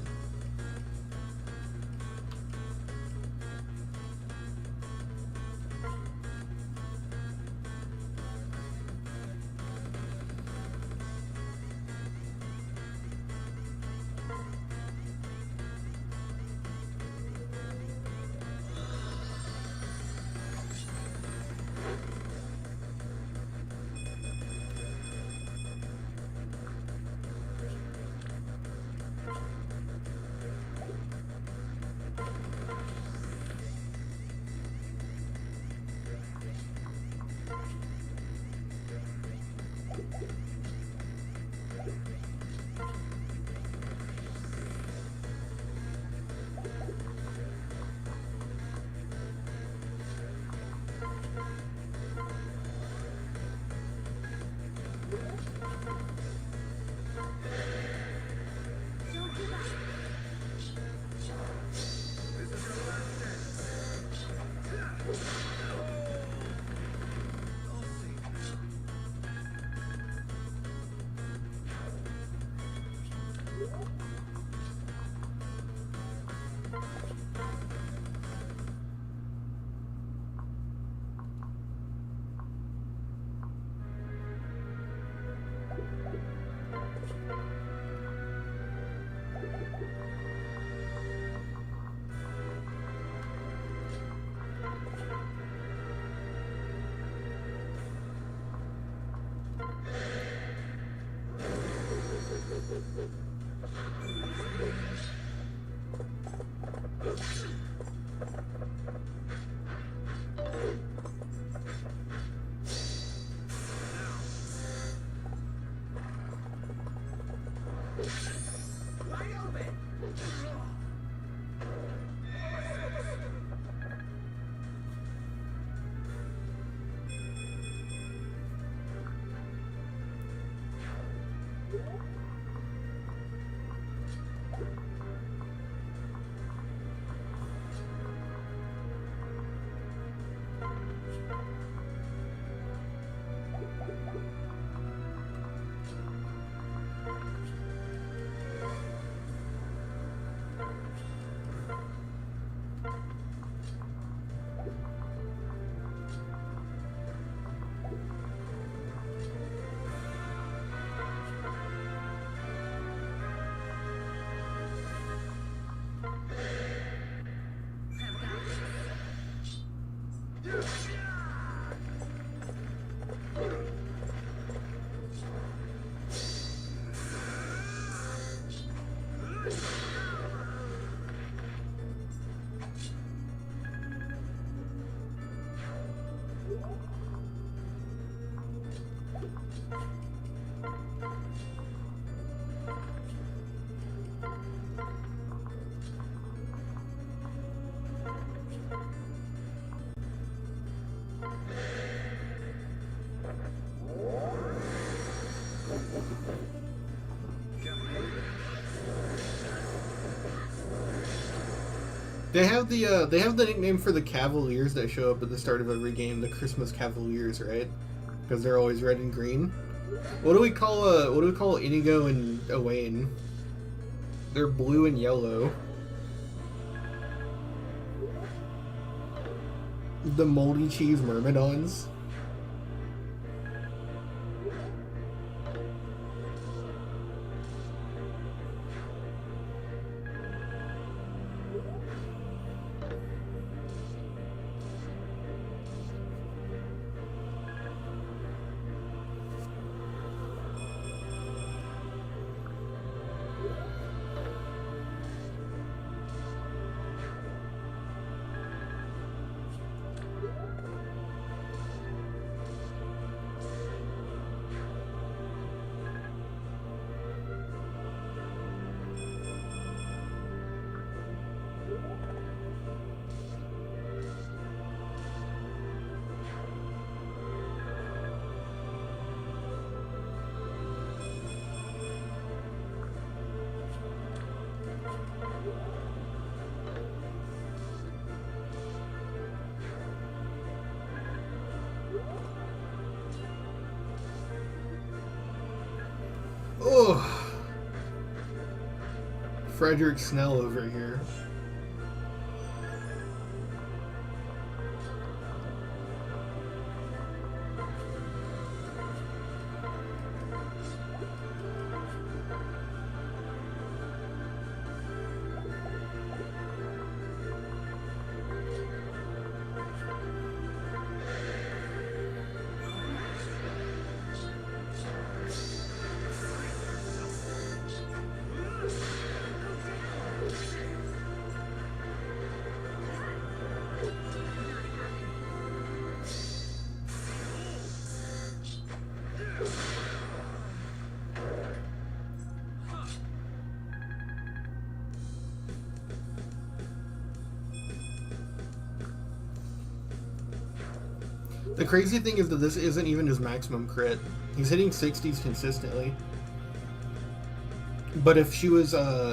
They have the nickname for the Cavaliers that show up at the start of every game, the Christmas Cavaliers, right? Because they're always red and green. What do we call Inigo and Owain? They're blue and yellow. The moldy cheese myrmidons. Oh, Frederick Snell over here. The crazy thing is that this isn't even his maximum crit. He's hitting 60s consistently. But if she was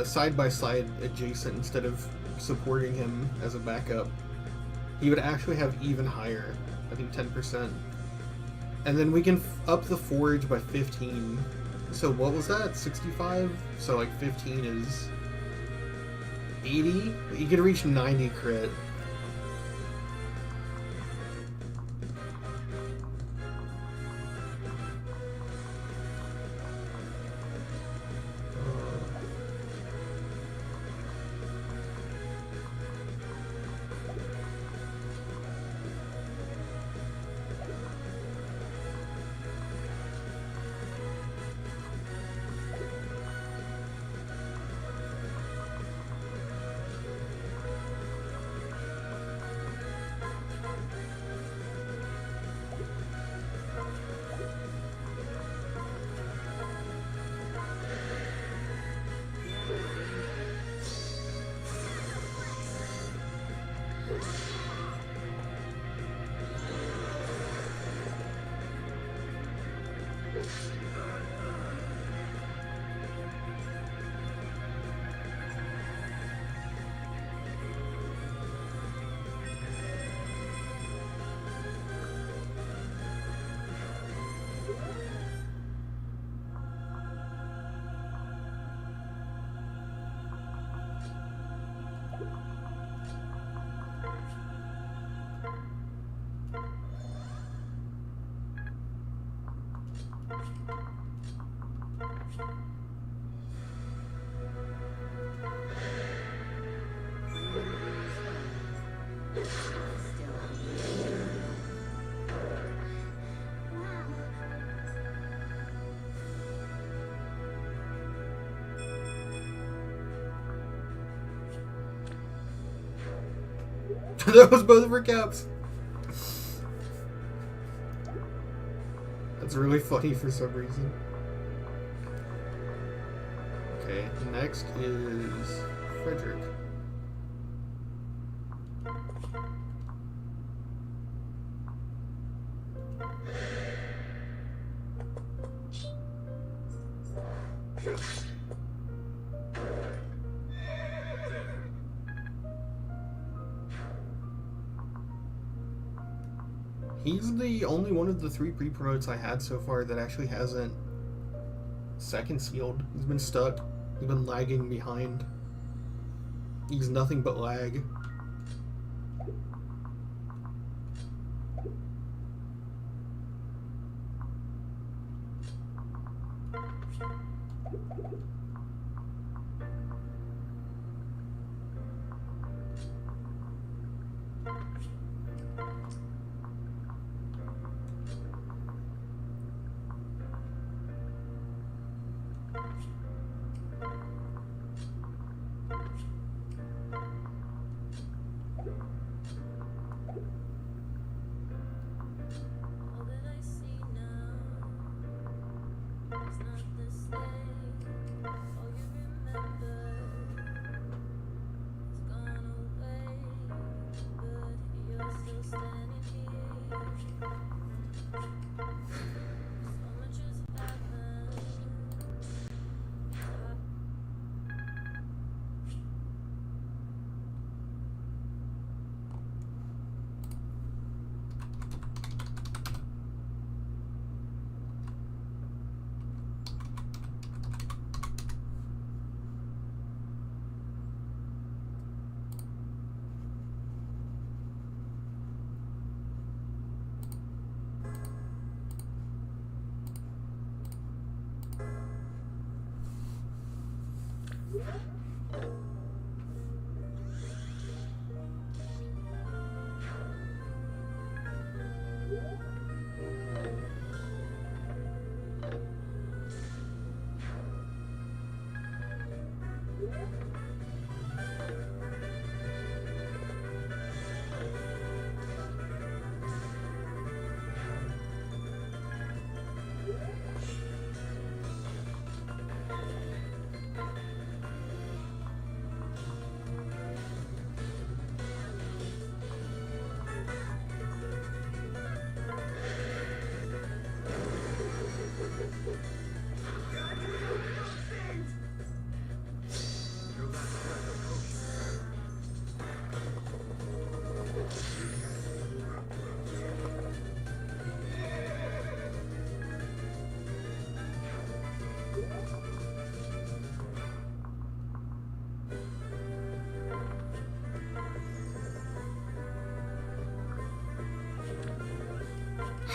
side-by-side adjacent instead of supporting him as a backup, he would actually have even higher. I think 10%. And then we can up the forage by 15. So what was that? 65? So like 15 is 80? You could reach 90 crit. That was both of her caps. That's really funny for some reason. Okay, next is Frederick. He's the only one of the 3 pre-promotes I had so far that actually hasn't second sealed. He's been stuck. He's been lagging behind. He's nothing but lag.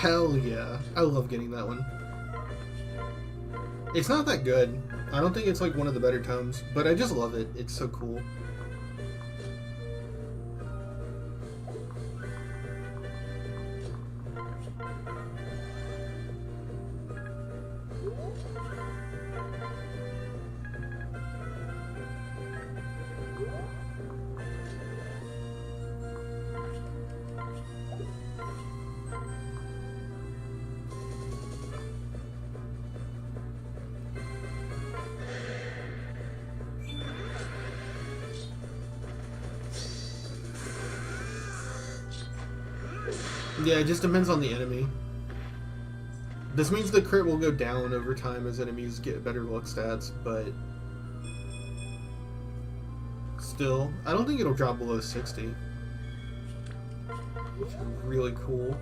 Hell yeah. I love getting that one. It's not that good. I don't think it's like one of the better tomes, but I just love it. It's so cool. Yeah, it just depends on the enemy. This means the crit will go down over time as enemies get better luck stats, but still, I don't think it'll drop below 60. Which is really cool.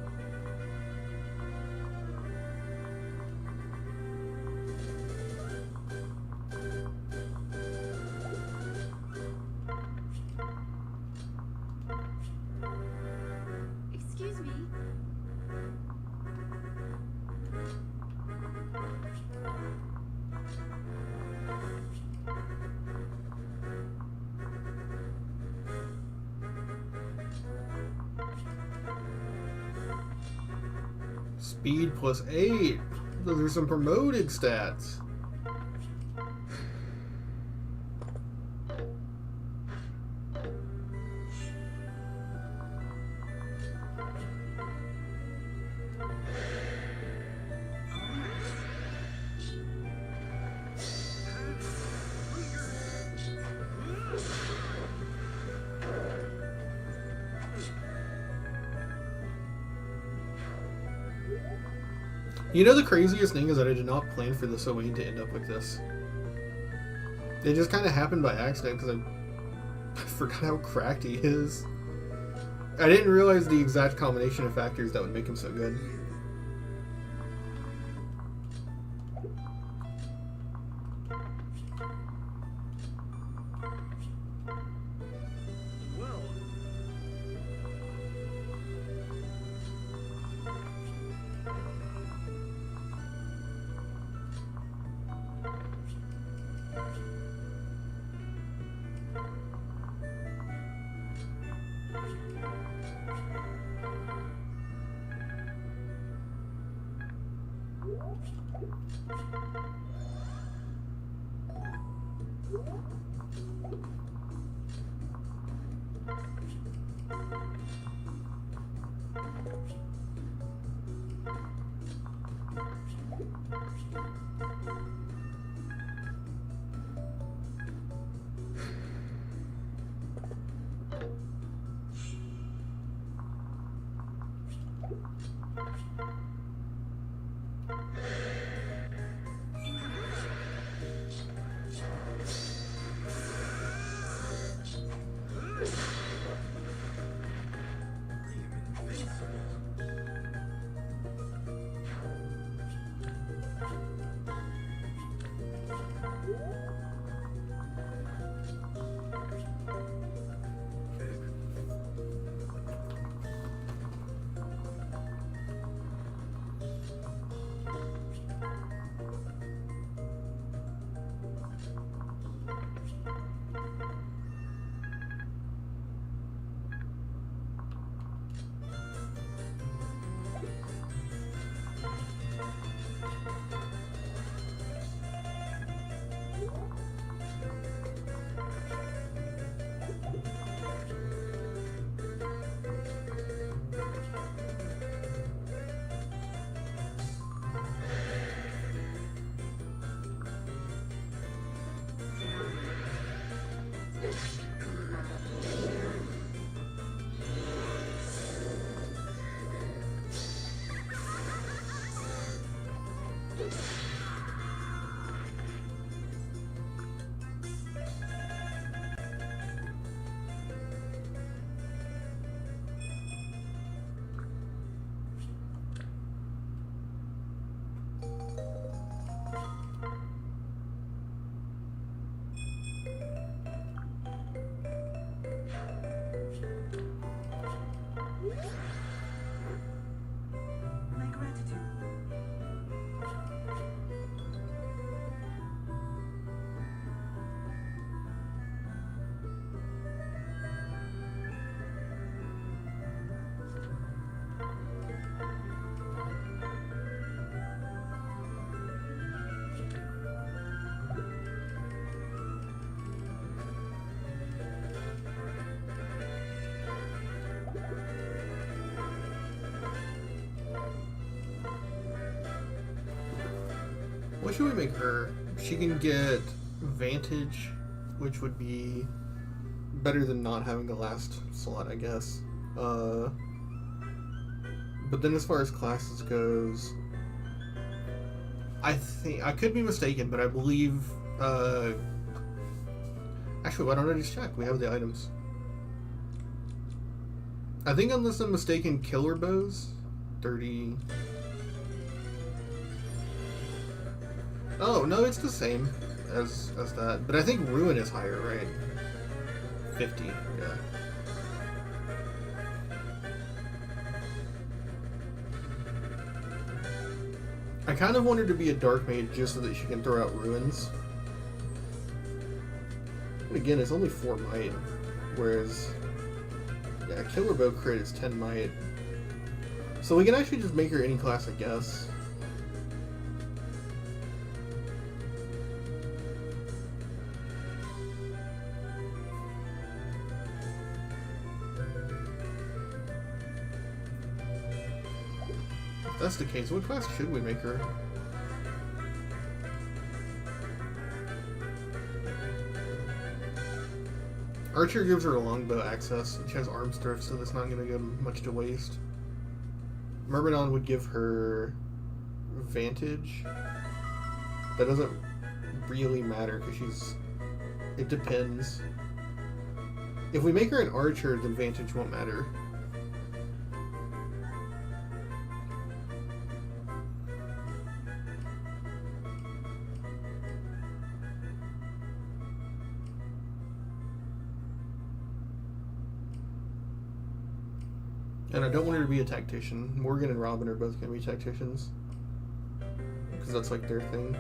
Excuse me. Speed plus 8. Those are some promoted stats. You know, the craziest thing is that I did not plan for this Owain to end up like this. It just kind of happened by accident because I forgot how cracked he is. I didn't realize the exact combination of factors that would make him so good. My gratitude. What should we make her? She can get Vantage, which would be better than not having the last slot, I guess. But then as far as classes goes, I think I could be mistaken, but I believe. Actually, why don't I just check? We have the items. I think, unless I'm mistaken, killer bows, 30. Oh no, it's the same as that, but I think ruin is higher, right? 50, yeah. I kind of want her to be a dark mage just so that she can throw out ruins. But again, it's only 4 might, whereas yeah, killer bow crit is 10 might. So we can actually just make her any class, I guess. If that's the case, what class should we make her? Archer gives her a longbow access. She has arms thrift, so that's not going to go much to waste. Myrmidon would give her Vantage. That doesn't really matter because she's... It depends. If we make her an archer, then Vantage won't matter. And I don't want her to be a tactician. Morgan and Robin are both going to be tacticians. Because that's like their thing.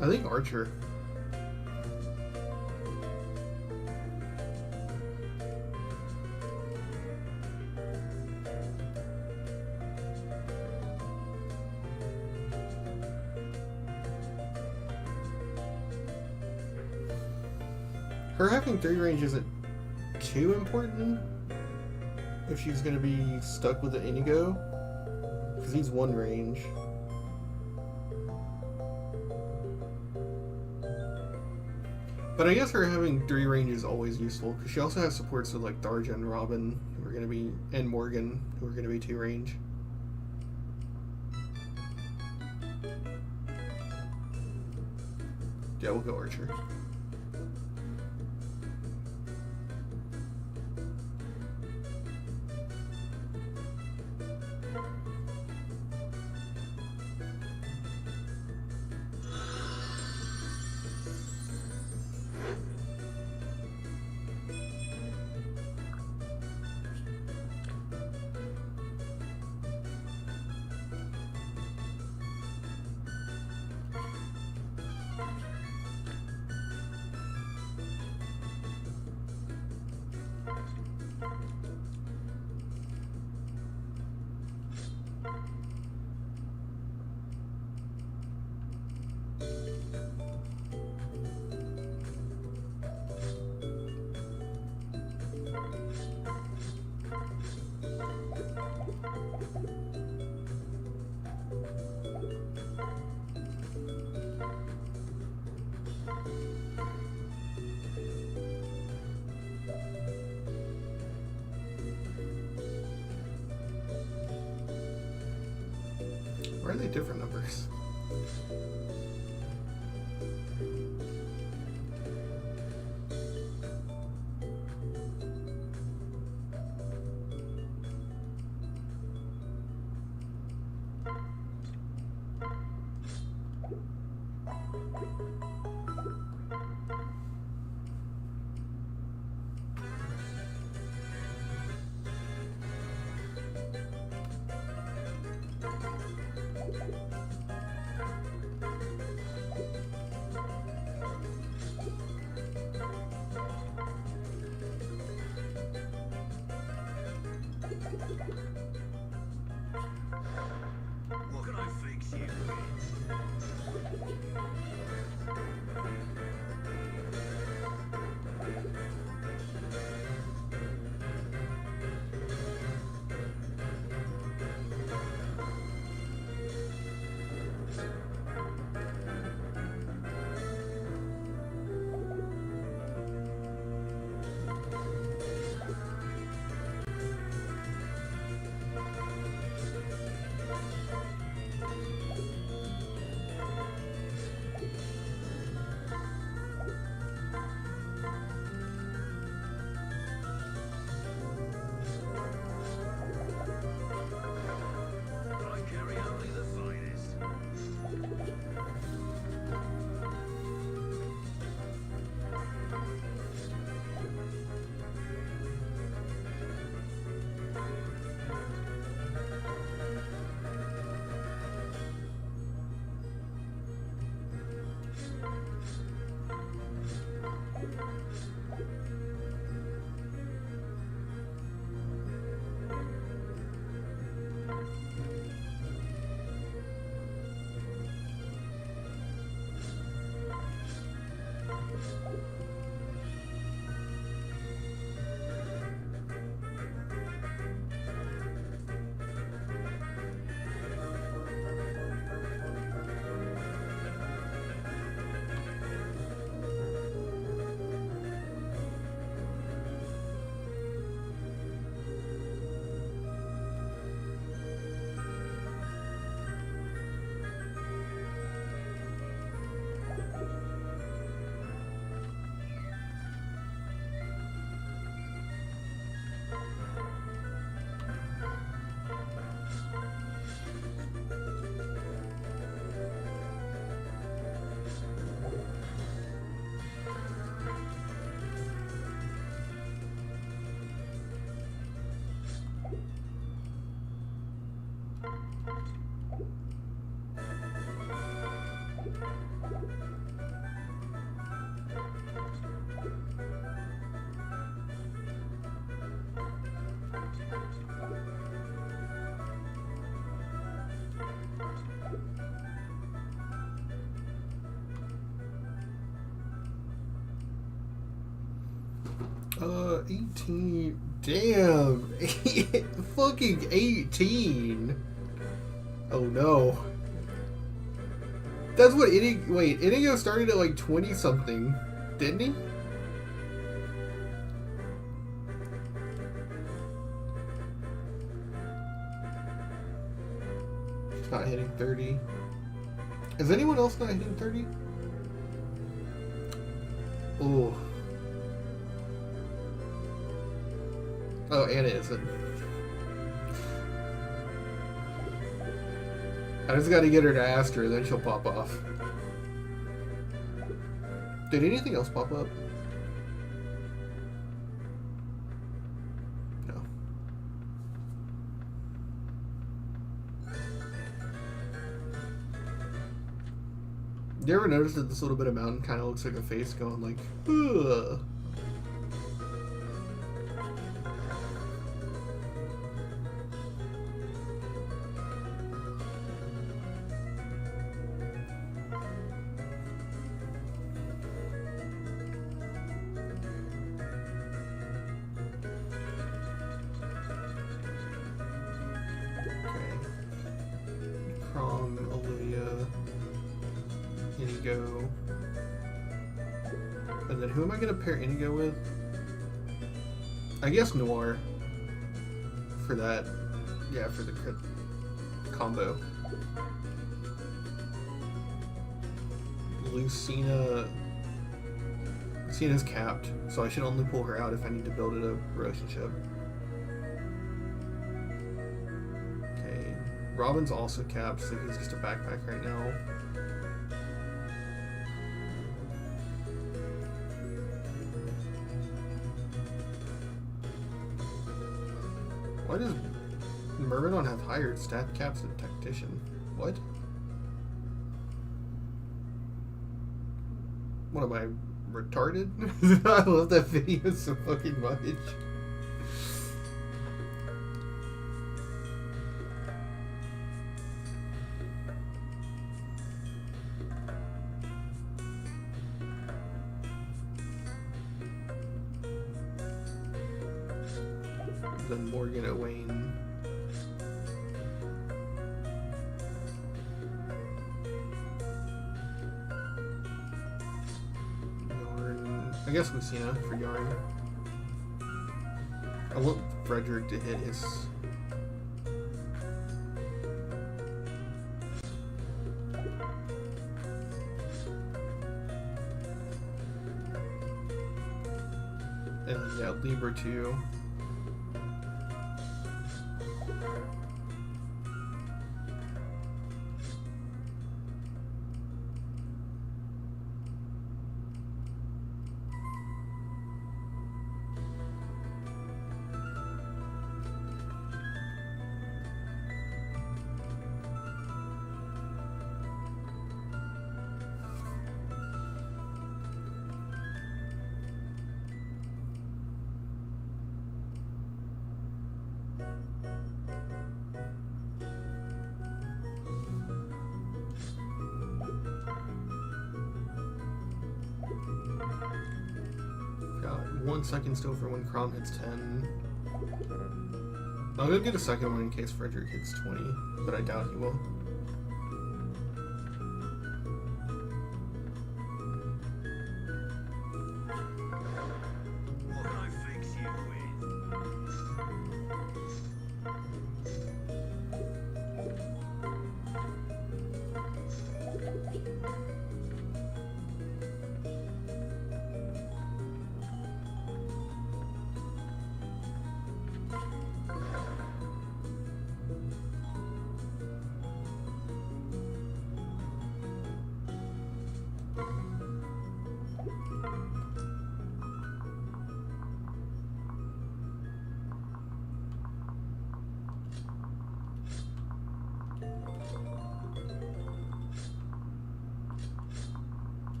I think Archer. Her having 3 range isn't too important if she's going to be stuck with the Inigo, because he's 1 range. But I guess her having 3 range is always useful, because she also has supports with like Tharja and Robin, who are going to be, and Morgan, who are going to be 2 range. Yeah, we'll go Archer. are they different numbers? What can I fix you with? I carry only the finest. Uh, 18. Damn. Fucking 18. Oh no. That's what wait, Inigo started at like 20 something, didn't he? He's not hitting 30. Is anyone else not hitting 30? Oh. Oh, Anna isn't. I just gotta get her to ask her, then she'll pop off. Did anything else pop up? No. You ever notice that this little bit of mountain kind of looks like a face going like, ugh? Inigo. And then who am I going to pair Inigo with? I guess Noir. For that. Yeah, for the crit combo. Lucina's capped, so I should only pull her out if I need to build a relationship. Okay, Robin's also capped, so he's just a backpack right now. Why does Myrmidon have higher stat caps than Tactician? What? What am I, retarded? I love that video so fucking much. Then Morgan Owain. Yarn. I guess Lucina for Yarn. I want Frederick to hit his. And yeah, Libra too. Got 1 second still for when Crom hits 10. I'll go get a second one in case Frederick hits 20, but I doubt he will. What can I fix you with?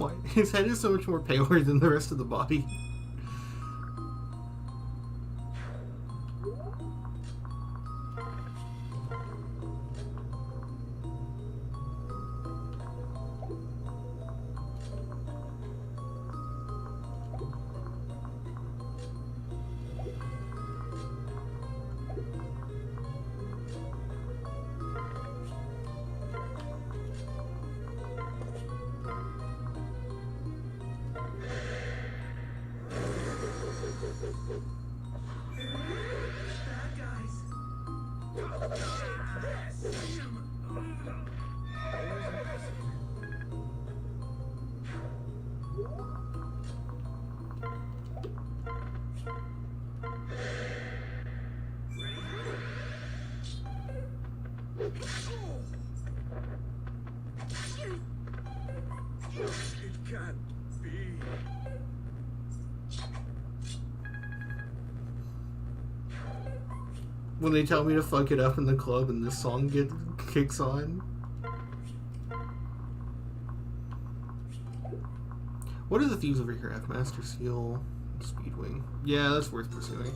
Why? His head is so much more paler than the rest of the body. Bad guys. It can't be. When they tell me to fuck it up in the club and this song kicks on. What do the thieves over here have? Master Seal, Speedwing. Yeah, that's worth pursuing.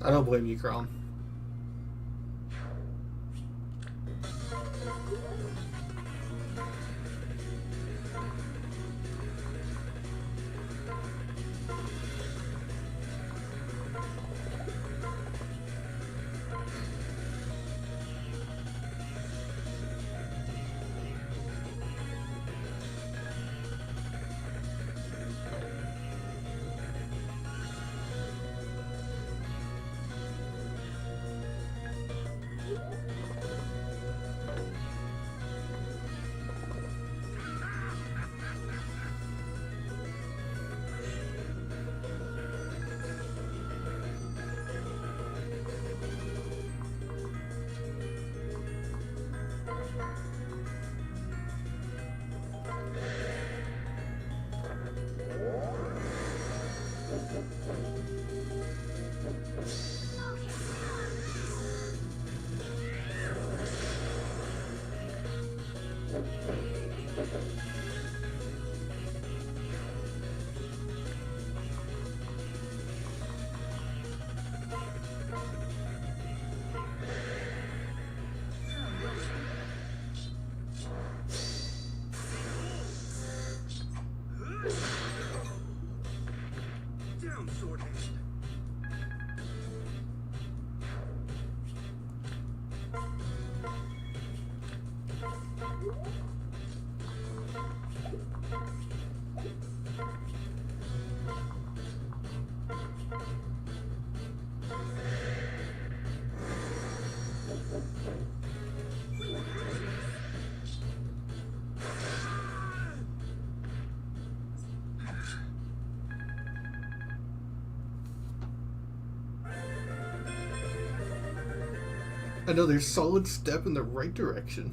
I don't blame you, Crom. Down, sword hand. Another solid step in the right direction.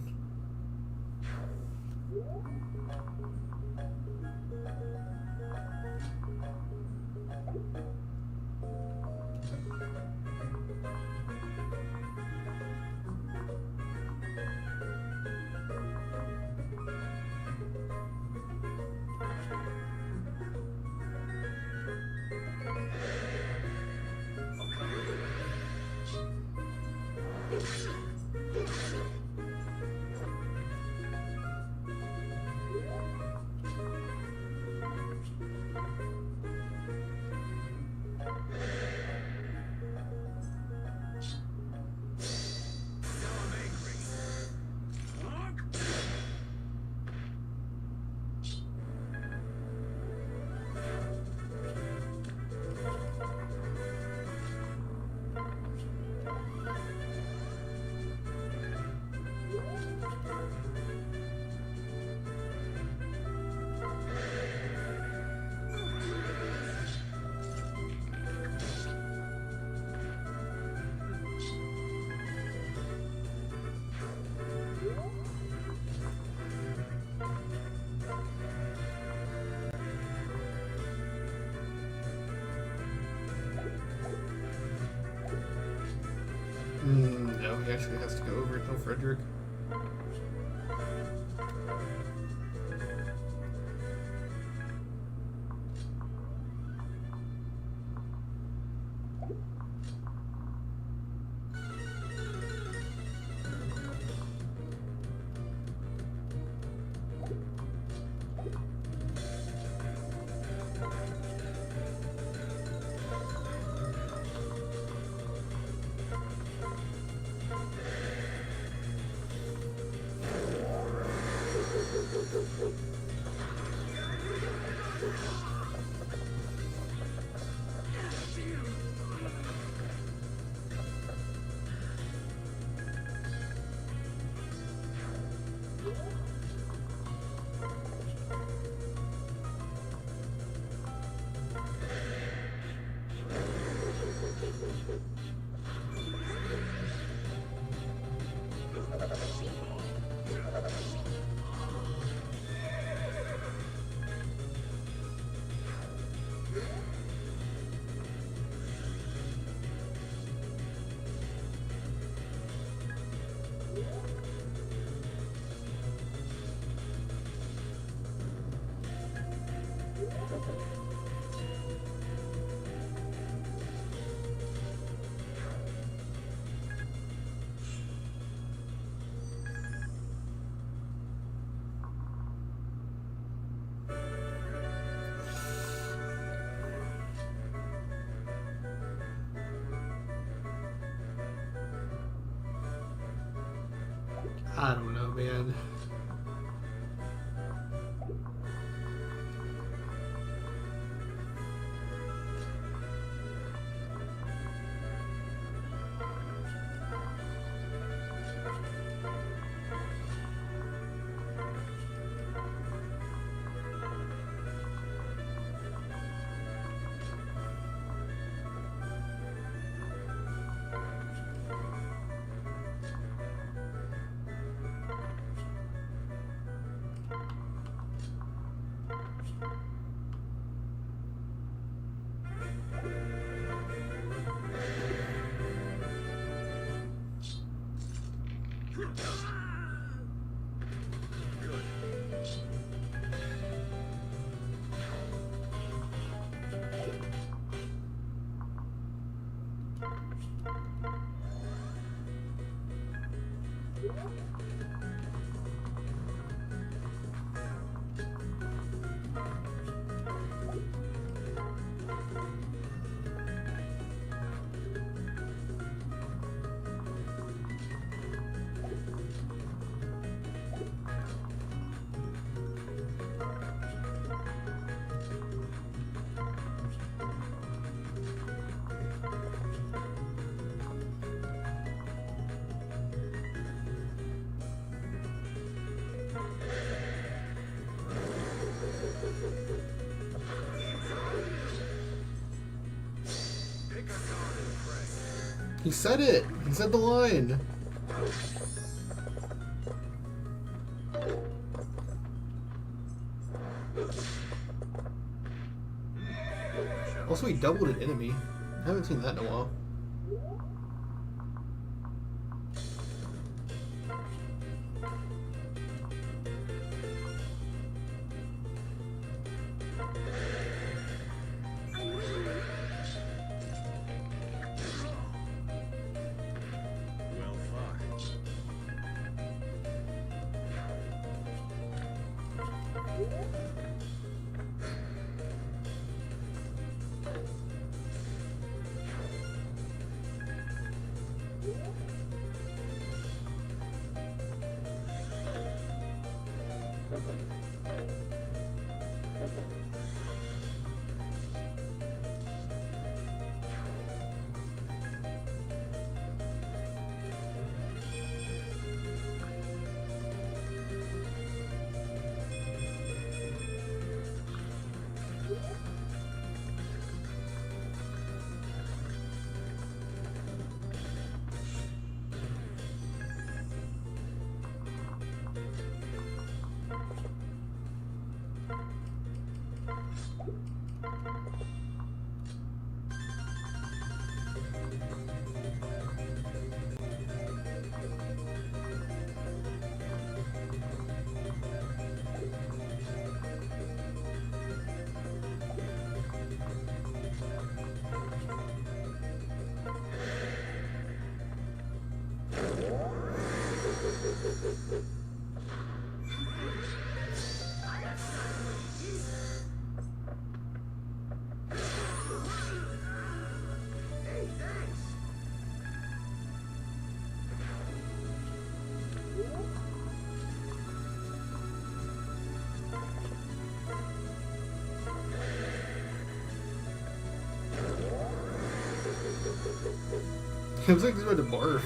No, he actually has to go over it, no, Frederick. I don't know, man. He said it! He said the line! Also, he doubled an enemy. I haven't seen that in a while. Well, fuck. It looks like he's about to barf.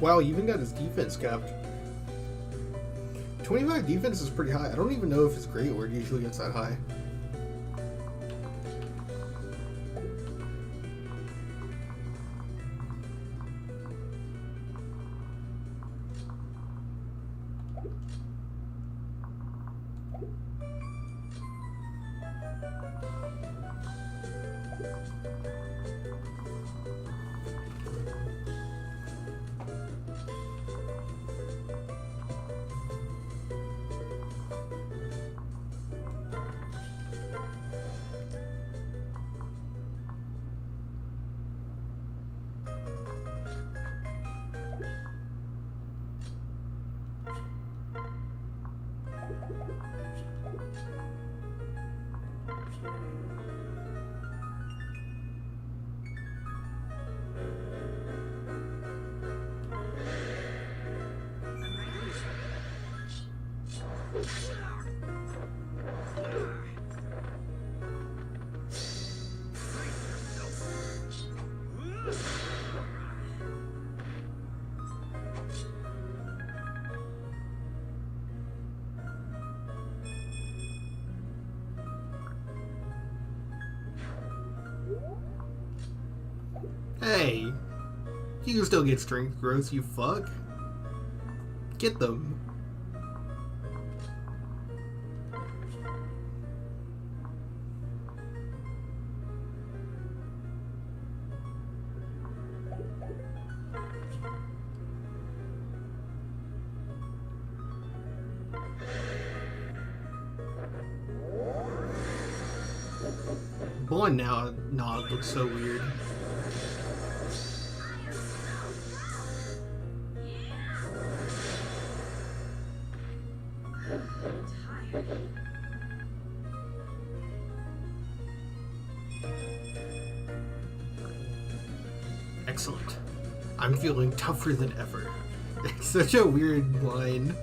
Wow, he even got his defense capped. 25 defense is pretty high. I don't even know if his Great Word usually gets that high. Hey, you can still get strength growth, you fuck. Get them. Boy, now it looks so weird. Excellent. I'm feeling tougher than ever. It's such a weird line.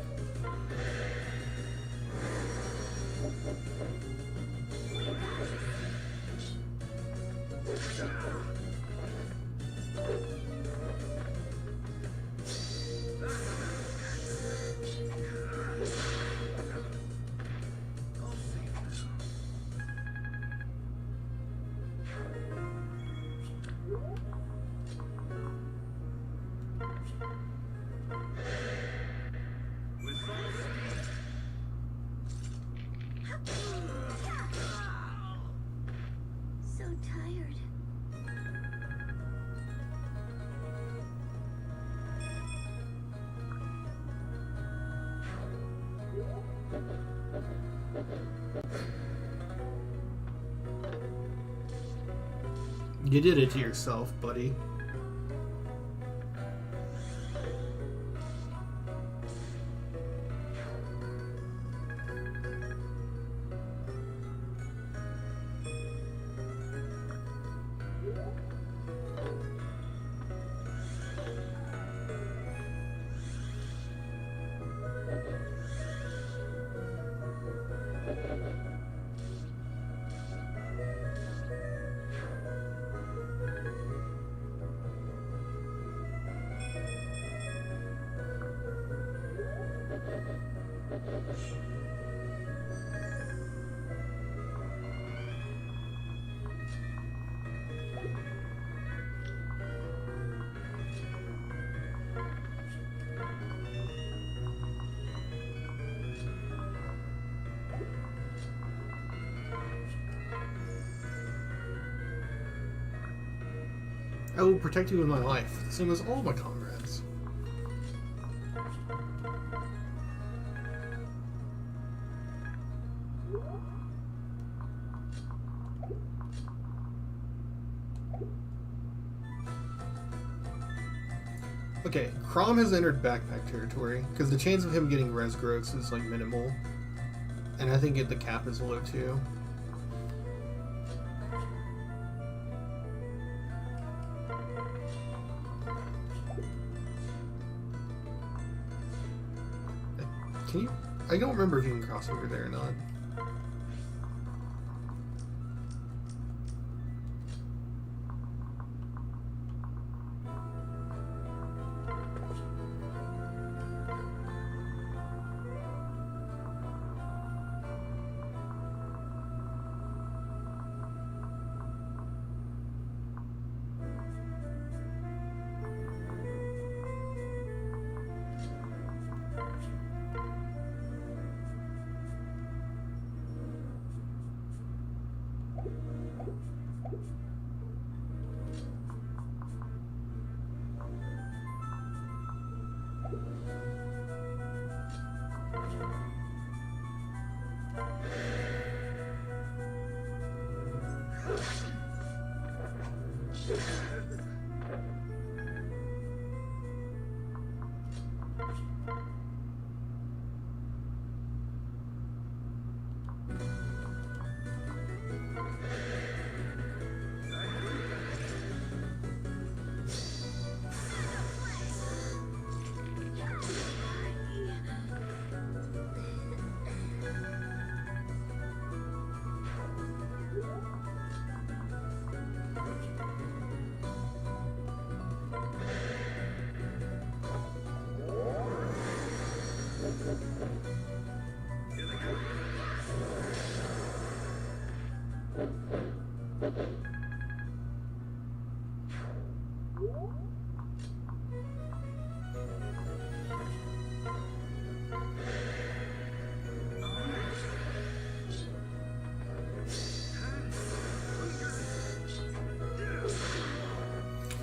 So tired. You did it to yourself, buddy. I will protect you with my life, same as all my comrades. Okay, Crom has entered backpack territory, because the chance of him getting res growths is like minimal. And I think the cap is low too. Can you? I don't remember if you can cross over there or not.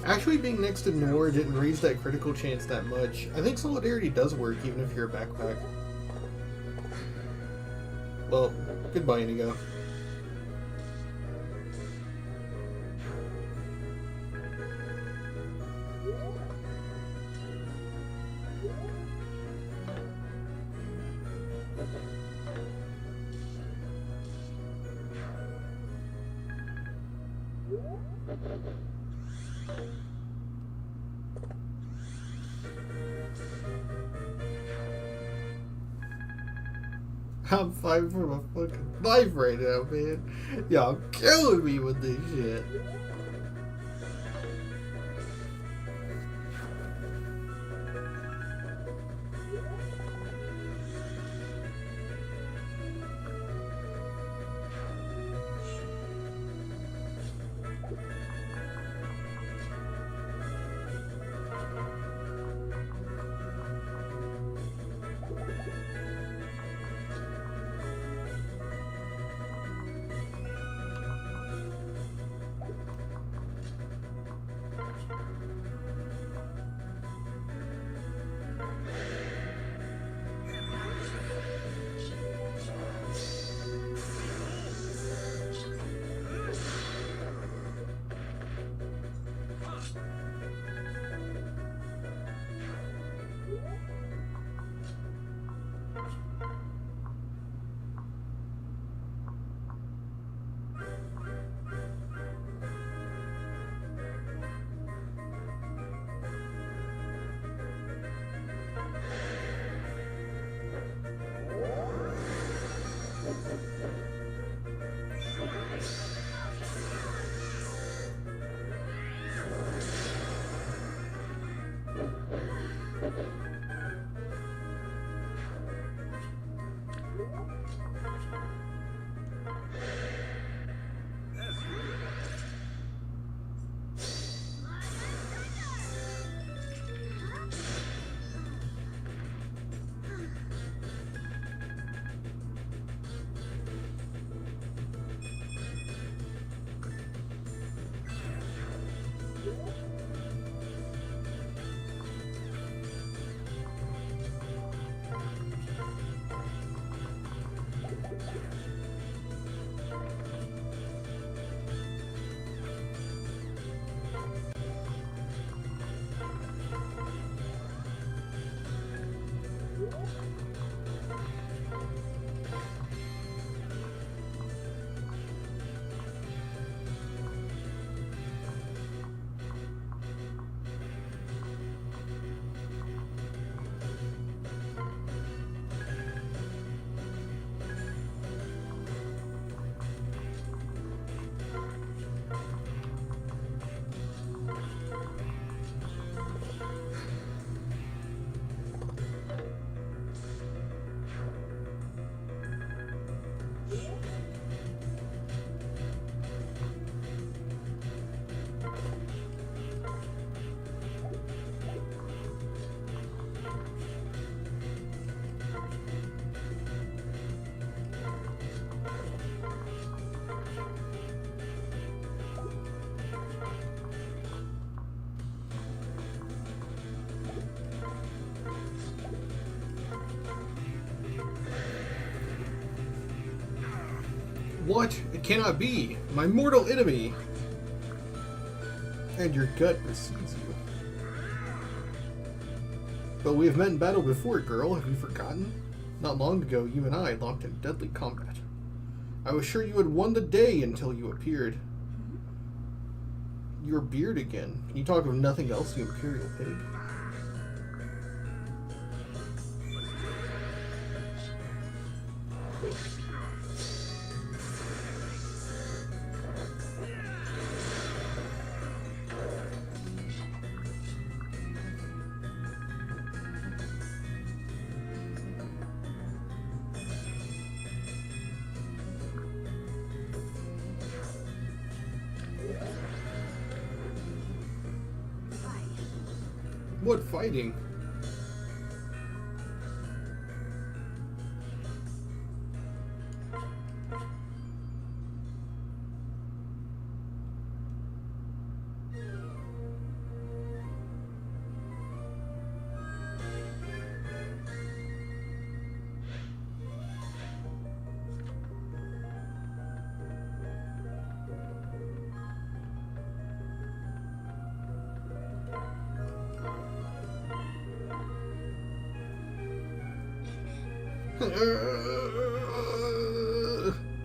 Actually, being next to Nor didn't raise that critical chance that much. I think Solidarity does work even if you're a backpack. Well, goodbye, Inigo. I'm fighting for my fucking life right now, man. Y'all killing me with this shit. What? It cannot be! My mortal enemy! And your gut precedes you. But we have met in battle before, girl. Have you forgotten? Not long ago, you and I locked in deadly combat. I was sure you had won the day until you appeared. Your beard again. Can you talk of nothing else, you imperial pig? What fighting?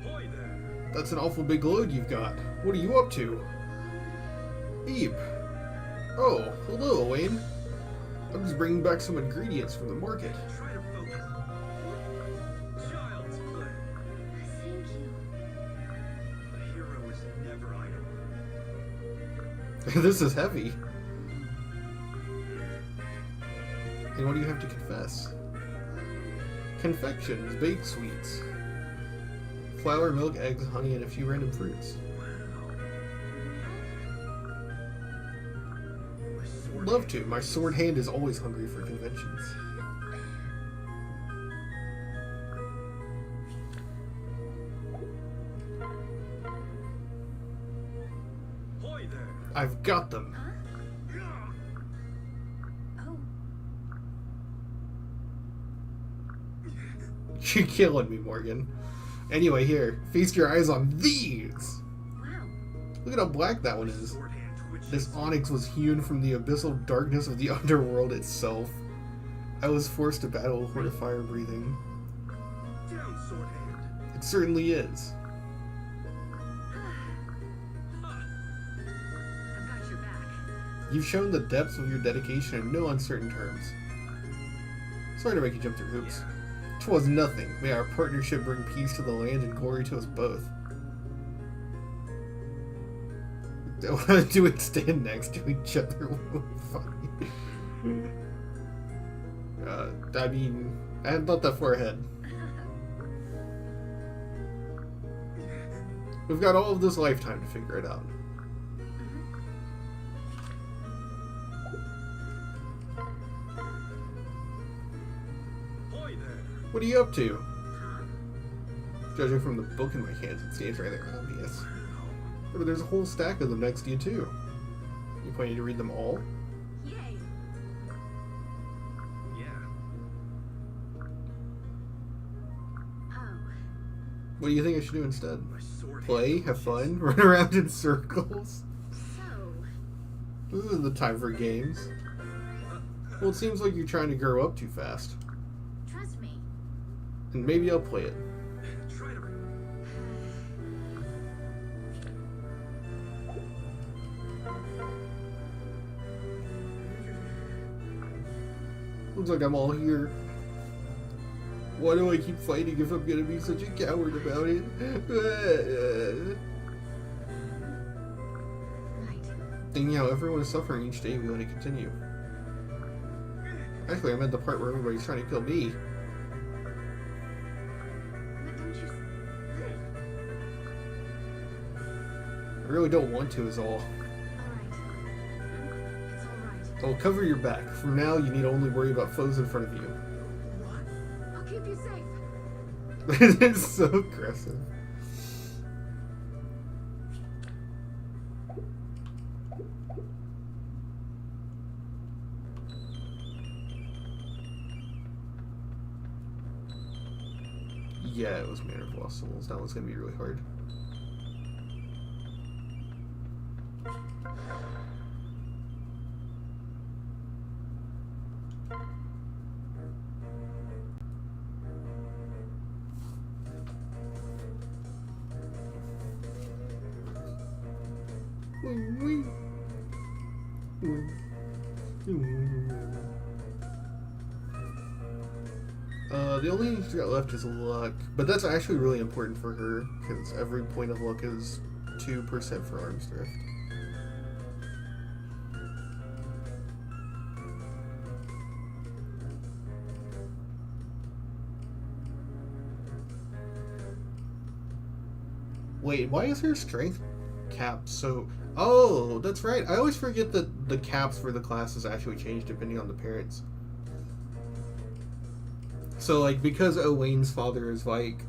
Hoy there. That's an awful big load you've got. What are you up to? Beep. Oh, hello, Wayne. I'm just bringing back some ingredients from the market. Try to focus. Child's play. Thank you. A hero is never idle. This is heavy. And what do you have to confess? Confections, baked sweets. Flour, milk, eggs, honey, and a few random fruits. My sword. Love to. My sword hand is always hungry for conventions. Hoy there. I've got them. Huh? Oh, You're killing me, Morgan. Anyway, here. Feast your eyes on these! wow. Look at how black that one is. Sword hand twitches. This onyx was hewn from the abyssal darkness of the underworld itself. I was forced to battle with the fire breathing. Down, sword hand. It certainly is. I've got your back. You've shown the depths of your dedication in no uncertain terms. Sorry to make you jump through hoops. 'Twas nothing. May our partnership bring peace to the land and glory to us both. Do we stand next to each other? Funny. I mean, I hadn't thought that far ahead. We've got all of this lifetime to figure it out. Hoy there. What are you up to? Huh? Judging from the book in my hands, it seems rather obvious. But there's a whole stack of them next to you, too. You planning to read them all? Yay. Yeah. Oh, What do you think I should do instead? My sword Play? hand Have twitches. fun? Run around in circles? so, This isn't the time for games. Well, it seems like you're trying to grow up too fast. trust me. And maybe I'll play it. Try to. Looks like I'm all here. Why do I keep fighting if I'm gonna be such a coward about it? Right. Thinking how everyone is suffering each day, we want to continue. Actually, I meant the part where everybody's trying to kill me. But don't you... I really don't want to, is all. Alright. It's alright. I'll cover your back. From now, you need only worry about foes in front of you. I'll keep you safe. It's so aggressive. Yeah, it was Manor of Lost Souls. That one's gonna be really hard. The only thing she's got left is luck, but that's actually really important for her because every point of luck is 2% for arms drift. Wait, why is her strength cap so... Oh, that's right. I always forget that the caps for the classes actually change depending on the parents. So, like, because Owain's father is like,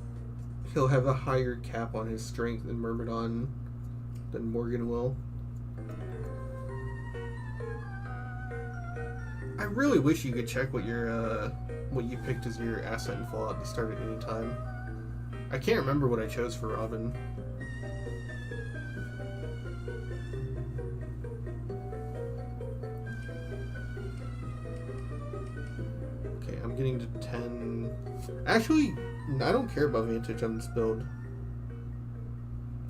he'll have a higher cap on his strength than Myrmidon, than Morgan will. I really wish you could check what your what you picked as your asset and Fallout to start at any time. I can't remember what I chose for Robin. Okay, I'm getting to 10. Actually, I don't care about Vantage on this build.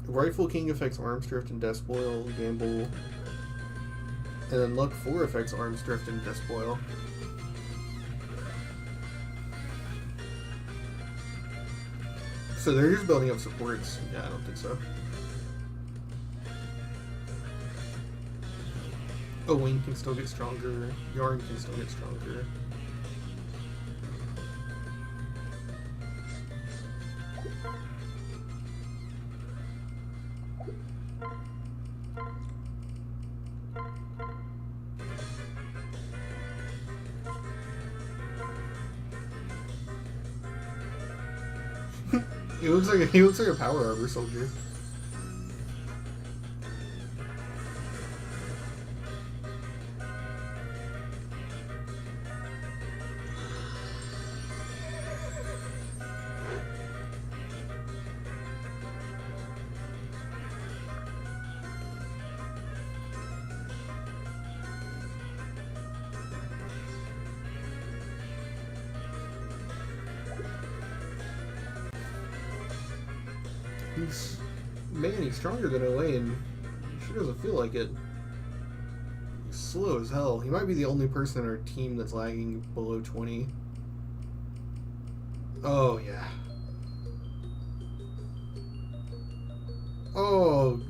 Rightful King affects Arms Drift and Despoil, Gamble. And then Luck 4 affects Arms Drift and Despoil. So they're just building up supports. Yeah, I don't think so. Owain can still get stronger. Yarn can still get stronger. He looks like a power armor soldier. He's stronger than Elaine. She doesn't feel like it. He's slow as hell. He might be the only person in our team that's lagging below 20. Oh, yeah. Oh,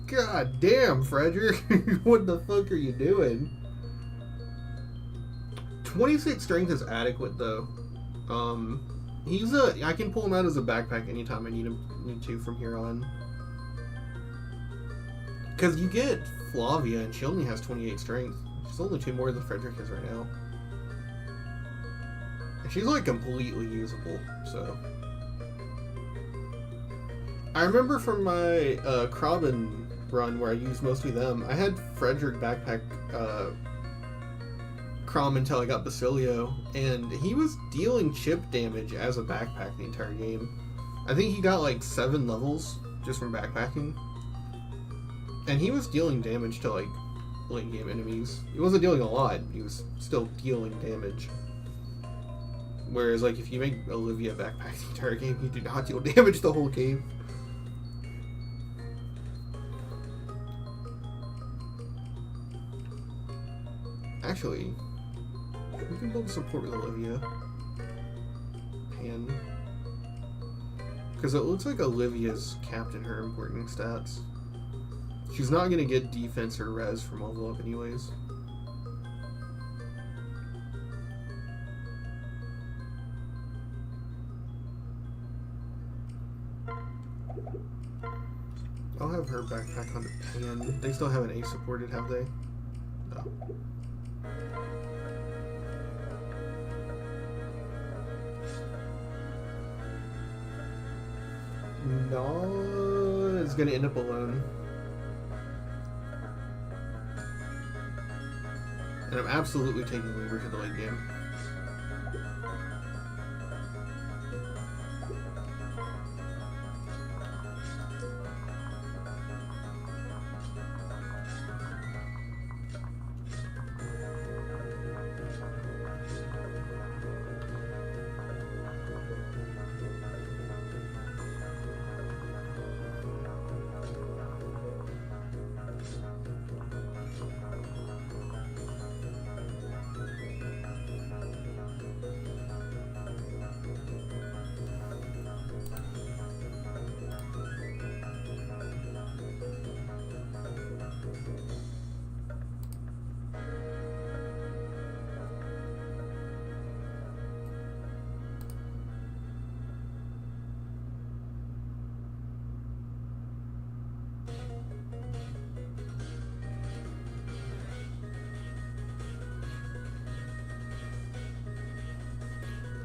god damn, Frederick. What the fuck are you doing? 26 strength is adequate, though. I can pull him out as a backpack anytime I need to from here on. Because you get Flavia, and she only has 28 strength. She's only 2 more than Frederick is right now. And she's, like, completely usable, so... I remember from my Krabben run, where I used mostly them, I had Frederick backpack Crom until I got Basilio, and he was dealing chip damage as a backpack the entire game. I think he got, like, 7 levels just from backpacking. And he was dealing damage to, like, late game enemies. He wasn't dealing a lot, he was still dealing damage. Whereas, like, if you make Olivia backpack the entire game, you do not deal damage the whole game. Actually, we can build support with Olivia. Pan. Because it looks like Olivia's capped in her important stats. She's not going to get defense or res from level up anyways. I'll have her backpack on the Pan. They still haven't A supported, have they? No. No, it's going to end up alone. And I'm absolutely taking Weaver to the late game.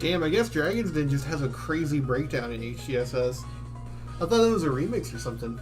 Damn, I guess Dragon's Den just has a crazy breakdown in HGSS. I thought it was a remix or something.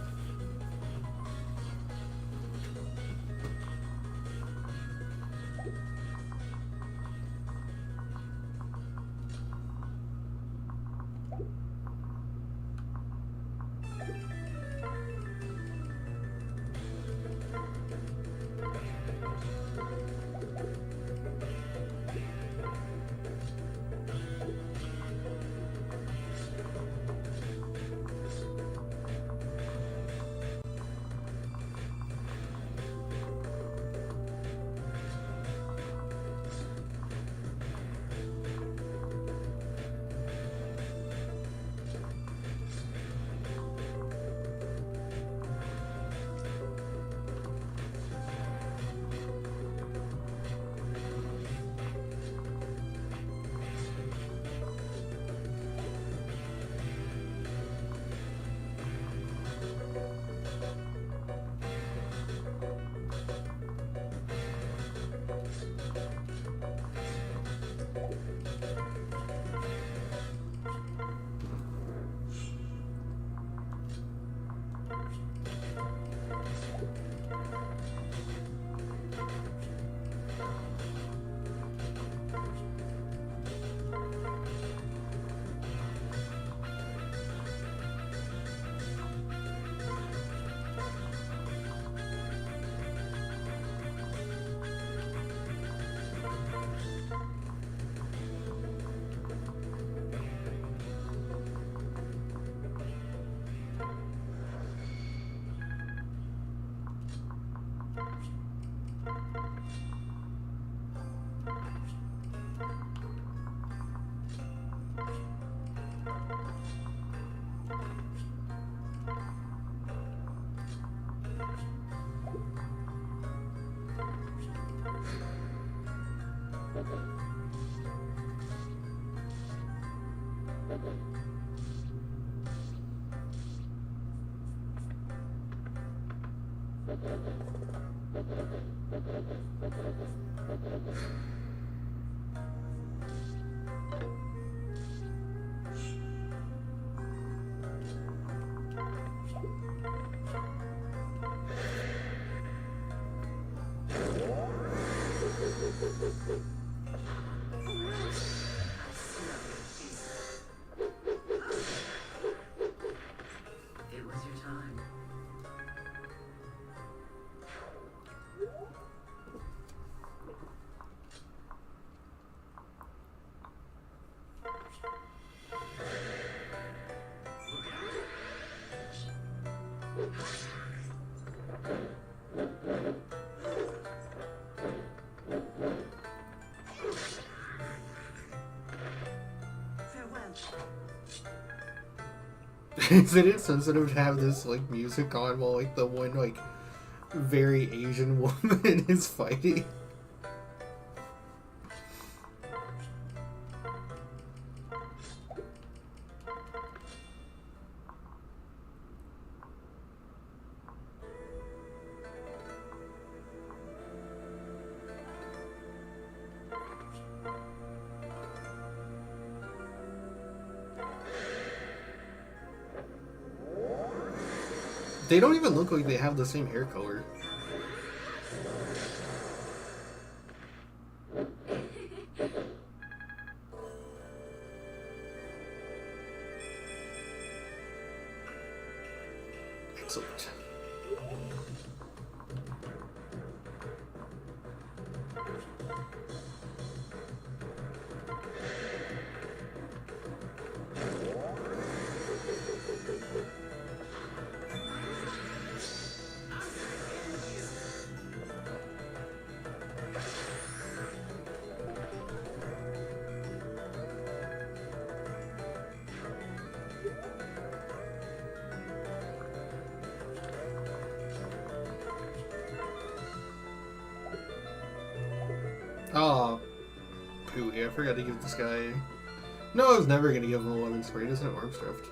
It was your time. Isn't it sensitive to have this like music on while like the one like very Asian woman is fighting? They don't even look like they have the same hair color. Excellent. Oh, poot, yeah, I forgot to give this guy... No, I was never going to give him a lemon spray. He doesn't have arm stuffed.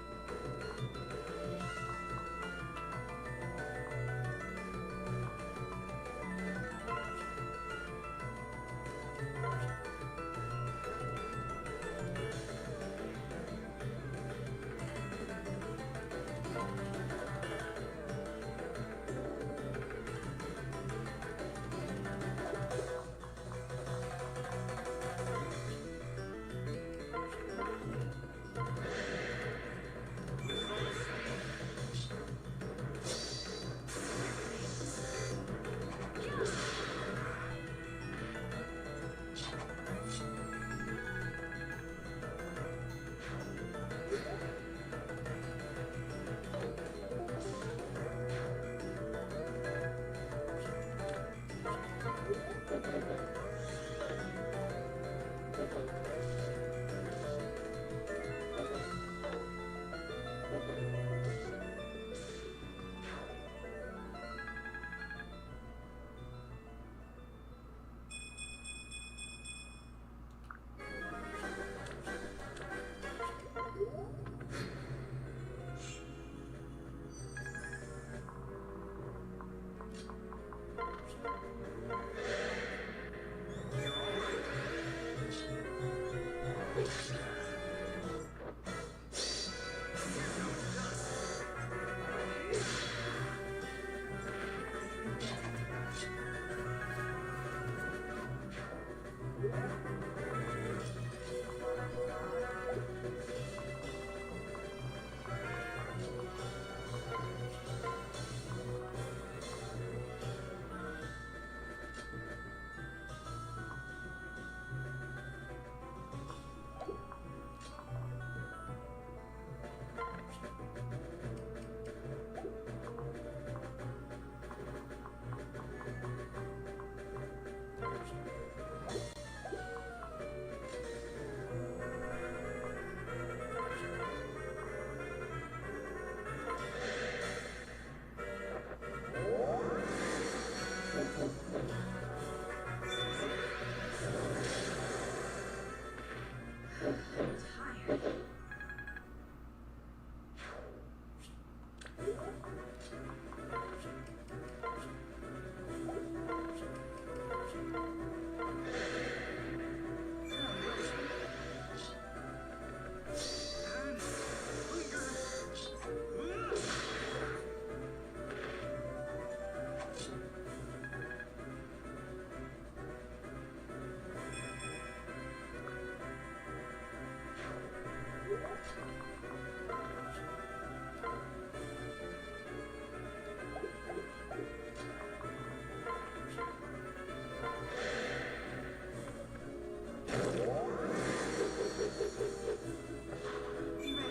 The Lord. You.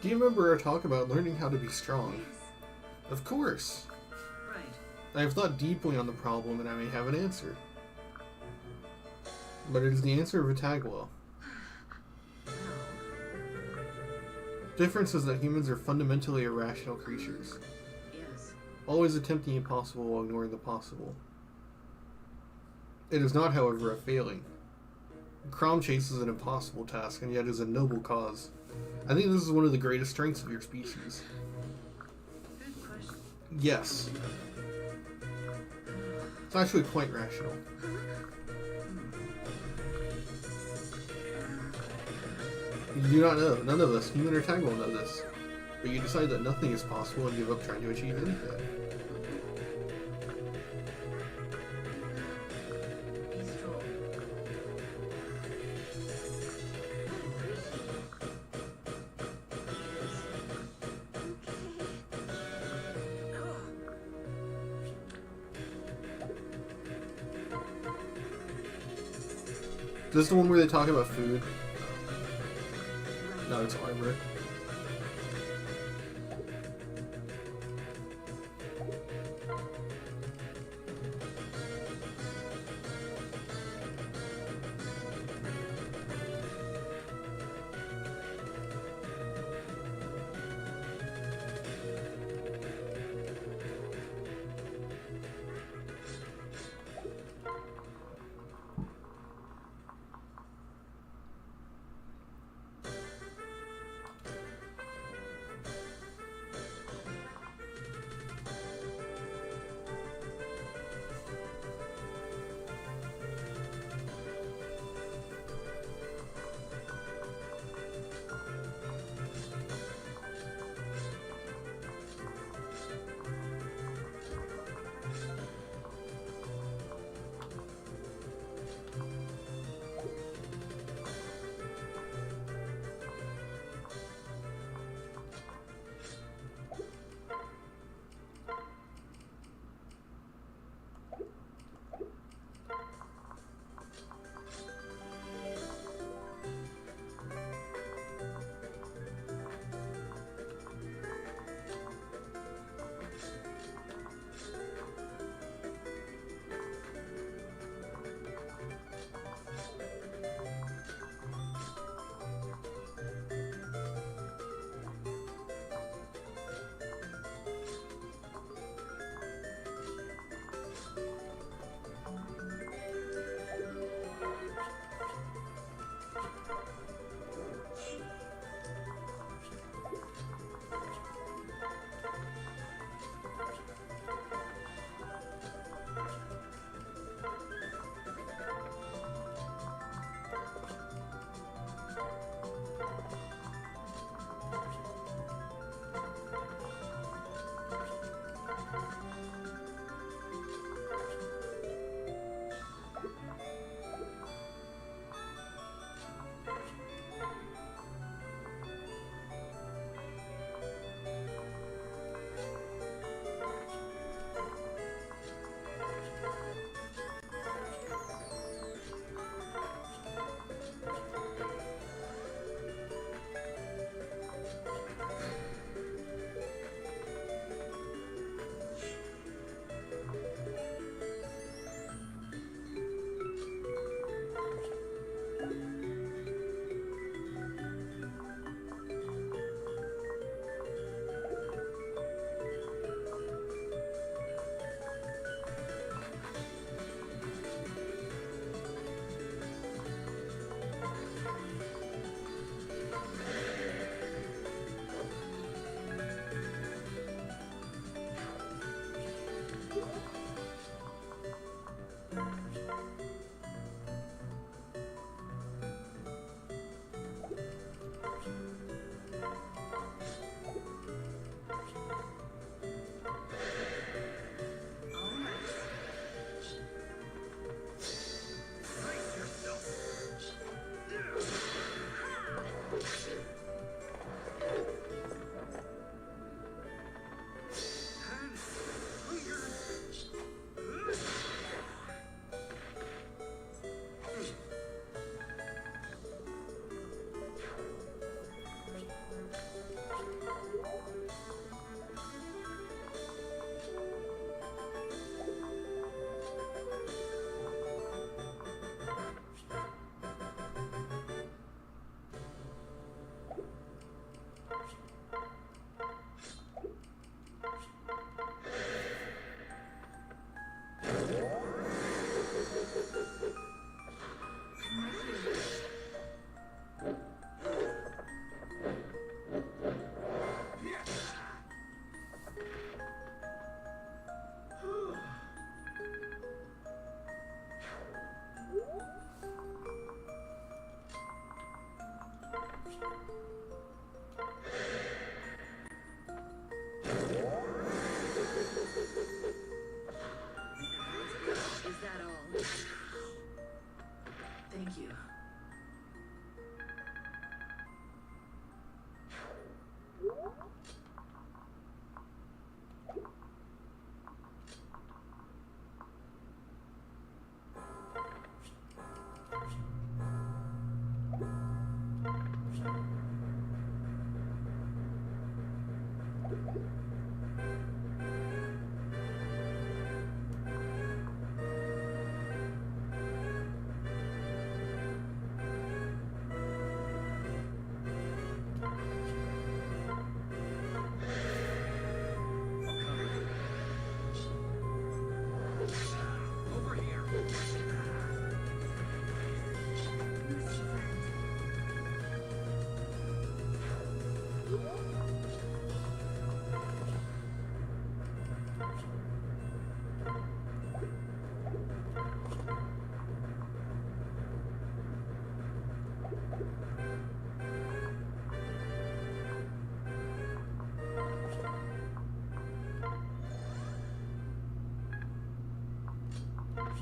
Do you remember our talk about learning how to be strong? Yes. Of course. Right. I have thought deeply on the problem and I may have an answer. But it is the answer of Vitagua. Well, Difference is that humans are fundamentally irrational creatures, yes. always attempting the impossible while ignoring the possible. It is not, however, a failing. Crom chases an impossible task and yet is a noble cause. I think this is one of the greatest strengths of your species. Good question. Yes. It's actually quite rational. You do not know. None of us, human or Tag, will know this. But you decide that nothing is possible and give up trying to achieve anything. He's strong. This is the one where they talk about food. No, it's armor.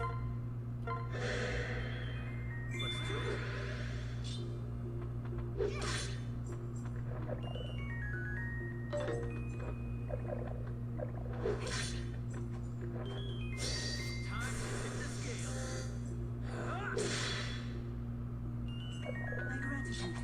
Let's do it. Time to hit the scale. My gratitude.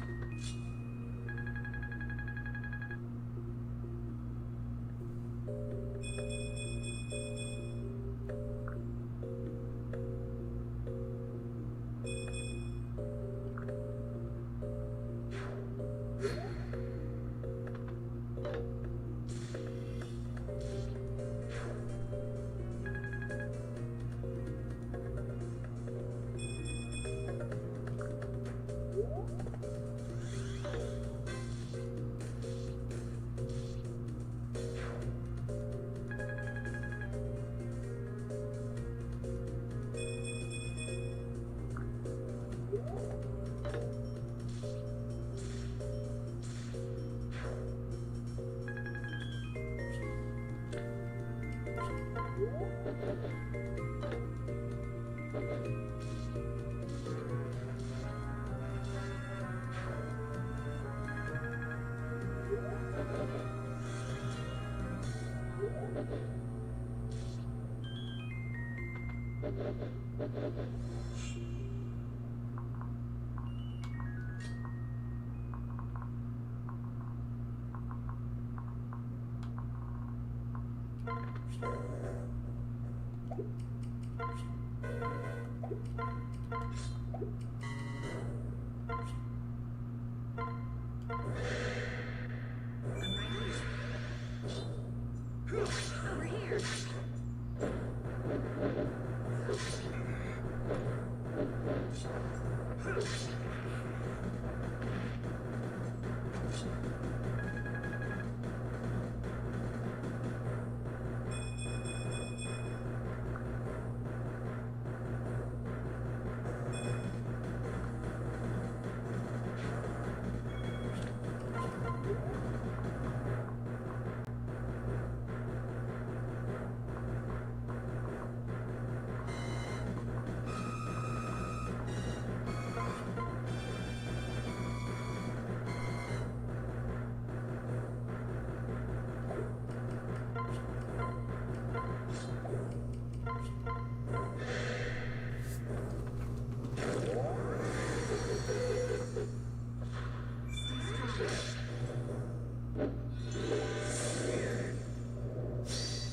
Over here.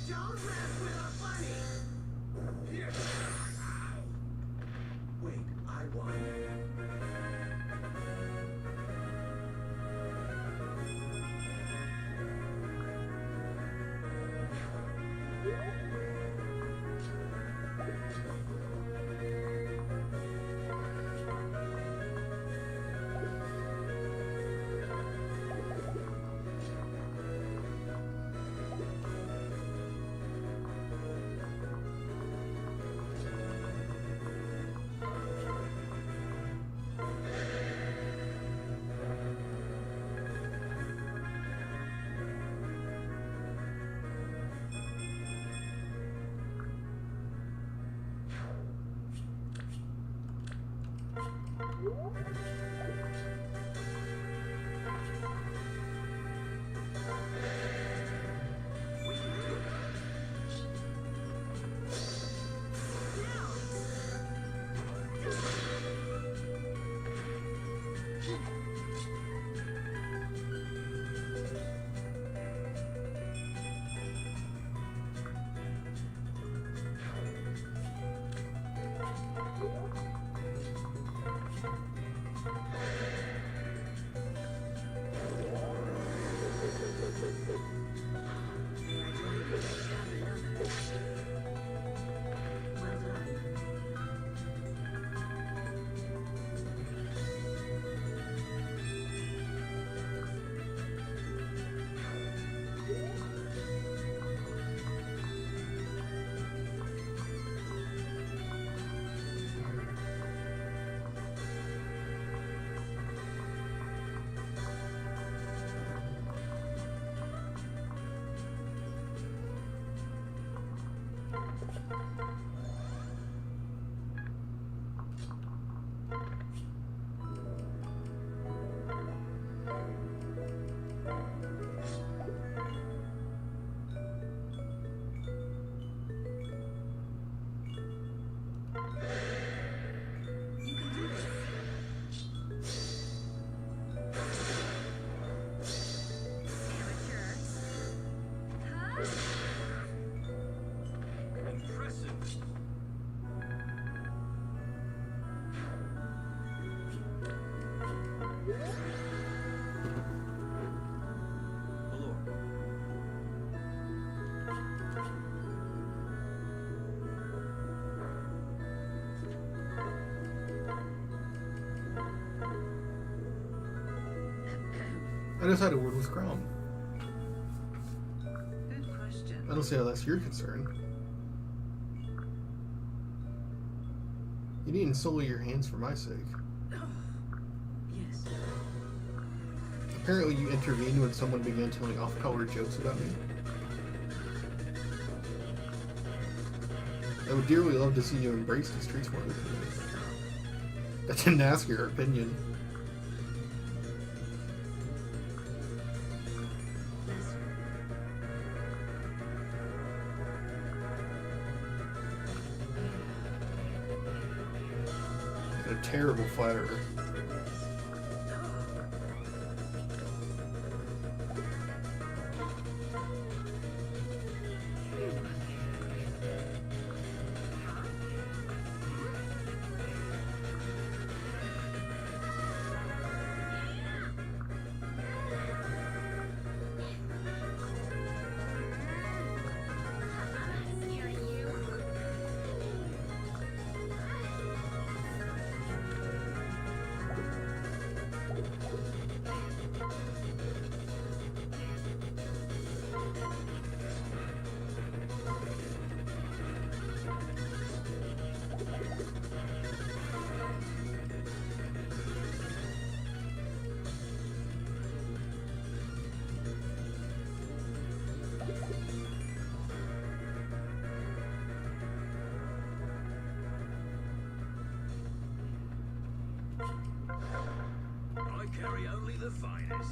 Don't mess with our bunny. Here. Wait, I won. I just had a word with Grom. Good question. I don't see how that's your concern. You needn't sully your hands for my sake. Yes. Apparently you intervened when someone began telling off-color jokes about me. I would dearly love to see you embrace the streets more openly. I didn't ask your opinion. You're a terrible flatterer. I carry only the finest.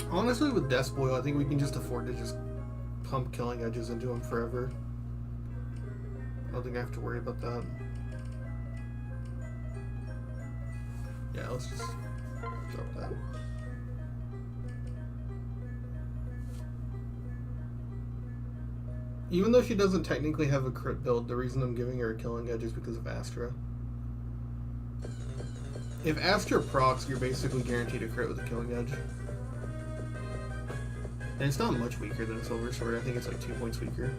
Honestly, with Despoil, I think we can just afford to just pump Killing Edges into him forever. I don't think I have to worry about that. Yeah, let's just drop that. Even though she doesn't technically have a crit build, the reason I'm giving her a Killing Edge is because of Astra. If Astra procs, you're basically guaranteed a crit with a Killing Edge. And it's not much weaker than Silver Sword. I think it's like 2 points weaker.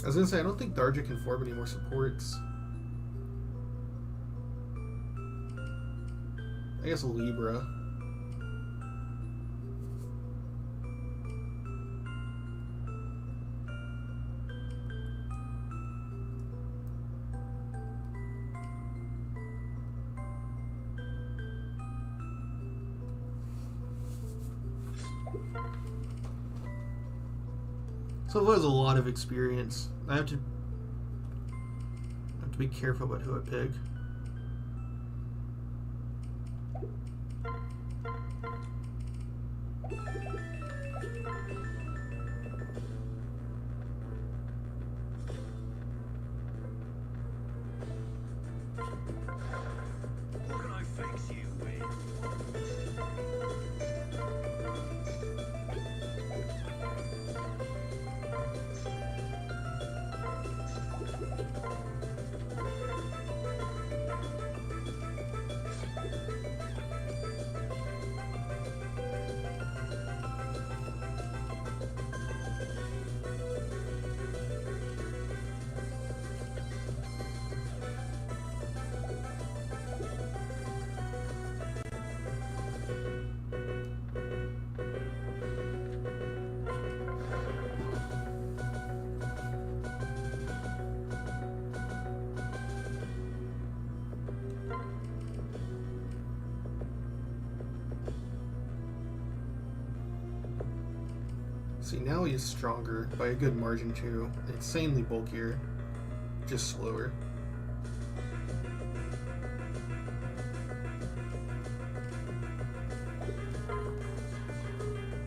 I was gonna say, I don't think Darja can form any more supports. I guess Libra. So it has a lot of experience. I have to be careful about who I pick. What can I fix you with? See, now he is stronger by a good margin too. Insanely bulkier, just slower.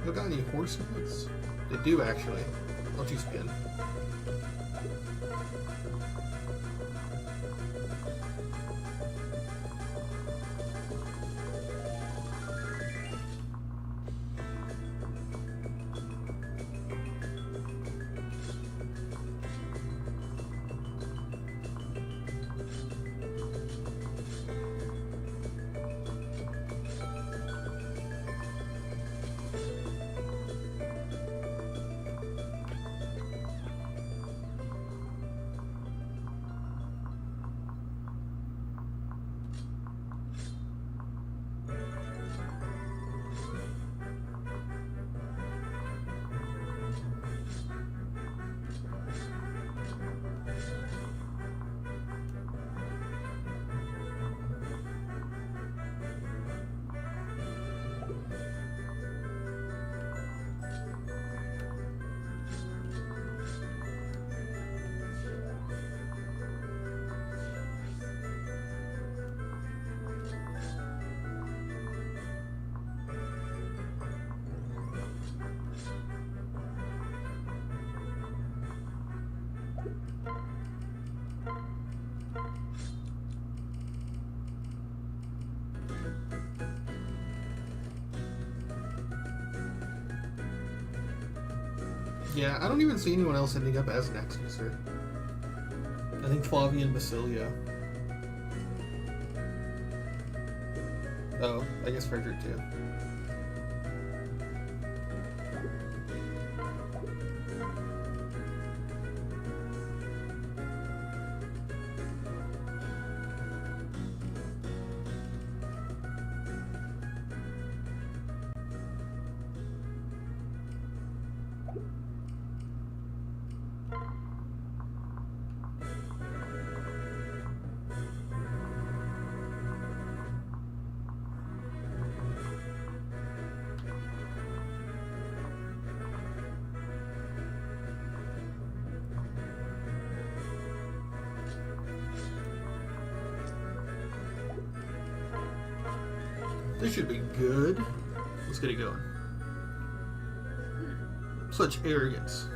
You got any horse notes? They do actually. I'll do spin. Yeah, I don't even see anyone else ending up as an X-User. I think Flavian Basilia. Oh, I guess Frederick too. This should be good. Let's get it going. Such arrogance.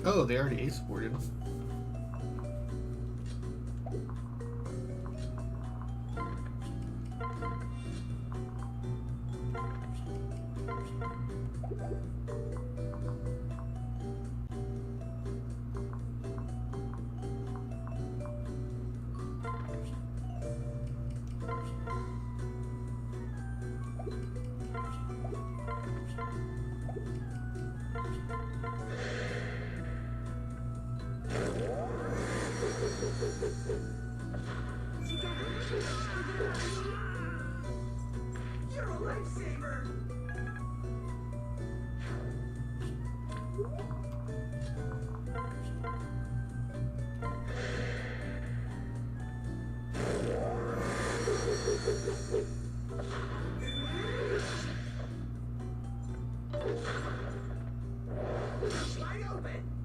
Oh, they already ace-boarded. You're a lifesaver! Wide open!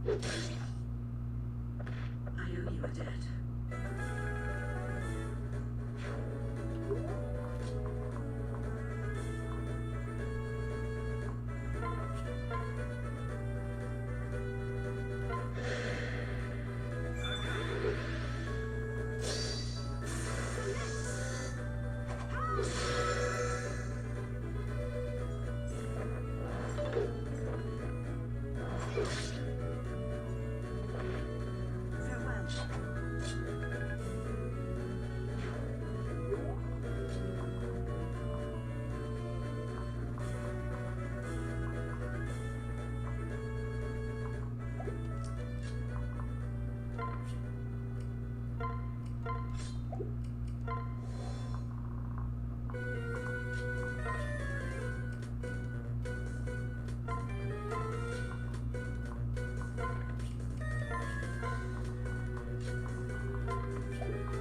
I've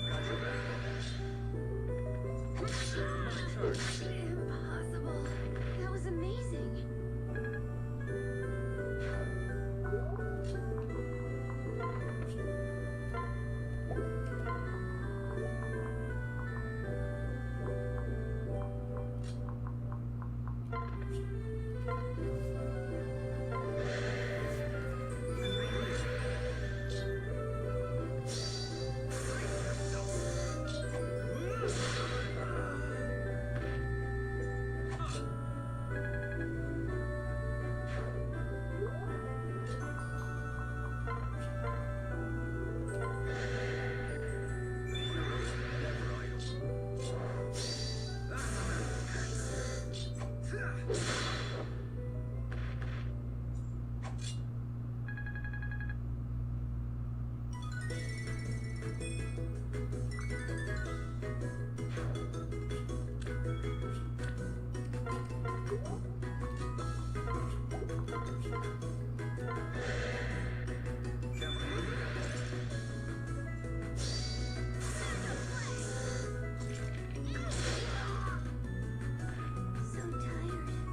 got your back, boss. Impossible. That was amazing. Never idle. So tired.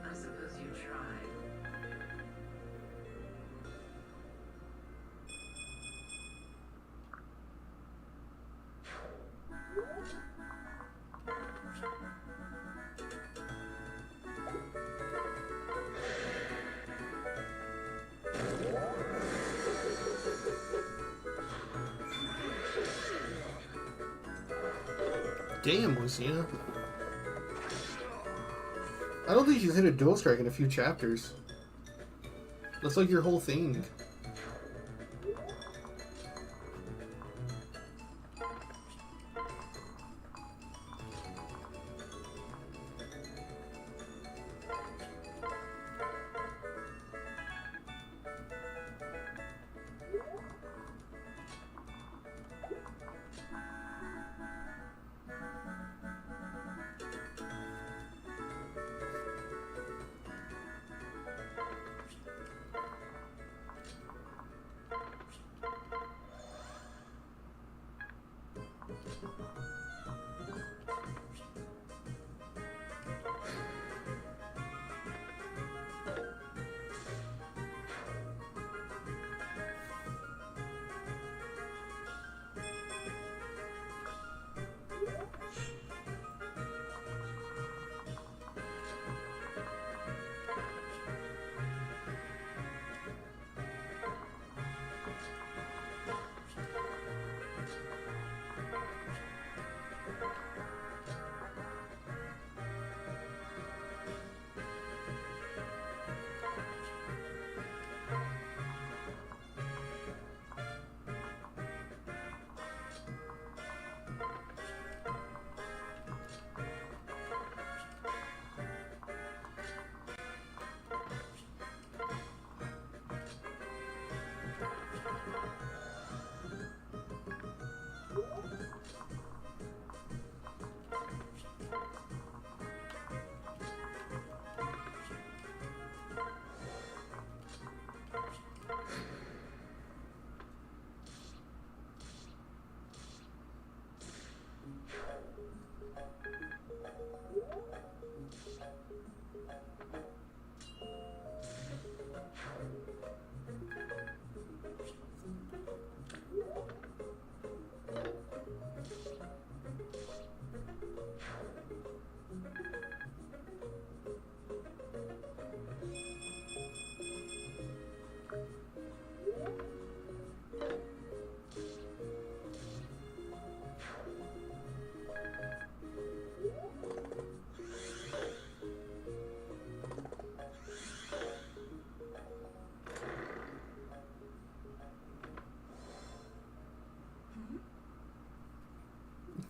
I suppose you tried. Damn, Lucia. I don't think she's hit a dual strike in a few chapters. That's like your whole thing.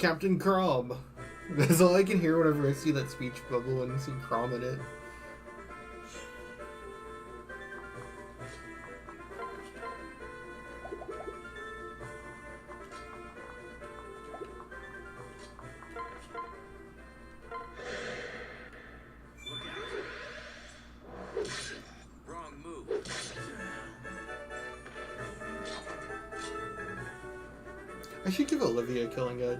Captain Crom. That's all I can hear whenever I see that speech bubble and see Crom in it. Look out. Wrong move. I should give Olivia a killing edge.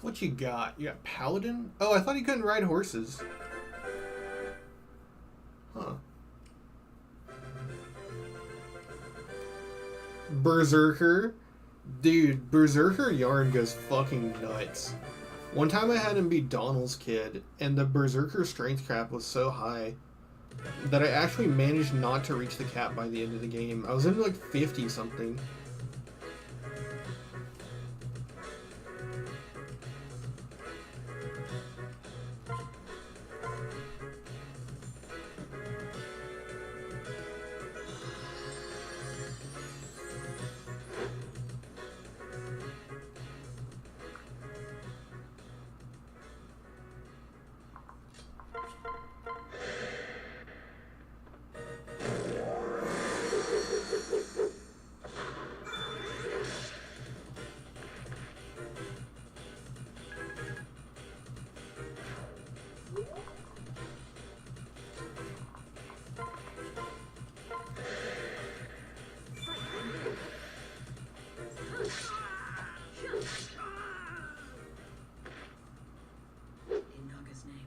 What you got? You got Paladin? Oh, I thought he couldn't ride horses. Huh. Berserker? Dude, Berserker Yarn goes fucking nuts. One time I had him be Donald's kid, and the Berserker strength cap was so high that I actually managed not to reach the cap by the end of the game. I was in like 50 something. In Naga's name.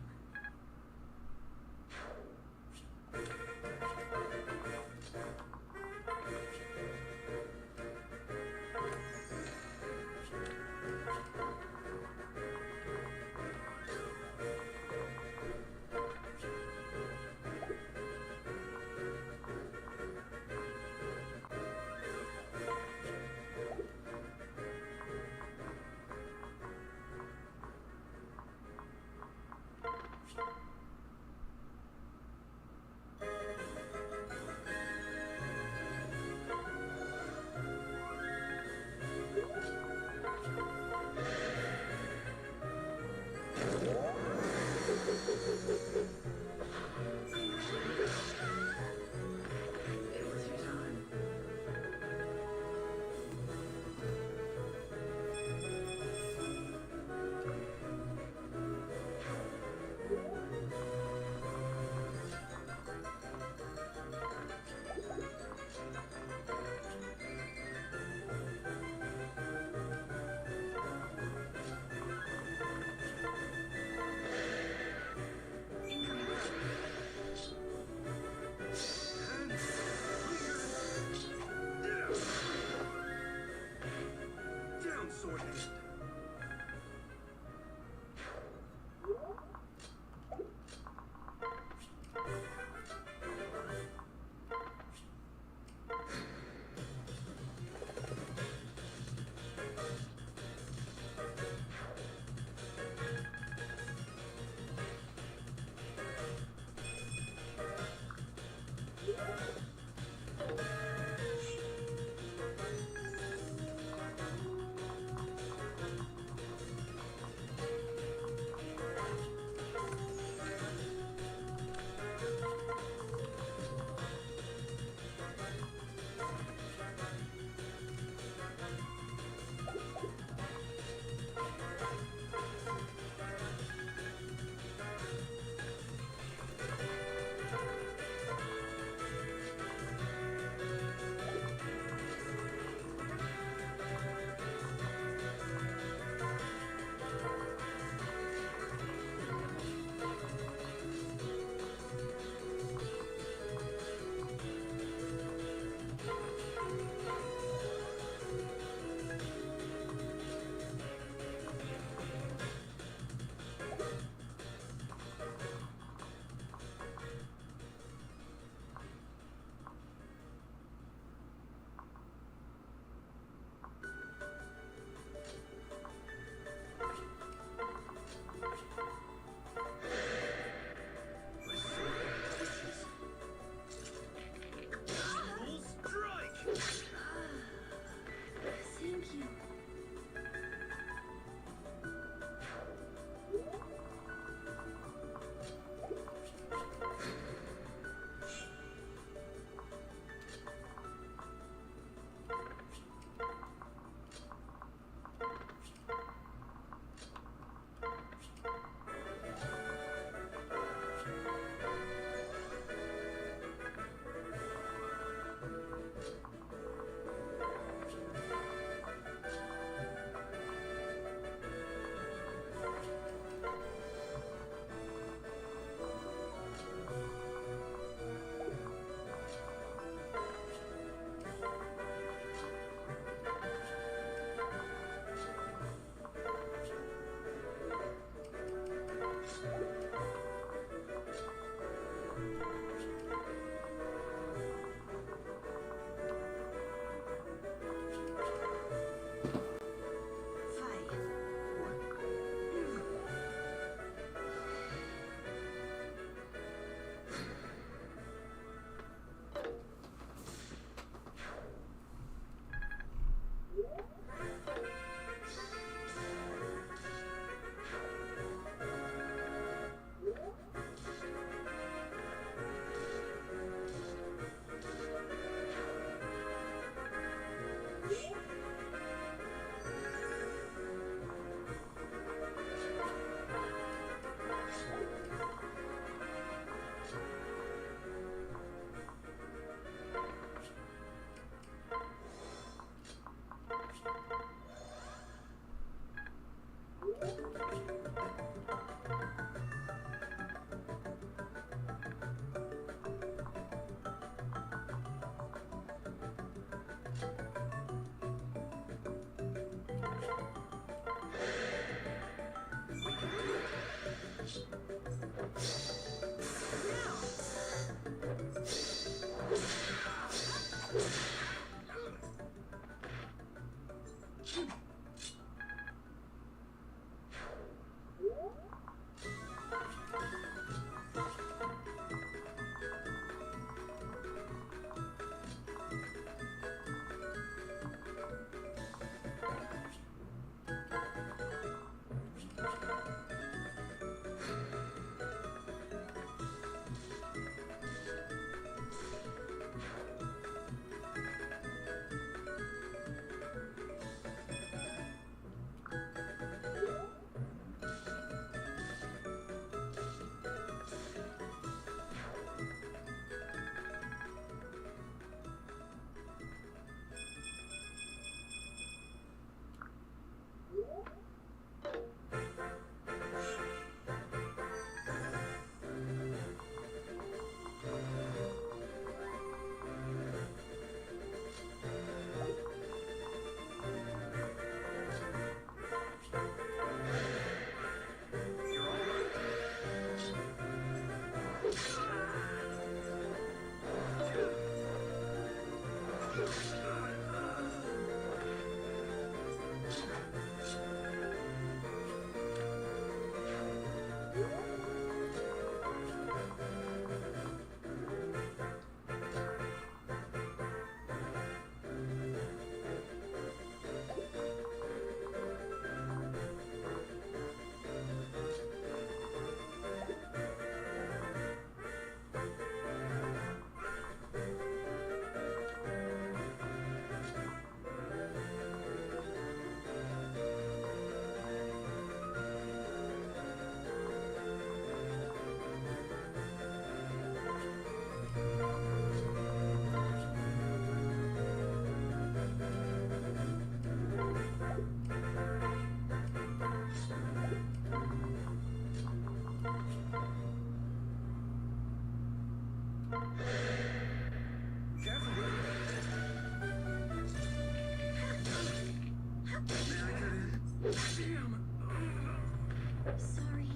Sorry.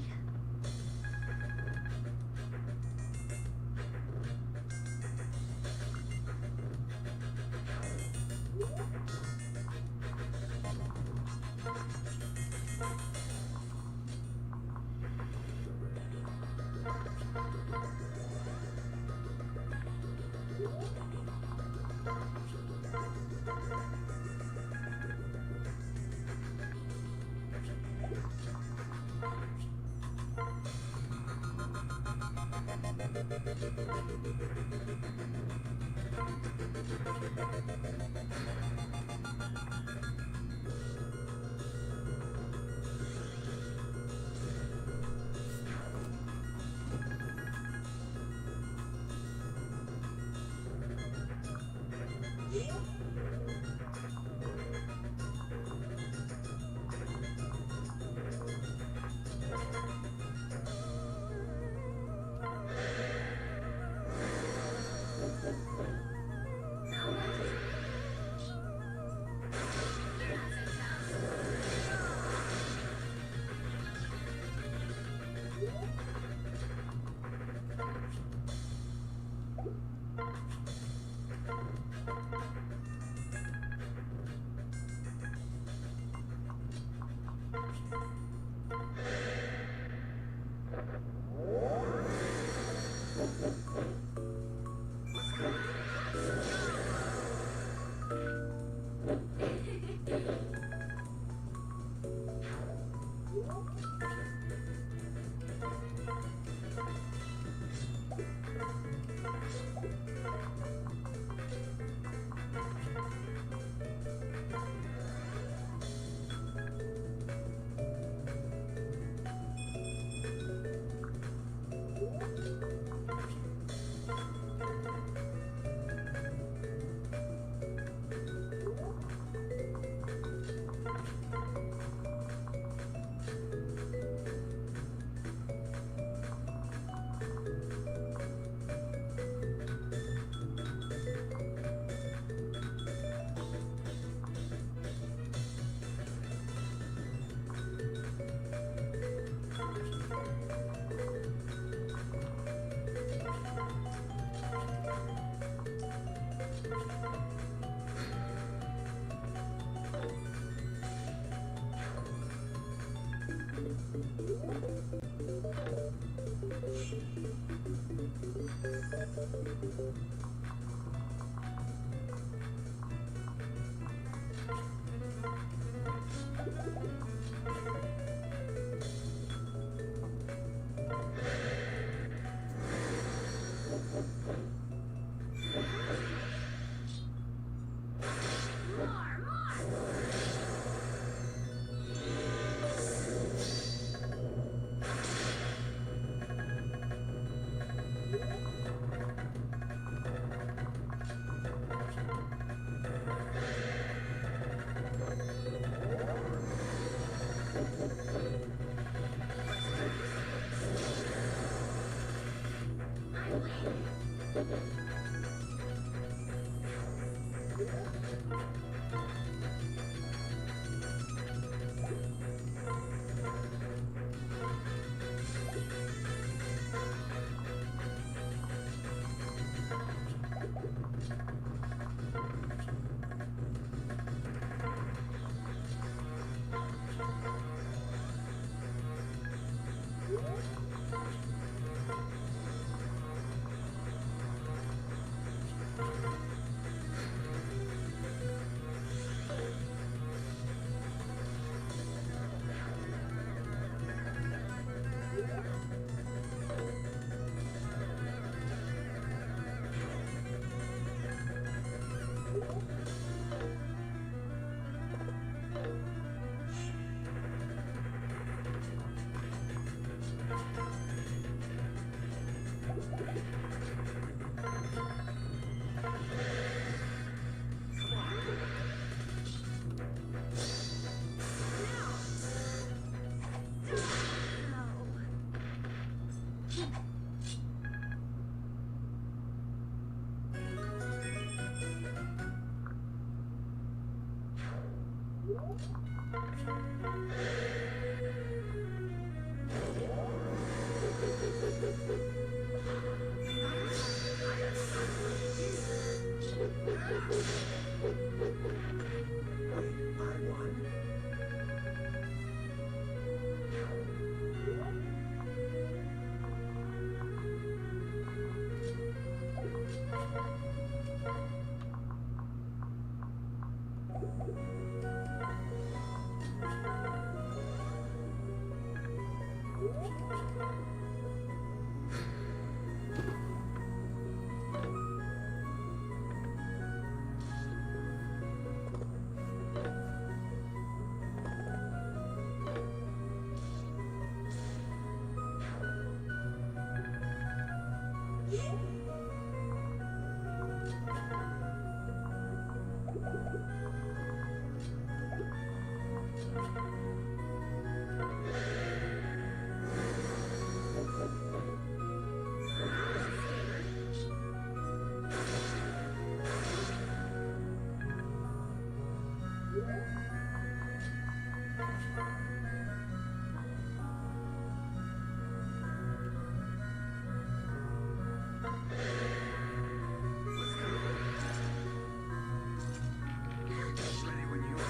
Ready when you are.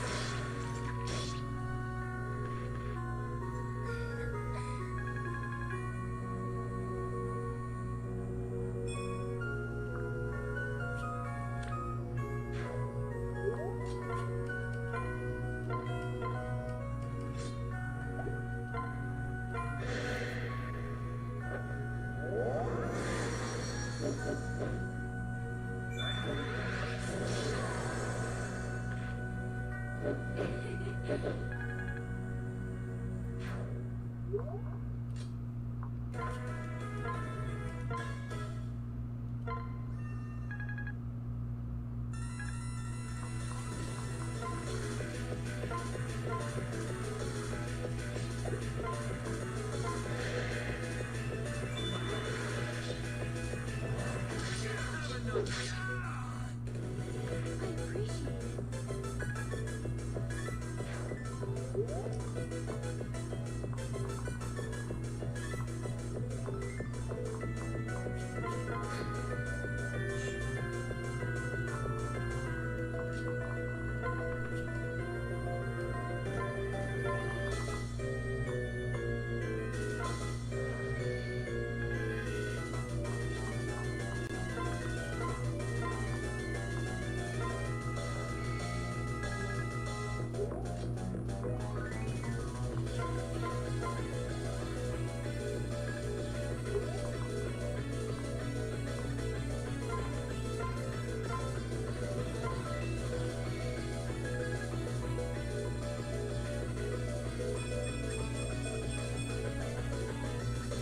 I appreciate it.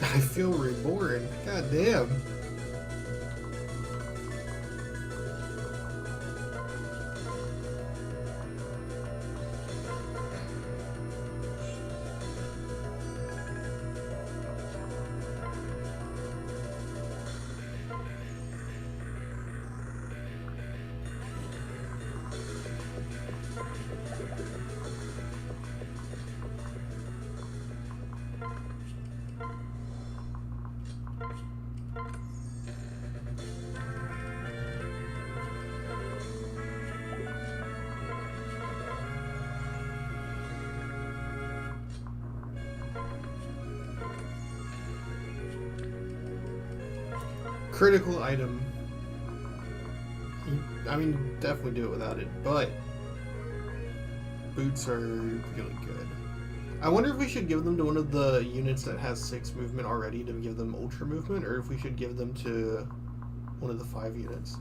I feel reborn. God damn. Critical item. I mean, definitely do it without it, but boots are really good. I wonder if we should give them to one of the units that has 6 movement already to give them ultra movement, or if we should give them to one of the 5 units.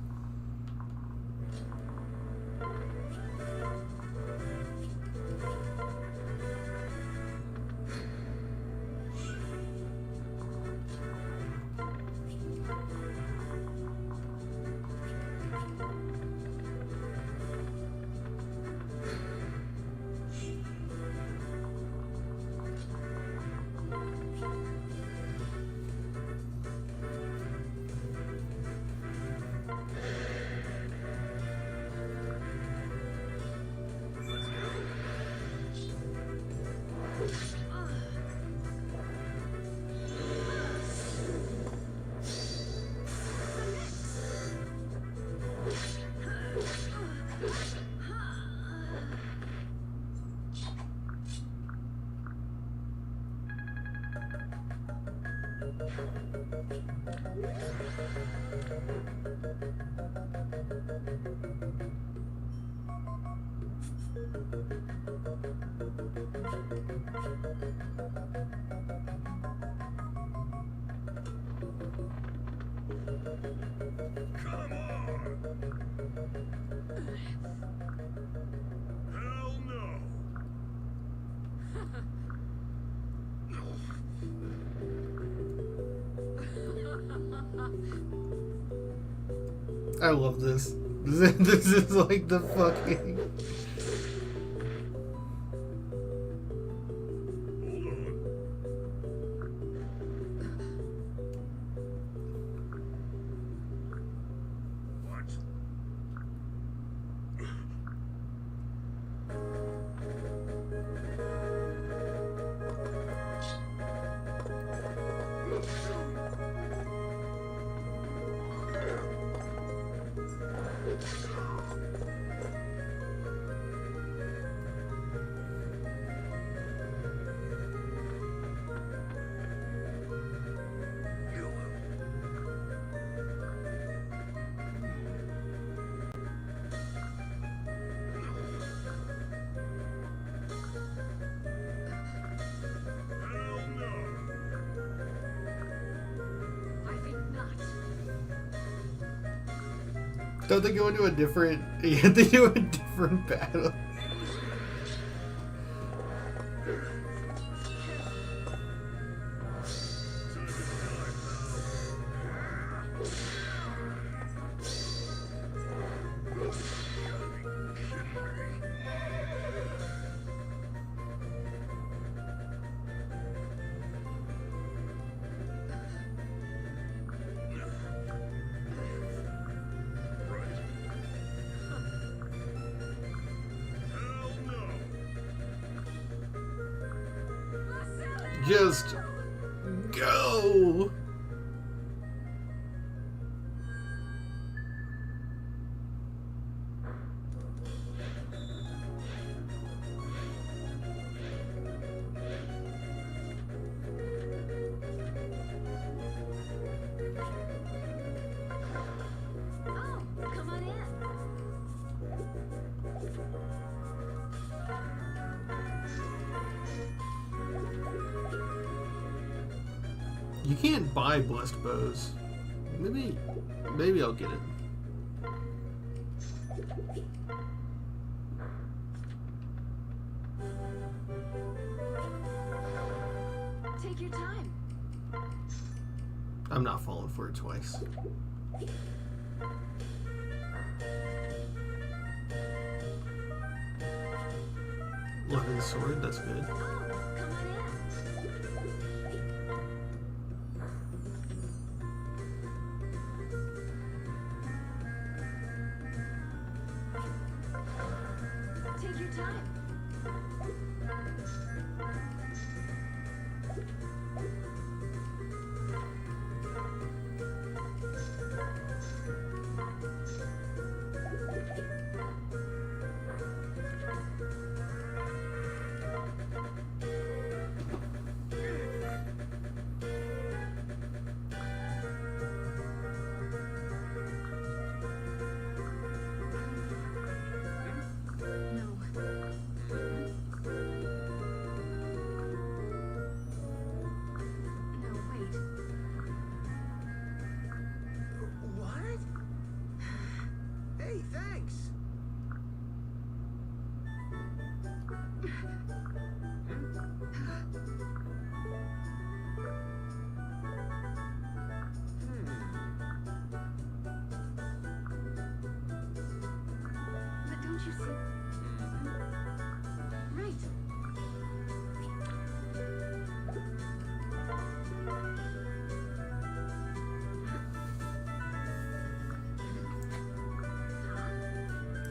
Come on! Hell no! I love this. This is like the fucking. Hold on. What? Hell no! I think not. Don't they go into a different? Yeah, they do a different battle. Hell no! Just go. Oh, come on in. You can't buy blessed bows. Maybe I'll get it. Take your time. I'm not falling for it twice. Loving sword, that's good. Oh, come on in. Take your time. No. No, wait. What? Hey, thanks. But don't you see? Right.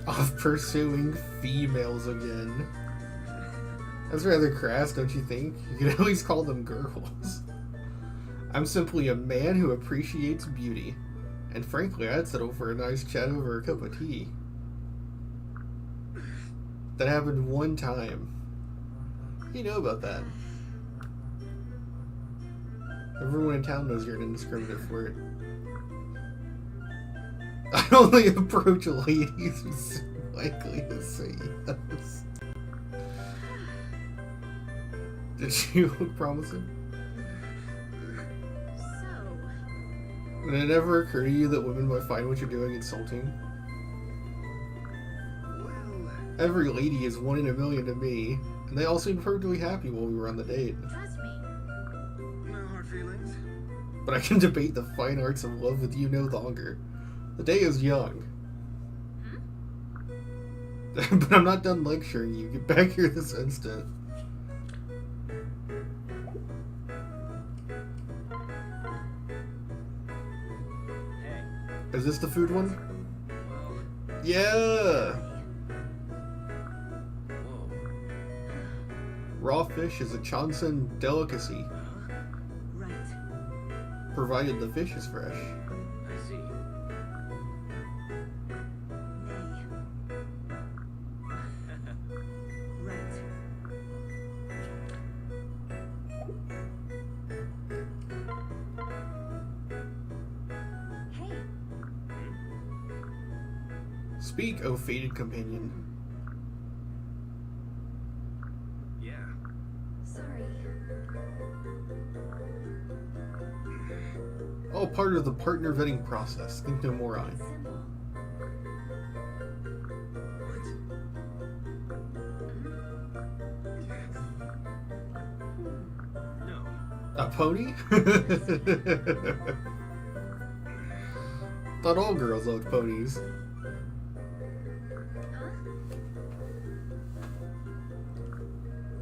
Off pursuing females again. That's rather crass, don't you think? You could at least call them girls. I'm simply a man who appreciates beauty. And frankly, I'd settle for a nice chat over a cup of tea. That happened one time. You know about that. Everyone in town knows you're an indiscriminate flirt. I only approach ladies who's likely to say yes. Did she look promising? So, Did it ever occur to you that women might find what you're doing insulting? Well, Every lady is 1 in a million to me, and they all seemed perfectly happy while we were on the date. trust me. no hard feelings. But I can debate the fine arts of love with you no longer. The day is young. But I'm not done lecturing you. Get back here this instant. Hey. Is this the food one? Well, Yeah! whoa. Raw fish is a Chonsan delicacy, Right. provided the fish is fresh. I see. Nay. Right. Hey, Speak, O fated companion. Yeah. sorry. All part of the partner vetting process. Think no more on it. Simple. What? No. A pony? Thought all girls loved ponies. Huh?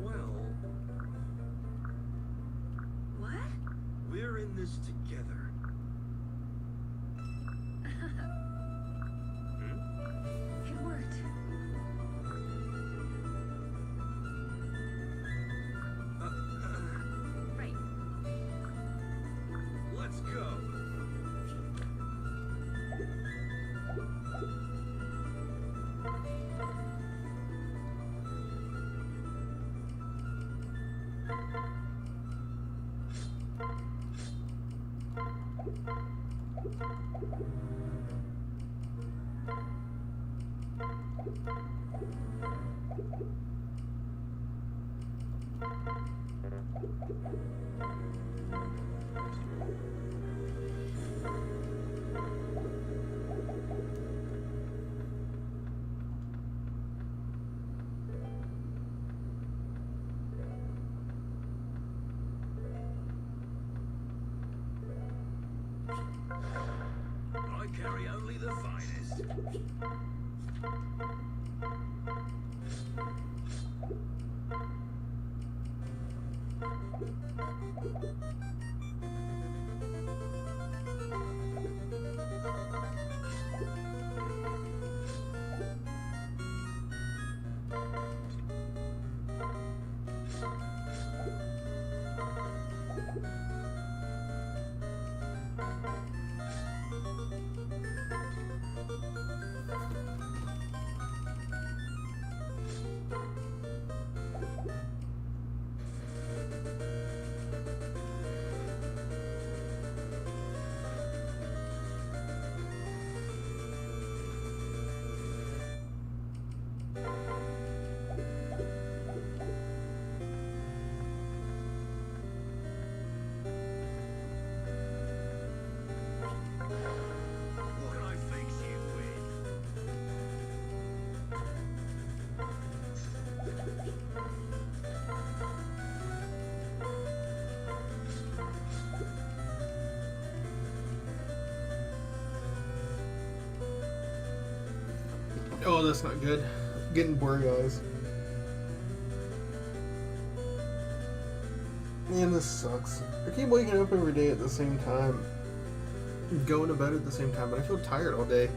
Well, What? we're in this together. It worked. Right. Let's go. I carry only the finest. What can I fix you with? Oh, that's not good. Getting blurry eyes. Man, this sucks. I keep waking up every day at the same time. Going to bed at the same time, but I feel tired all day.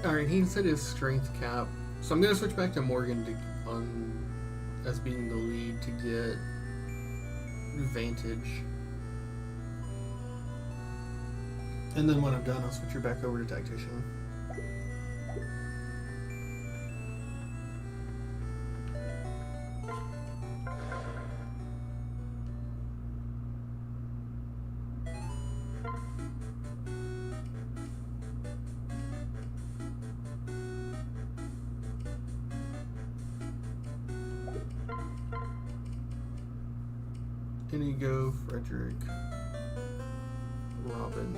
Alright, he said his strength cap. So I'm gonna switch back to Morgan as being the lead to get advantage. And then when I'm done, I'll switch her back over to Tactician. Inigo, Frederick, Robin.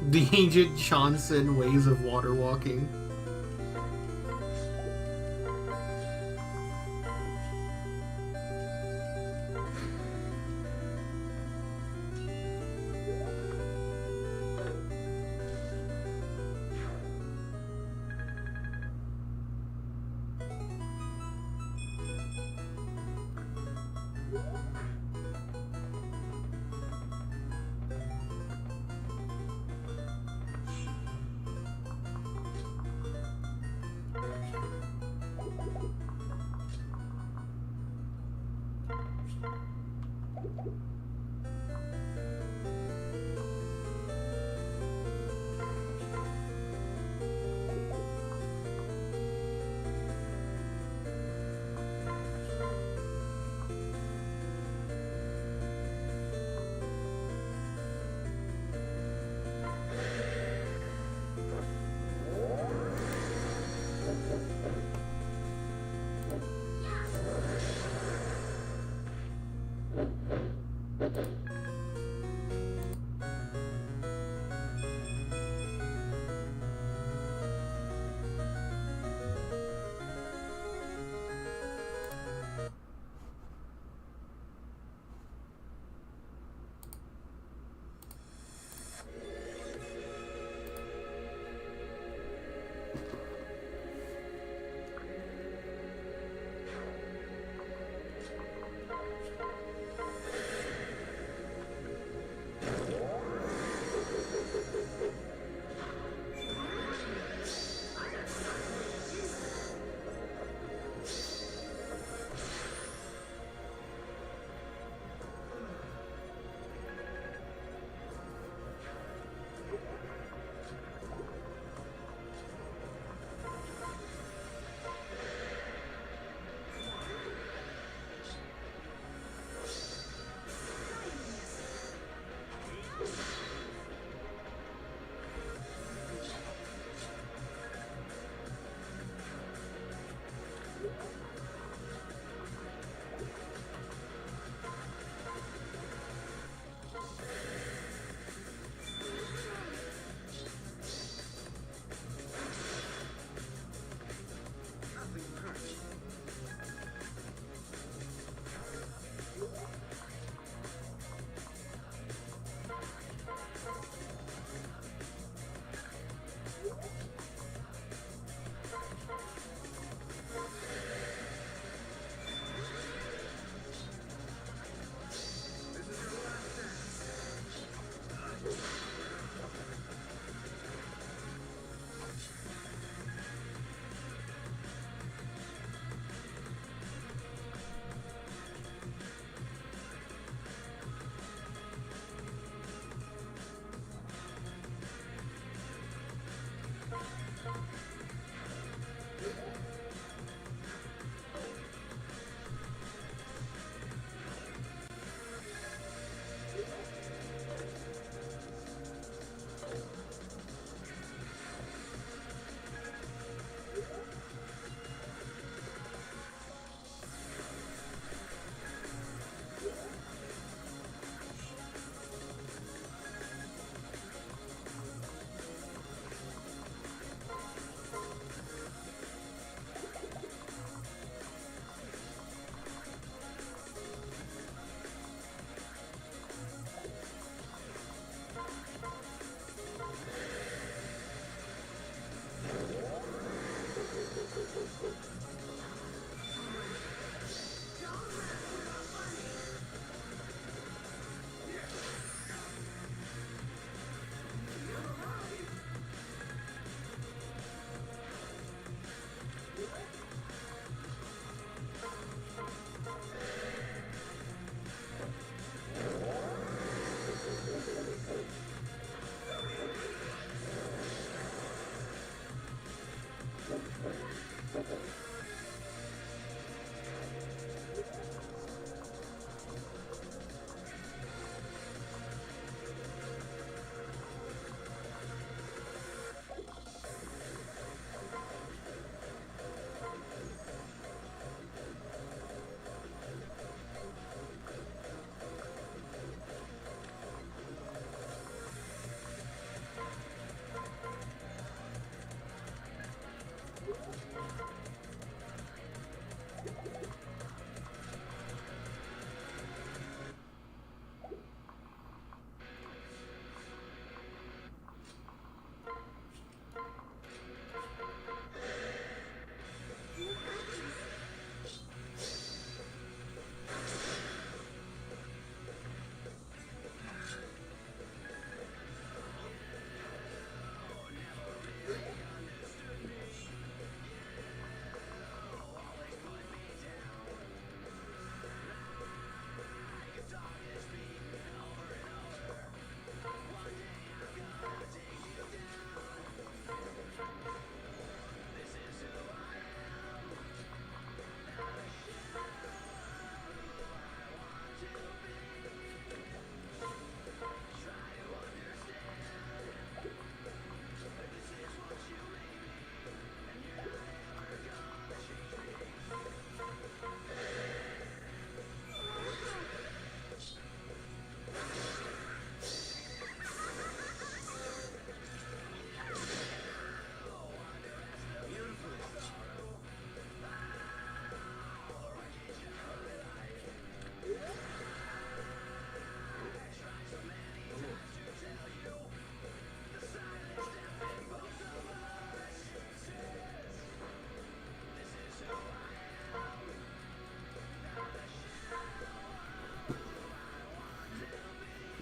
The ancient Johnson ways of water walking.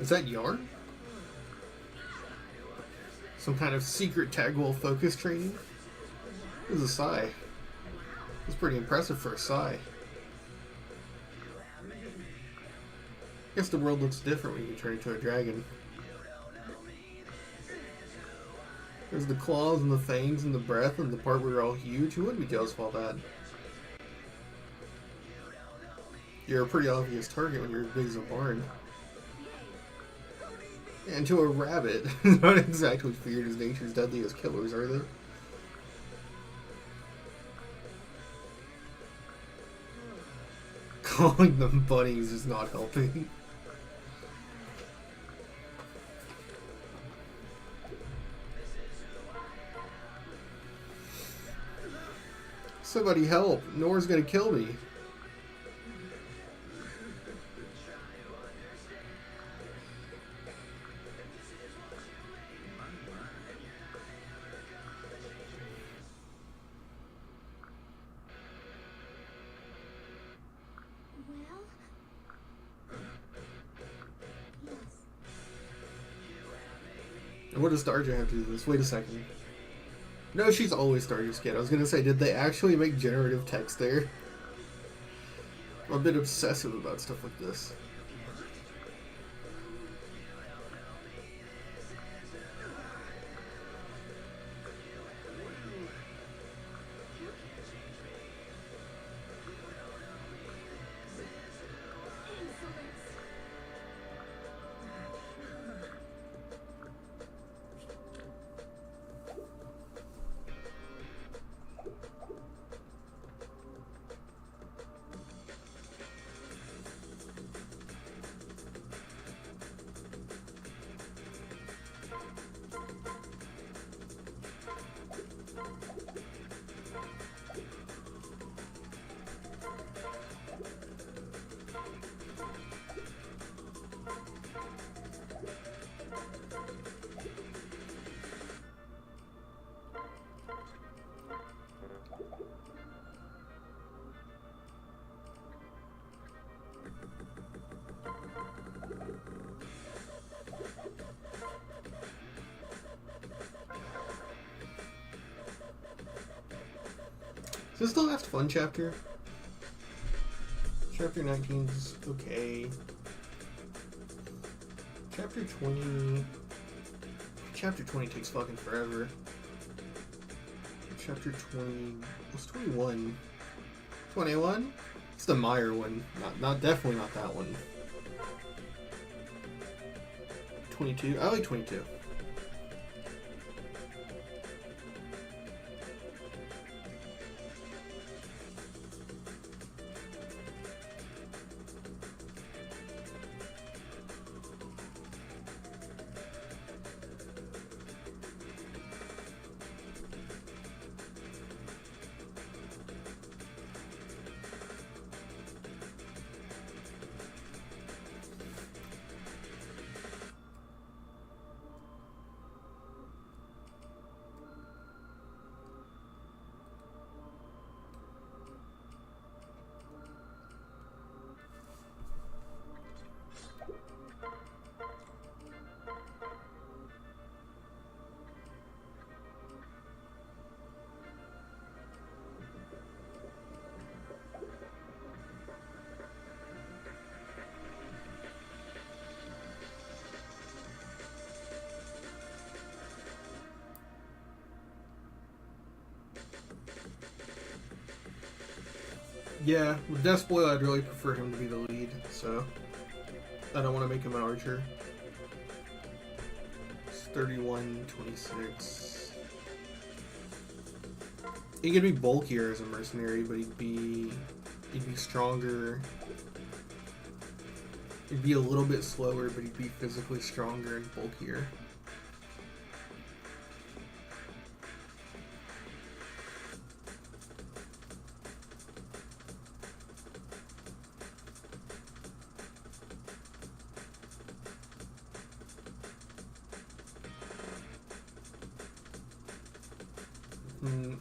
Is that yarn? Some kind of secret Tagwell focus training? This is a Psy. It's pretty impressive for a Psy. Guess the world looks different when you turn into a dragon. There's the claws and the fangs and the breath and the part where you're all huge. Who wouldn't be jealous of all that? You're a pretty obvious target when you're as big as a barn. And to a rabbit, not exactly feared as nature's deadliest killers, are they? Calling them bunnies is not helping. Somebody help! Nora's gonna kill me. And what does Starja have to do with this? Wait a second. No, she's always Starja's kid. I was gonna say, did they actually make generative text there? I'm a bit obsessive about stuff like this. Is this the last fun chapter? Chapter 19 is okay. Chapter 20... Chapter 20 takes fucking forever. Chapter 20... What's 21? 21? It's the Meyer one. Definitely not that one. 22? I like 22. Yeah, with Death Boy, I'd really prefer him to be the lead, so I don't want to make him an archer. It's 31, 26. He could be bulkier as a mercenary, but he'd be stronger. He'd be a little bit slower, but he'd be physically stronger and bulkier.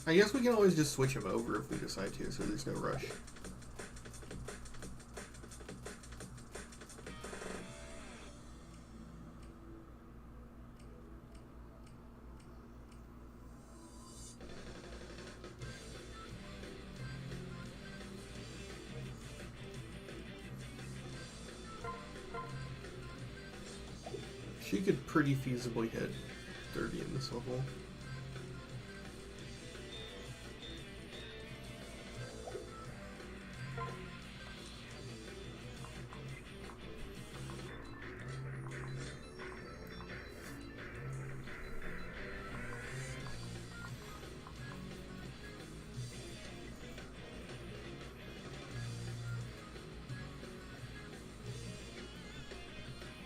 I guess we can always just switch him over if we decide to, so there's no rush. She could pretty feasibly hit 30 in this level.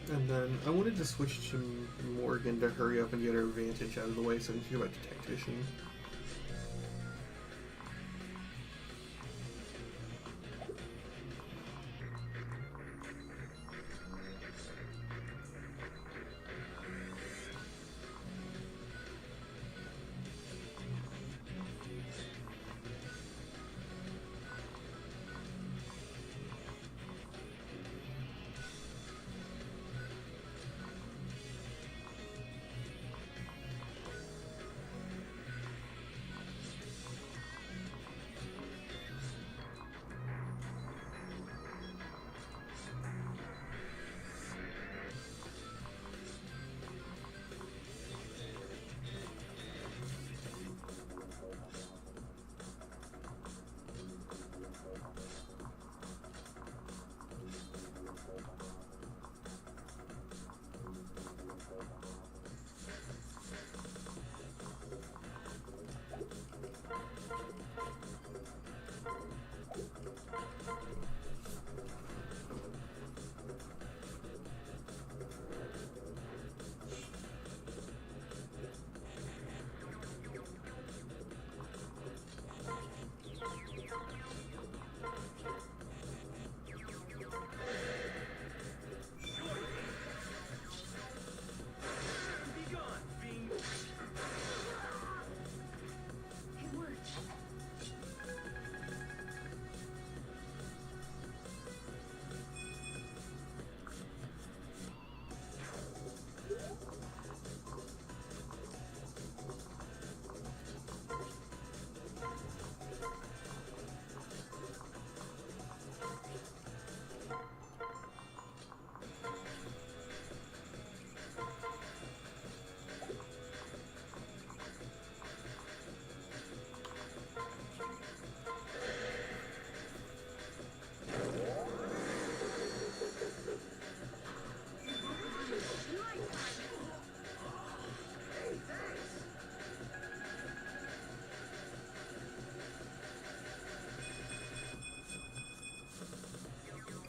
And then I wanted to switch to Morgan to hurry up and get her advantage out of the way so I can go back to Tactician.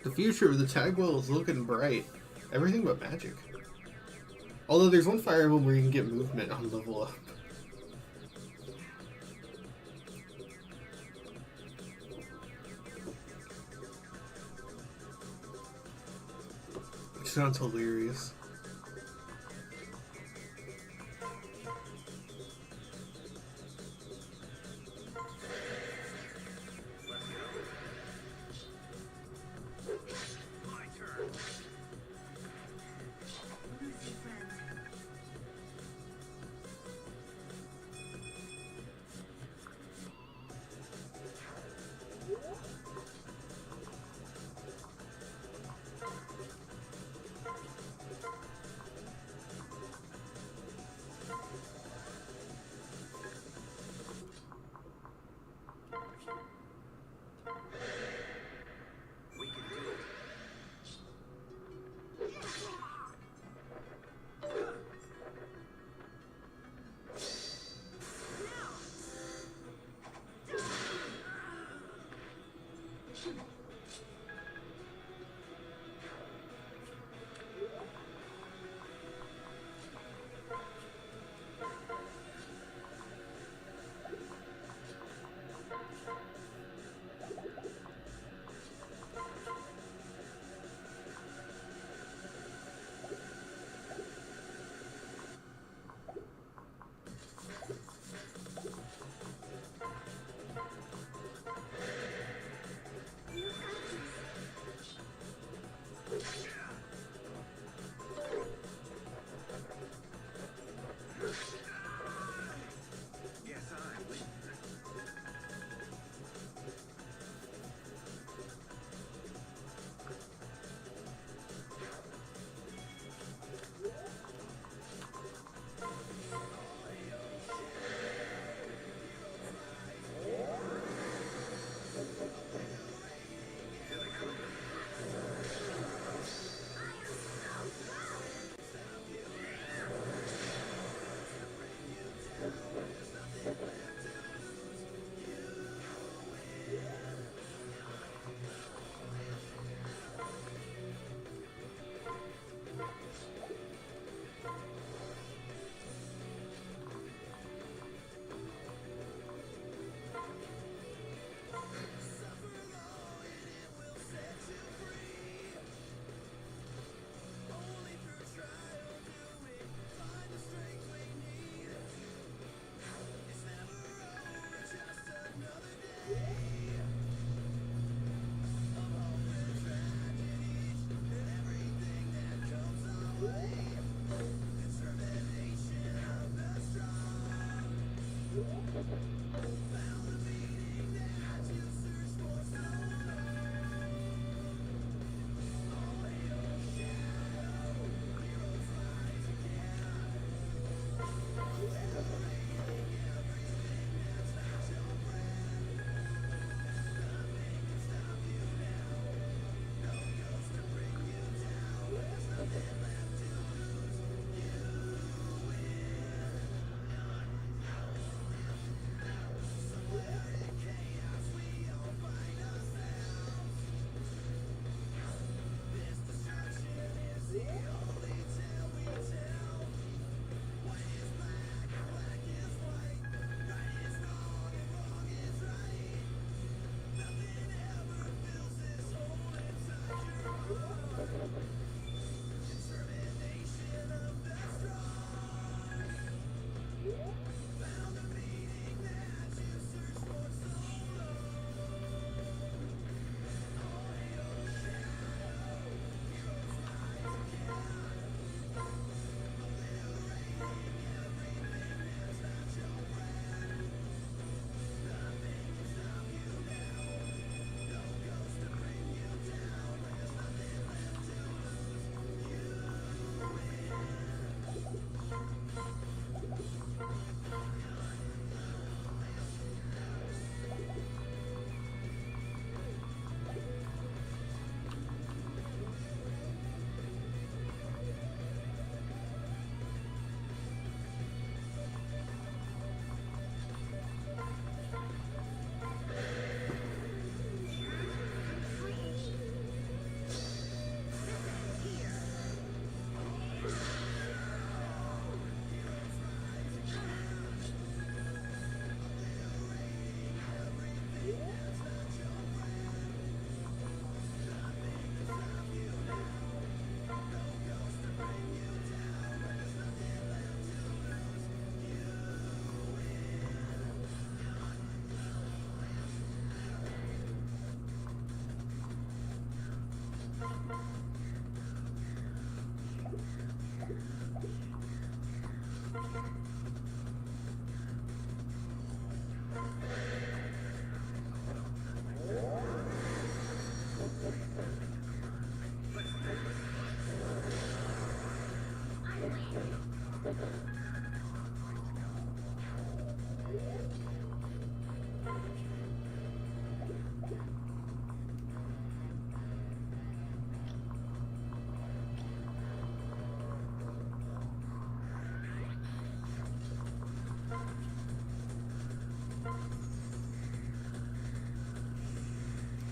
The future of the tag world is looking bright. Everything but magic. Although there's one Fire Emblem where you can get movement on level up. Which sounds hilarious. My turn. Lucy friend. We can do it. Guess I win.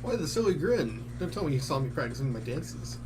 Why the silly grin? Don't tell me you saw me practicing my dances.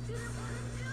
I didn't want to do this.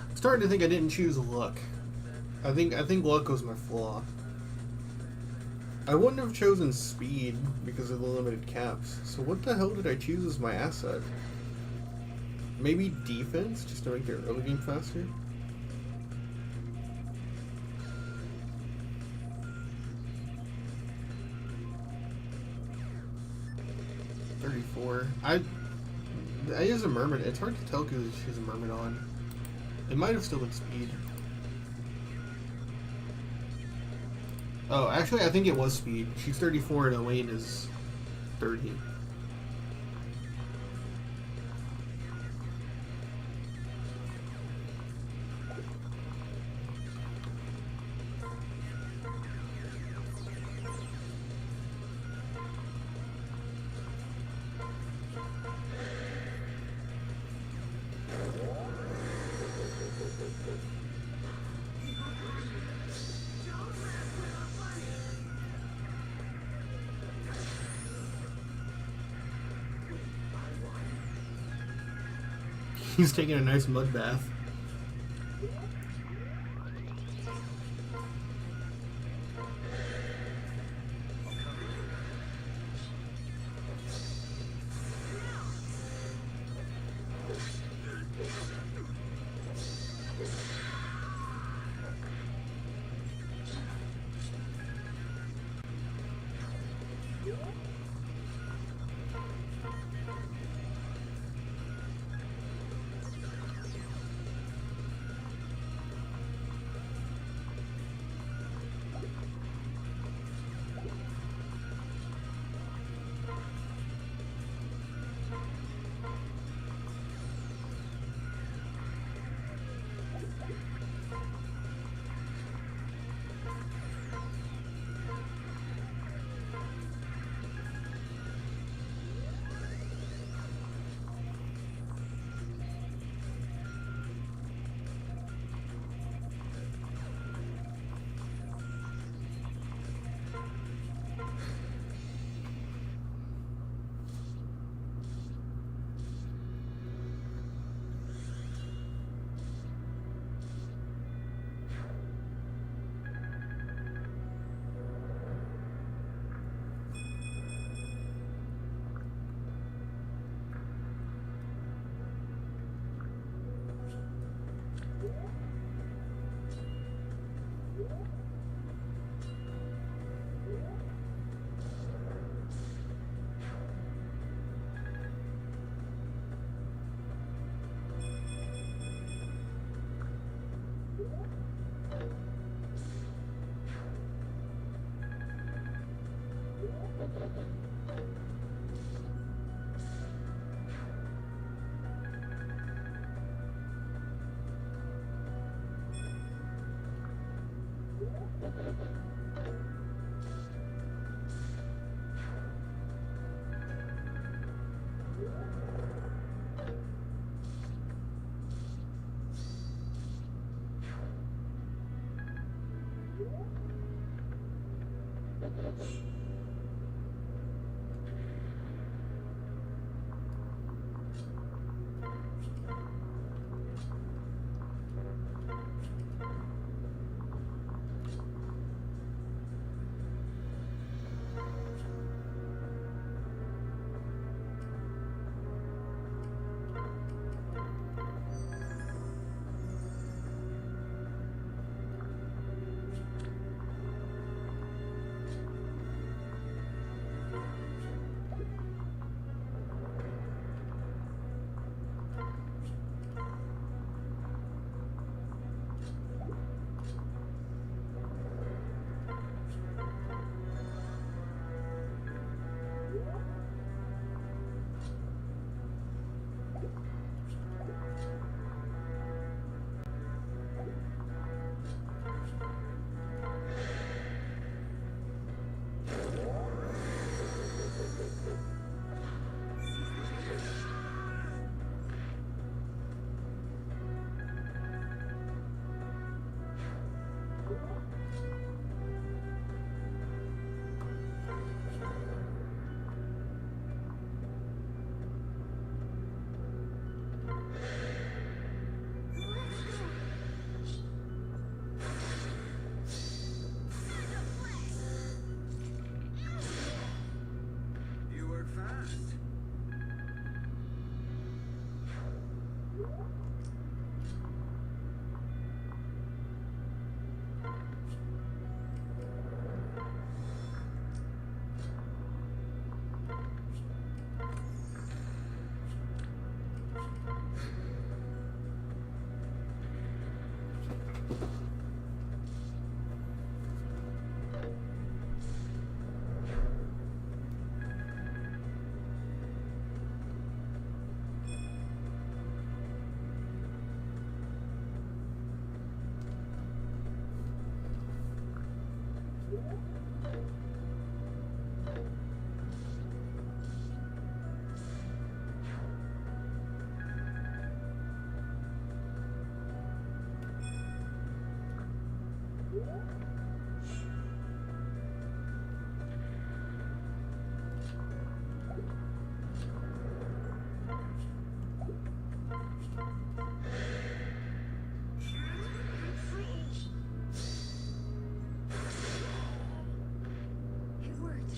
I'm starting to think I didn't choose luck. I think luck was my flaw. I wouldn't have chosen speed because of the limited caps. So what the hell did I choose as my asset? Maybe defense, just to make their early game faster? I use a mermaid. It's hard to tell because she has a mermaid on. It might have still been speed. Oh, actually, I think it was speed. She's 34 and Elaine is 30. He's taking a nice mud bath. You work fast. It worked.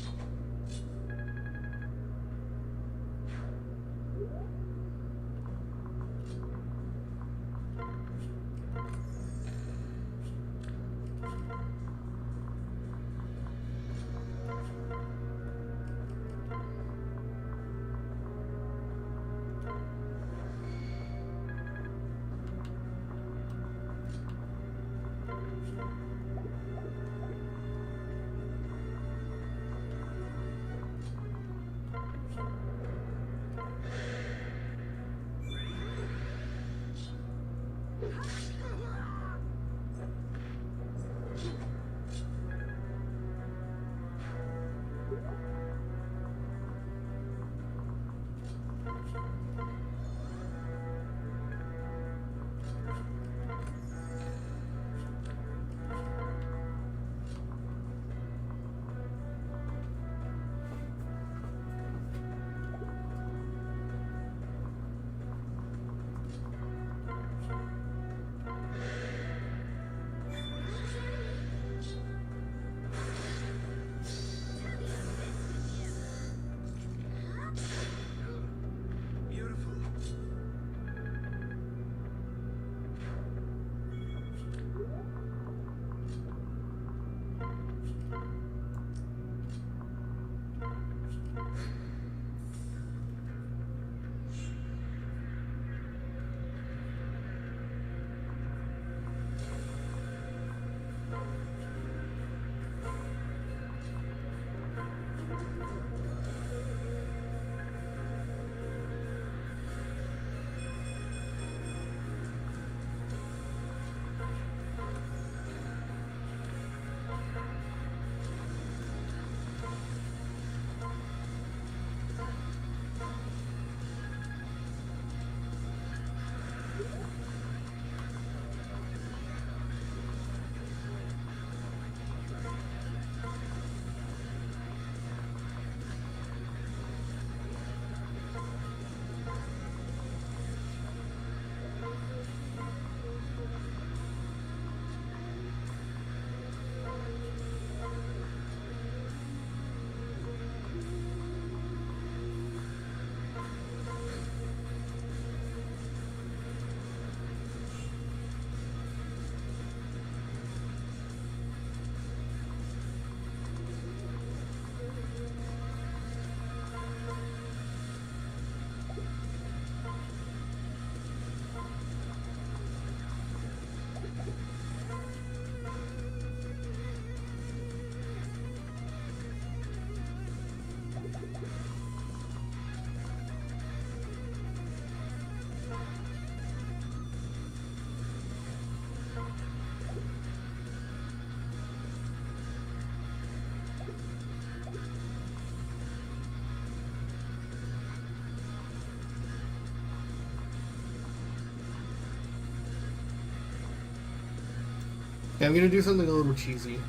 Okay, I'm gonna do something a little cheesy.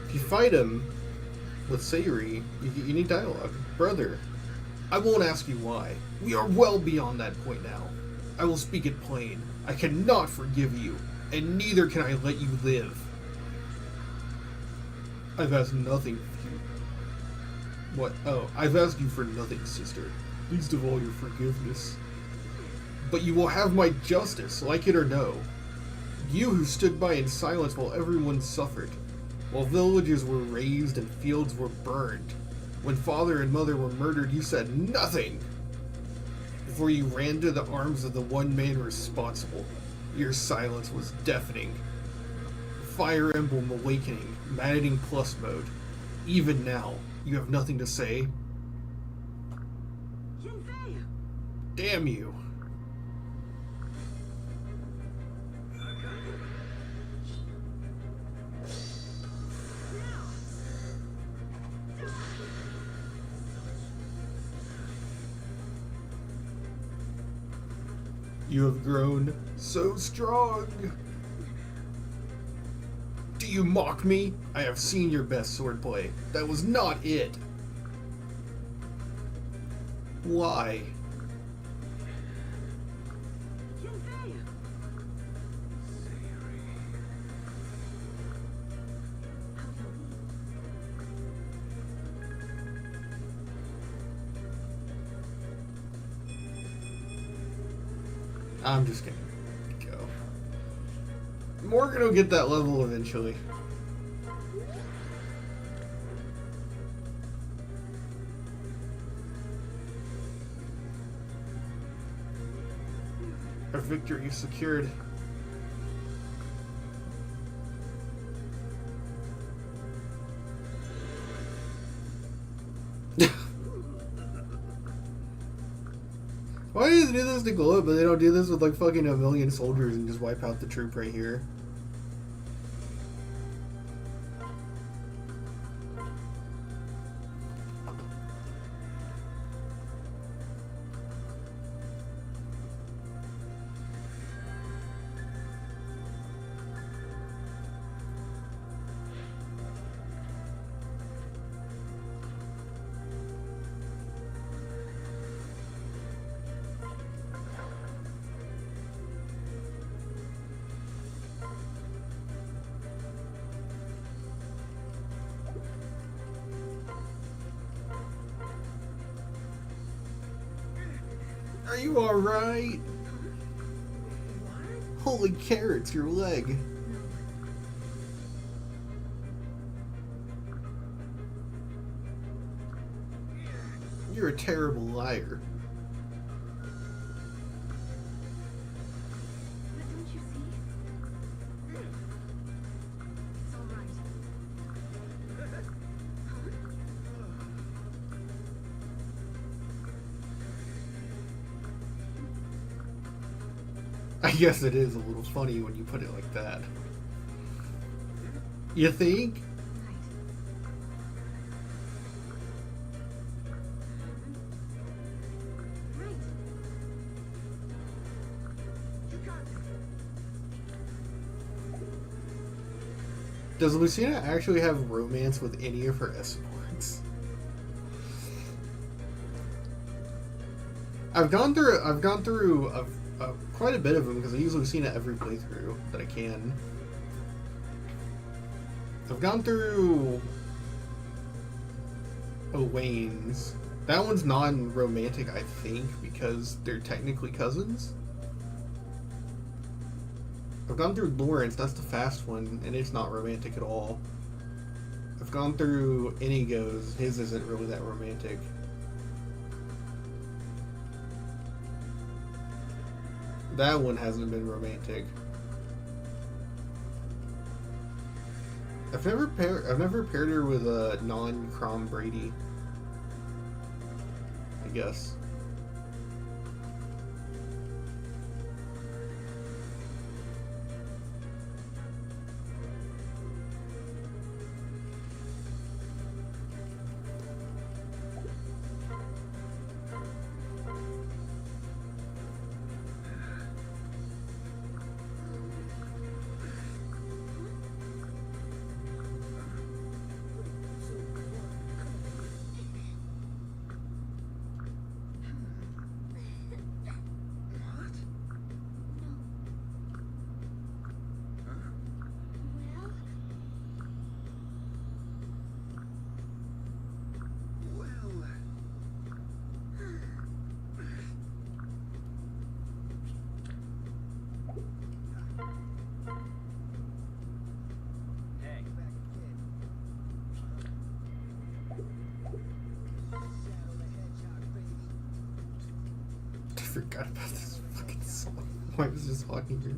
If you fight him with Sayuri, you need dialogue. Brother, I won't ask you why. We are well beyond that point now. I will speak it plain. I cannot forgive you, and neither can I let you live. I've asked nothing of you. What? Oh, I've asked you for nothing, sister. Least of all your forgiveness. But you will have my justice, like it or no. You who stood by in silence while everyone suffered. While villages were razed and fields were burned. When father and mother were murdered, you said nothing. Before you ran to the arms of the one man responsible, your silence was deafening. Fire Emblem Awakening, Maddening Plus mode. Even now, you have nothing to say? Shinfei! Damn you. You have grown so strong. Do you mock me? I have seen your best swordplay. That was not it. Why? Shinfei! How can I'm just gonna go. Morgan will get that level eventually. Our victory is secured. Why do they do this to Glow, but they don't do this with like fucking a million soldiers and just wipe out the troop right here? Are you alright? What? Holy carrots, your leg. You're a terrible liar. But don't you see? It's all right. I guess it is a little funny when you put it like that. You think? Right. Right. You got it. Does Lucina actually have romance with any of her escorts? I've gone through quite a bit of them because I use Lucina every playthrough that I can. I've gone through Wayne's. That one's non-romantic, I think, because they're technically cousins. I've gone through Lawrence, that's the fast one, and it's not romantic at all. I've gone through Inigo's, his isn't really that romantic. That one hasn't been romantic. I've never paired her with a non-Crom Brady. I guess. forgot about this fucking song. Why was this talking here?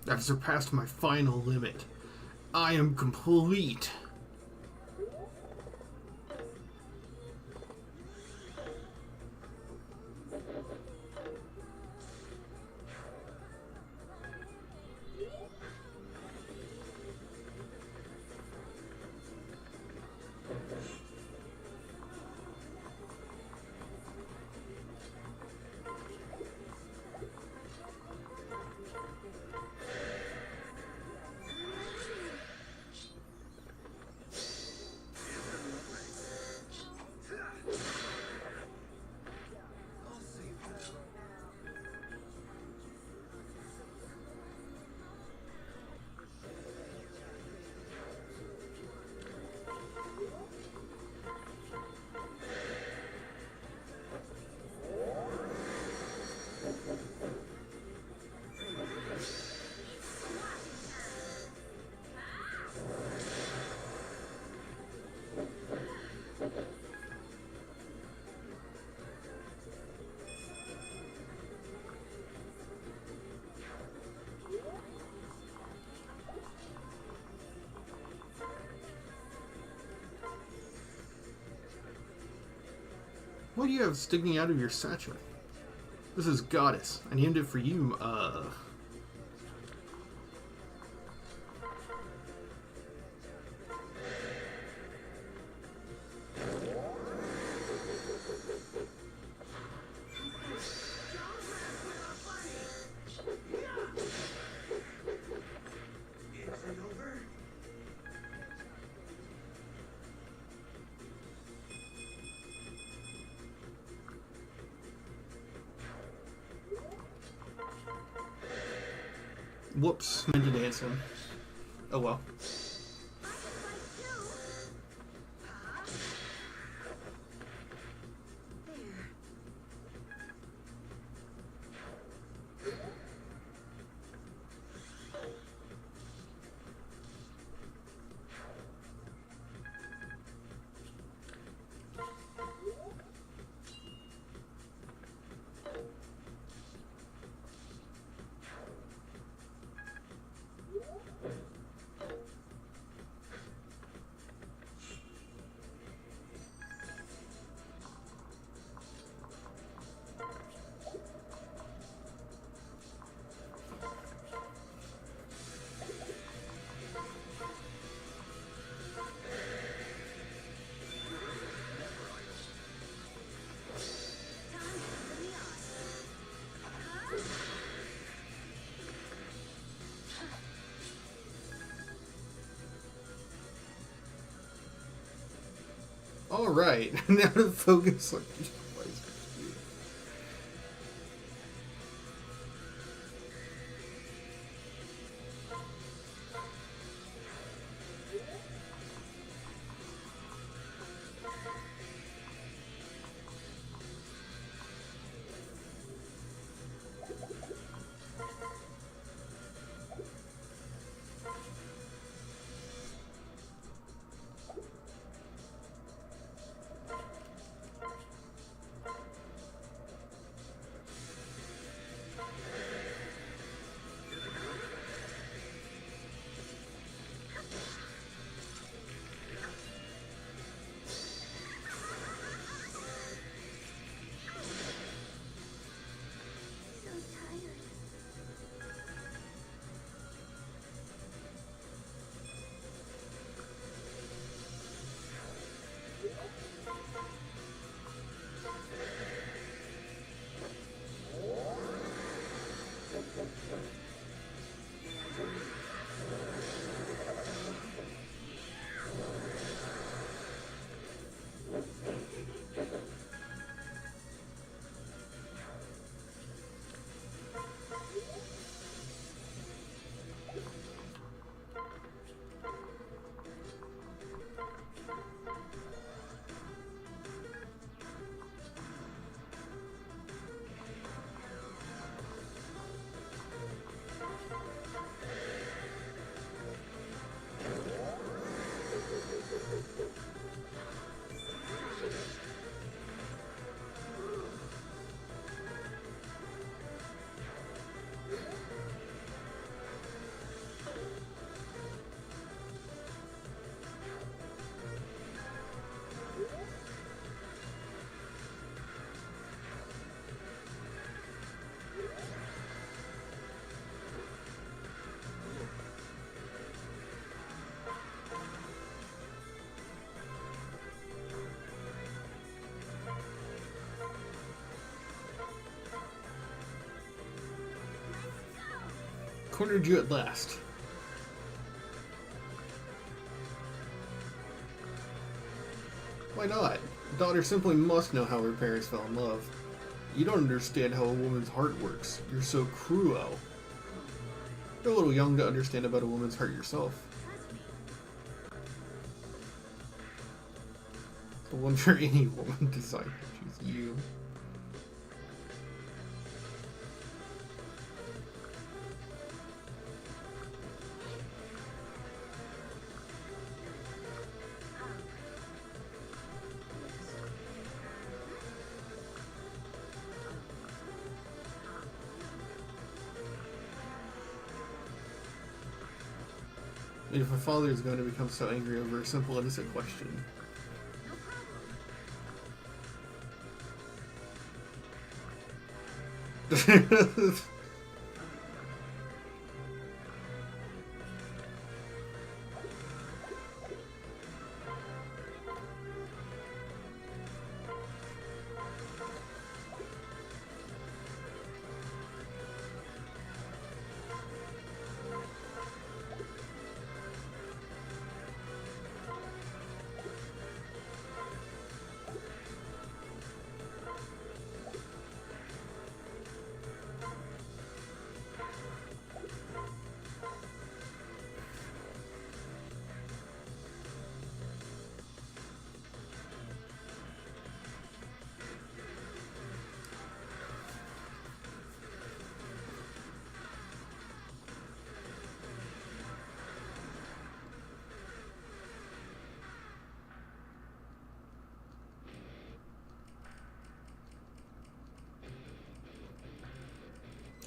I've surpassed my final limit. I am complete. What do you have sticking out of your satchel? This is Goddess. I named it for you, Is it over? Whoops, meant to dance him. Oh well. Alright, now to focus on Jesus Christ. So tired. Cornered you at last. Why not? Daughter simply must know how her parents fell in love. You don't understand how a woman's heart works. You're so cruel. You're a little young to understand about a woman's heart yourself. The one for any woman designed to choose you. If a father is going to become so angry over a simple, innocent question.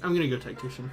I'm gonna go tactician.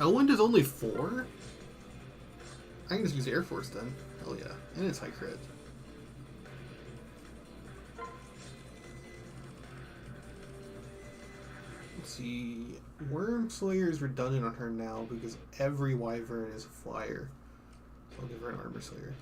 Elwind is only 4? I can just use Air Force then. Hell yeah. And it's high crit. Let's see. Worm Slayer is redundant on her now because every Wyvern is a flyer. So I'll give her an Armor Slayer.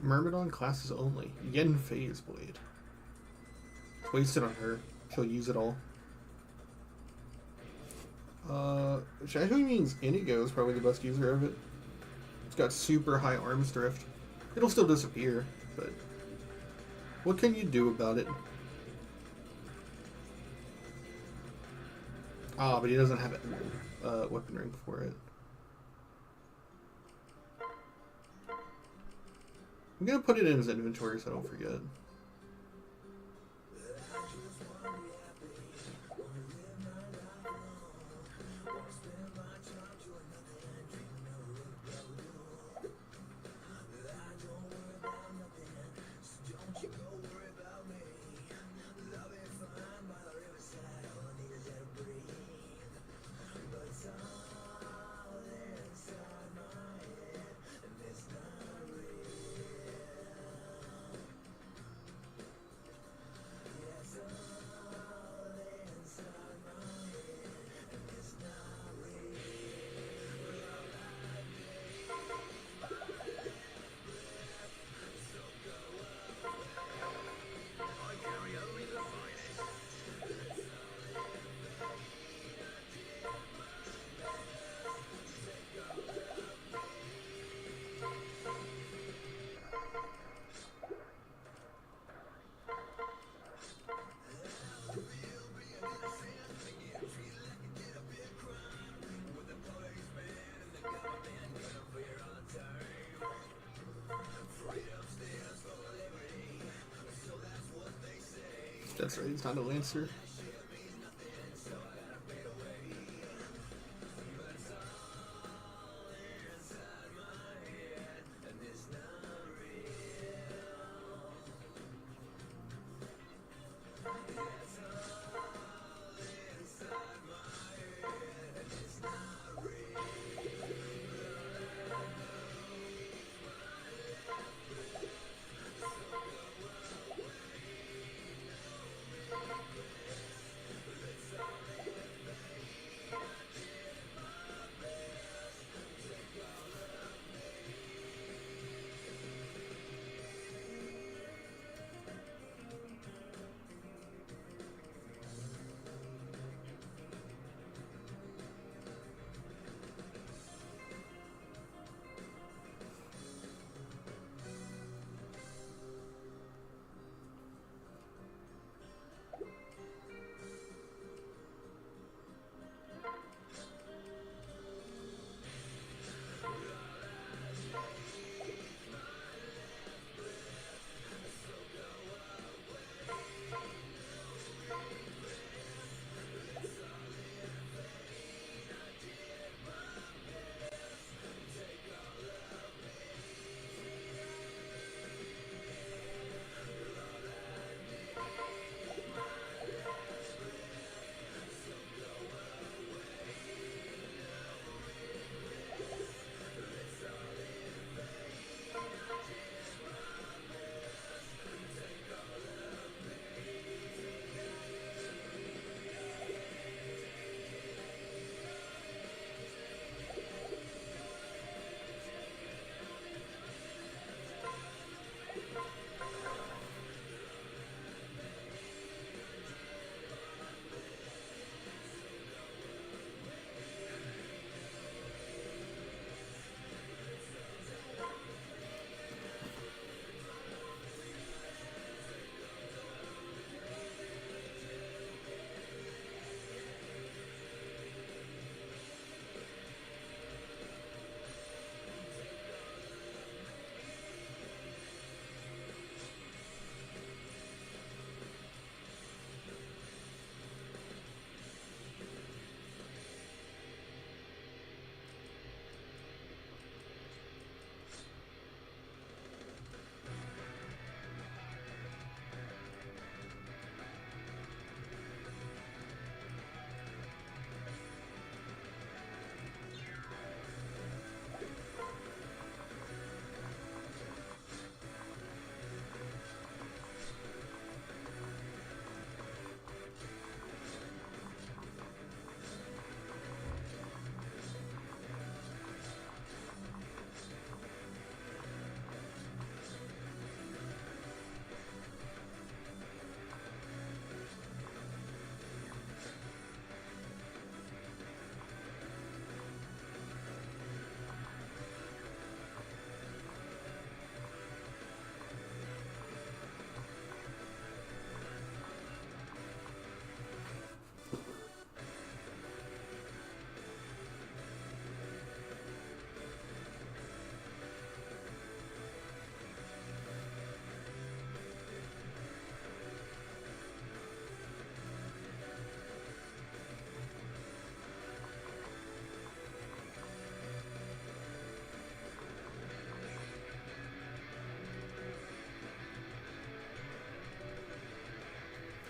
Myrmidon classes only. Yen Phase Blade. It's wasted on her. She'll use it all. Which actually means Inigo is probably the best user of it. It's got super high arms drift. It'll still disappear, but what can you do about it? Ah, but he doesn't have a weapon ring for it. I'm gonna put it in his inventory so I don't forget. That's right, he's not a Lancer.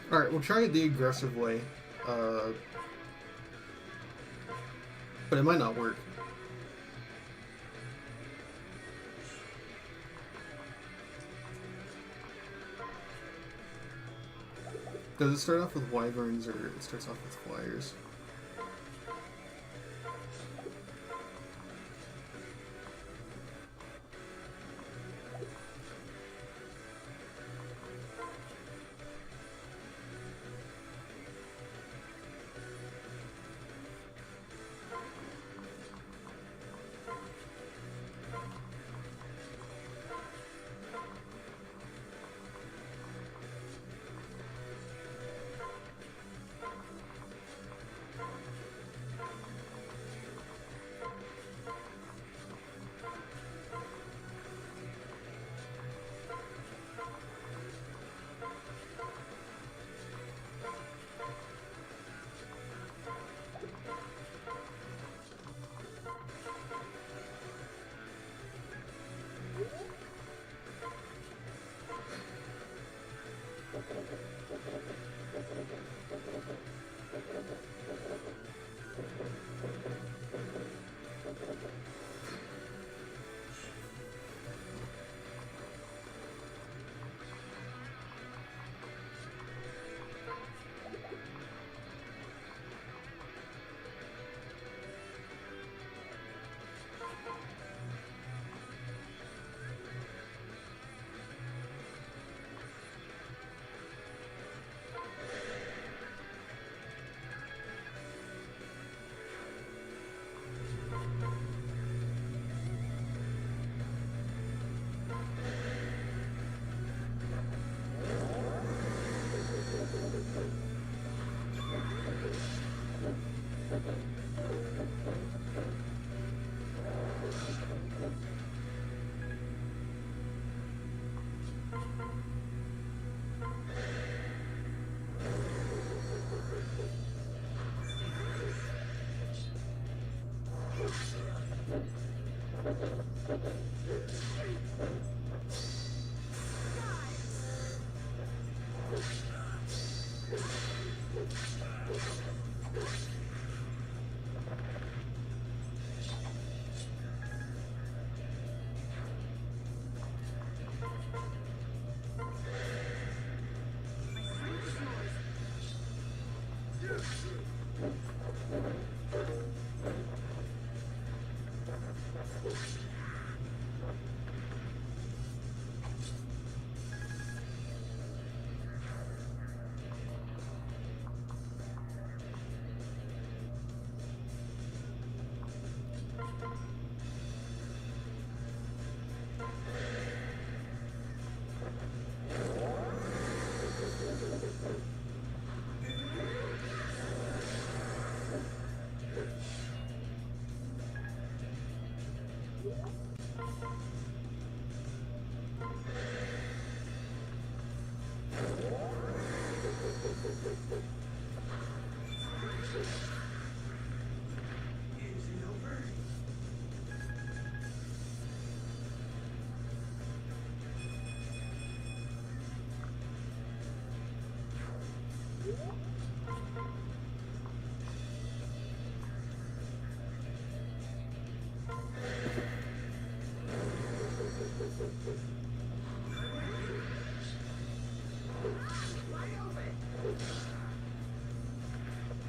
Alright, we'll try it the aggressive way. But it might not work. Does it start off with wyverns or it starts off with flyers?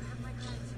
Have my gratitude.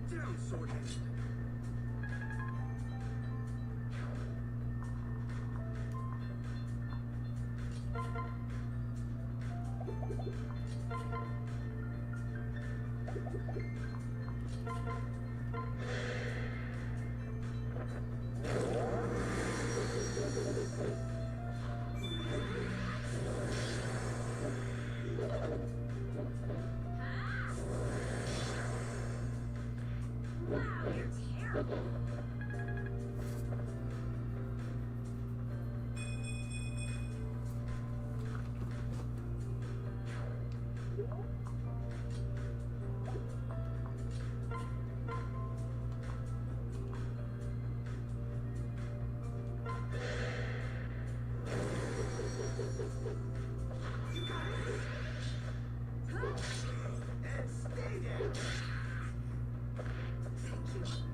Down, swordhead. Wow, you're terrible. And stay there. Thank you.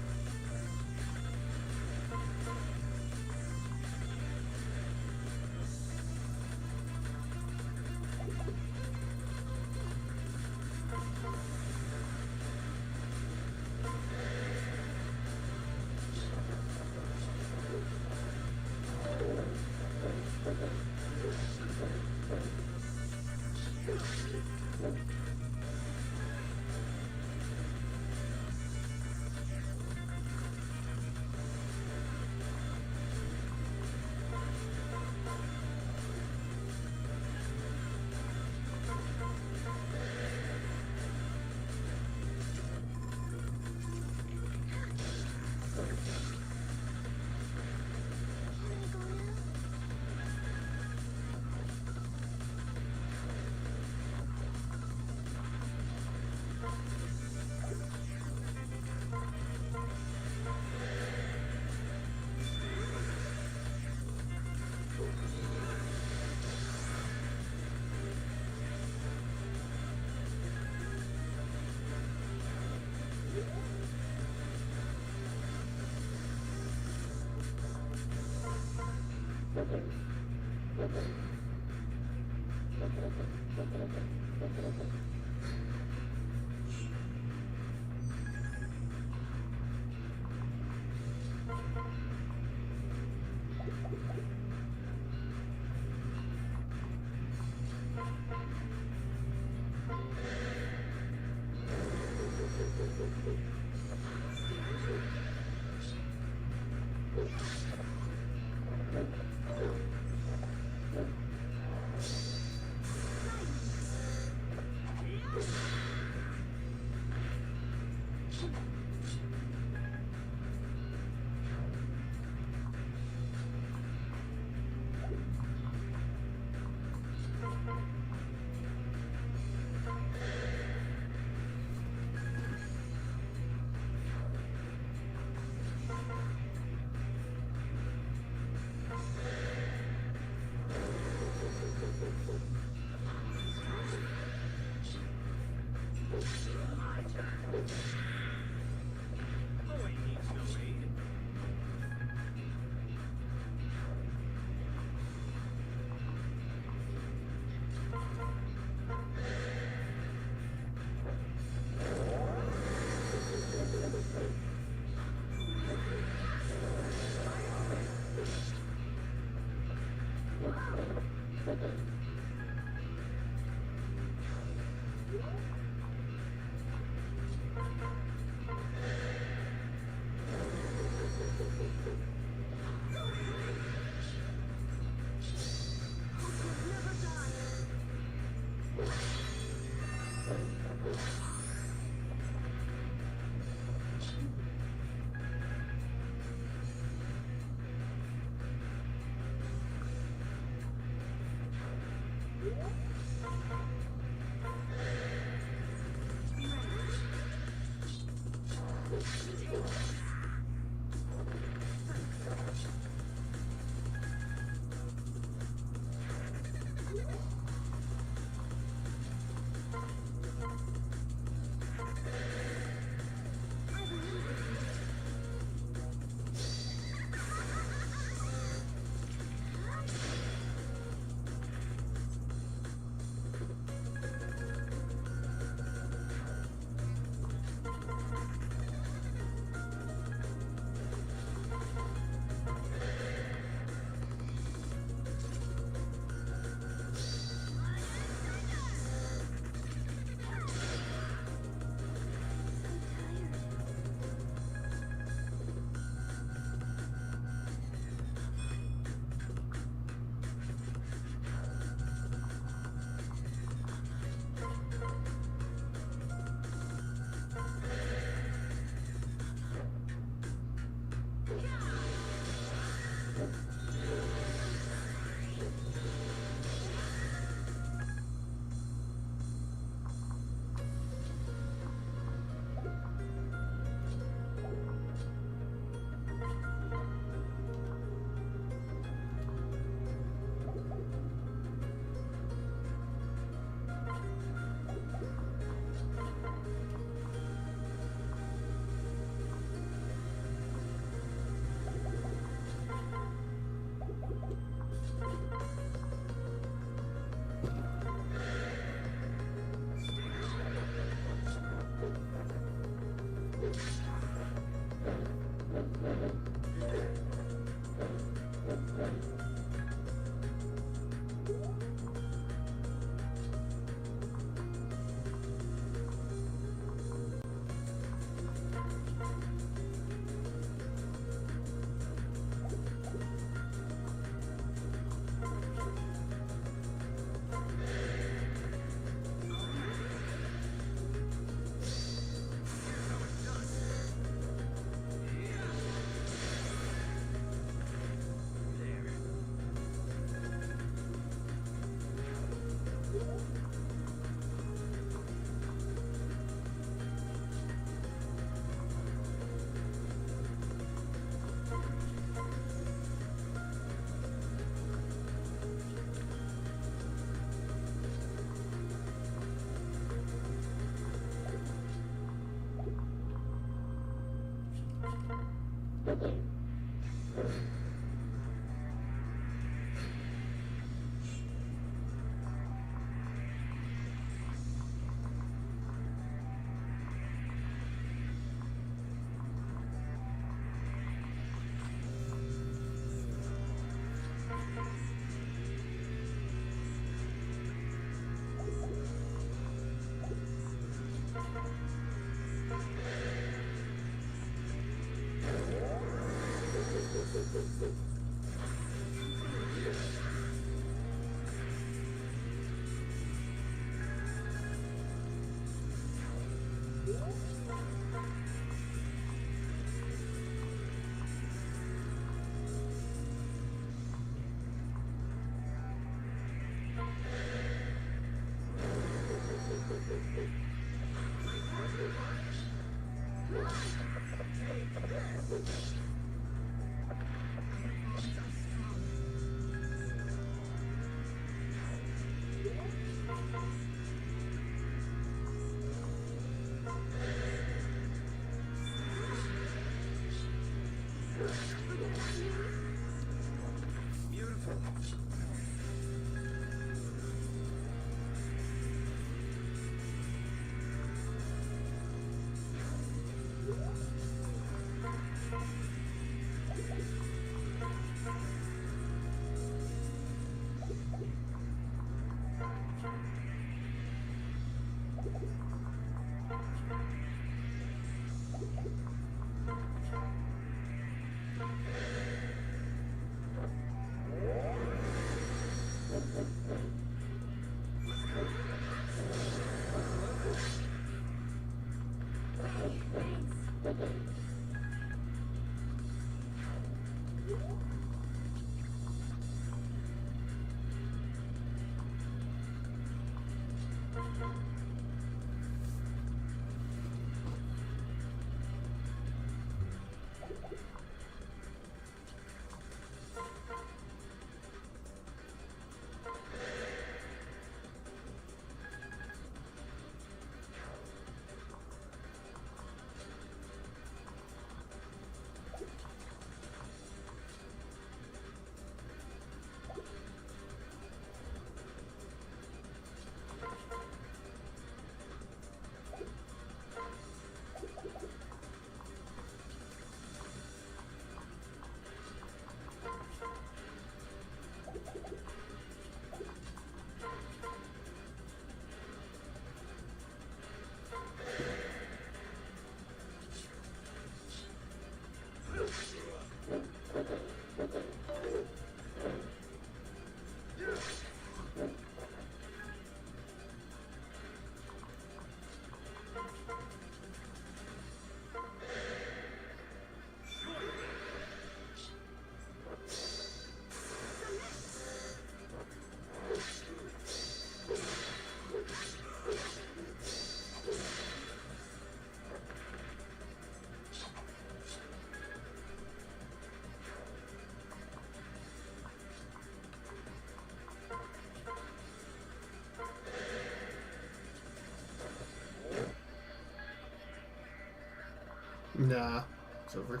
Nah, it's over.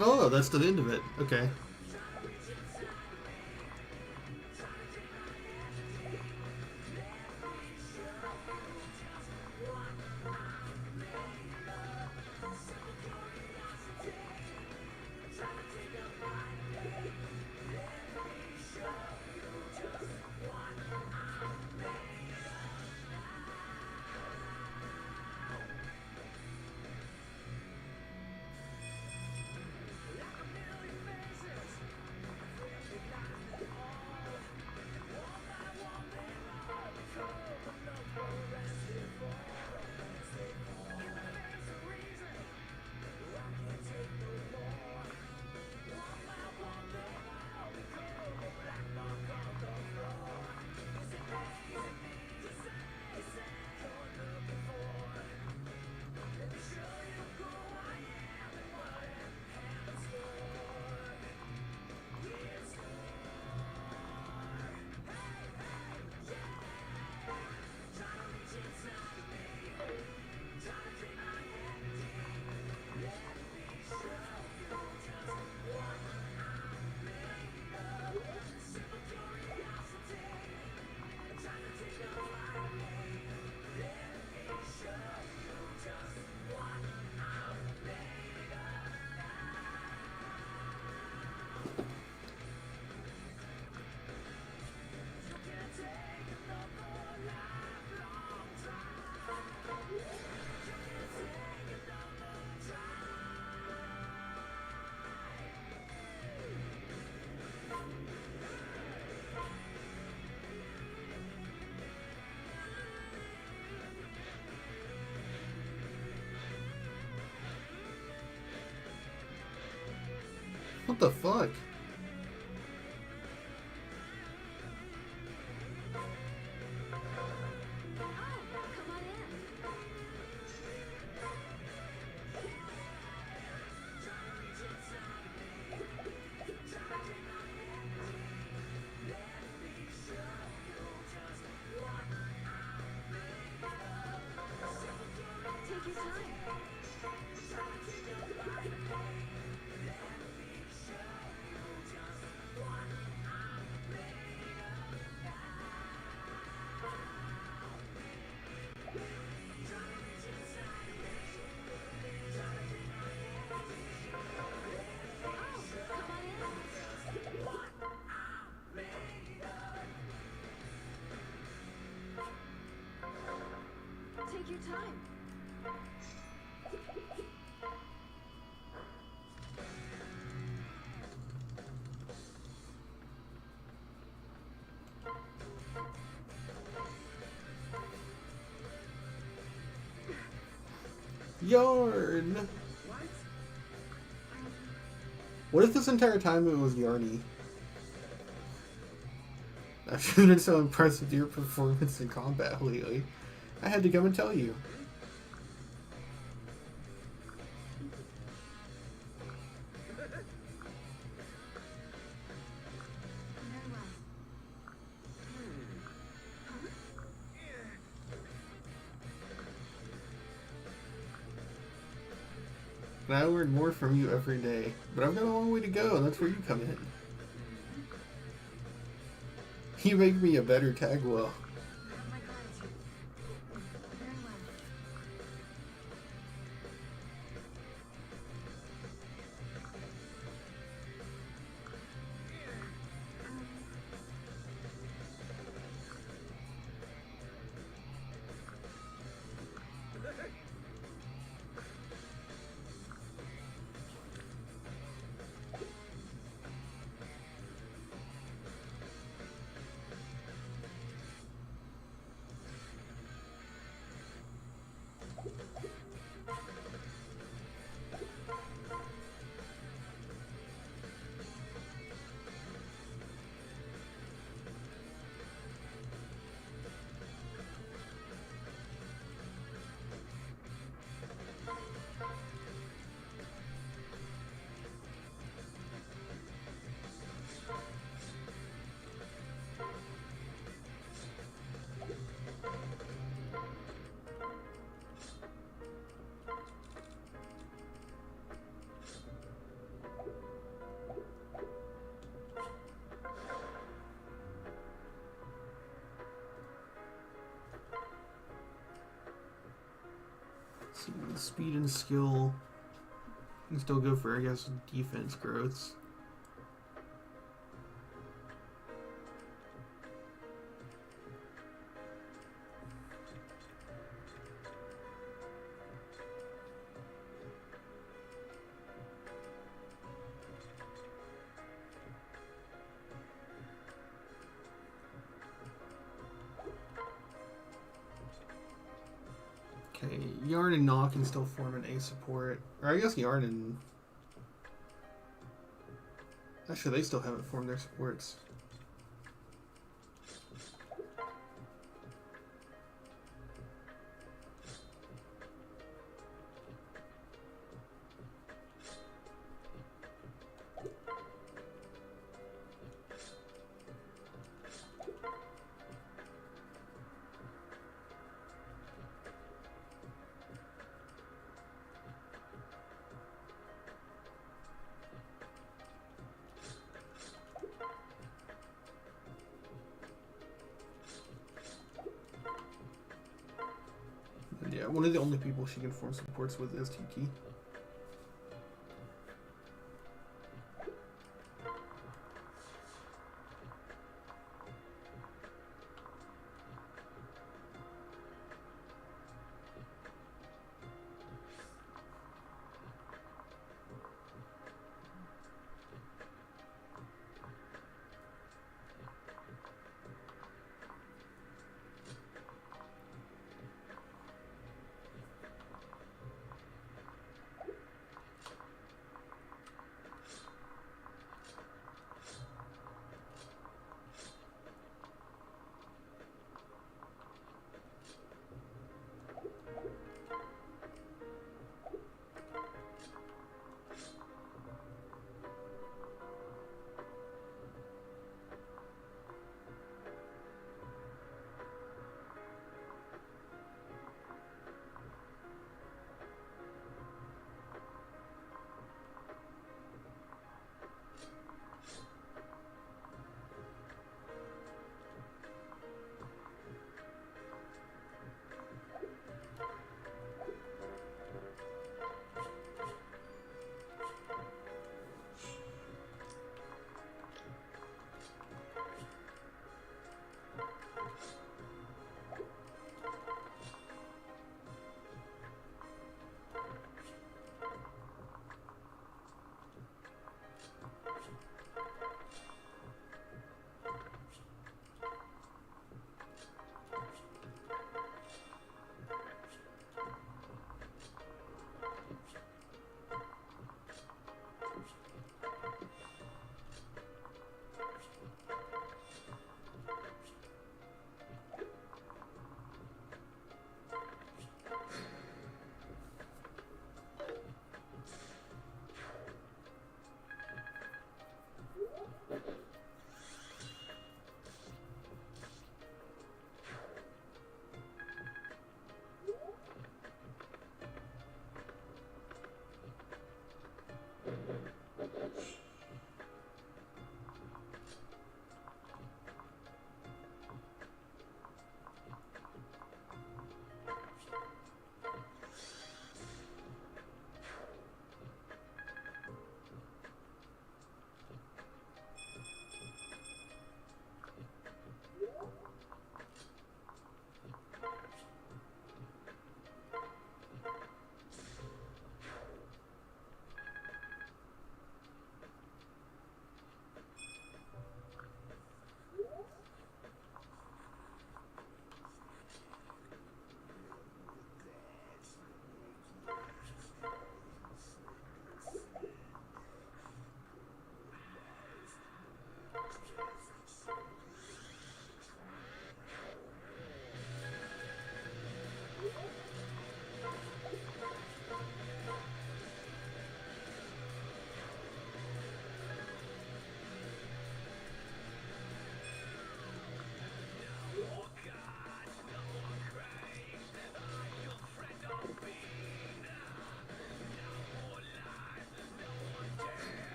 Oh, that's the end of it. Okay. What the fuck? Oh, come on in. Take your time. Oh, come on in. Take your time. Yarn! What? What if this entire time it was Yarny? I've just been so impressed with your performance in combat lately. I had to come and tell you. Very well. And I learn more from you every day. But I've got a long way to go, and that's where you come in. You make me a better Tagwell. Have my gratitude. Very well. See, with speed and skill, you can still go for, I guess, defense growths. Okay, Yarn and Gnaw can still form an A support. Or I guess Yarn and... Actually, they still haven't formed their supports. And yeah, one of the only people she can form supports with is Tiki.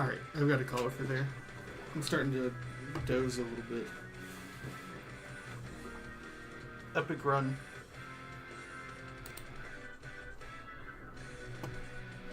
Alright, I've got to call it for there. I'm starting to doze a little bit. Epic run.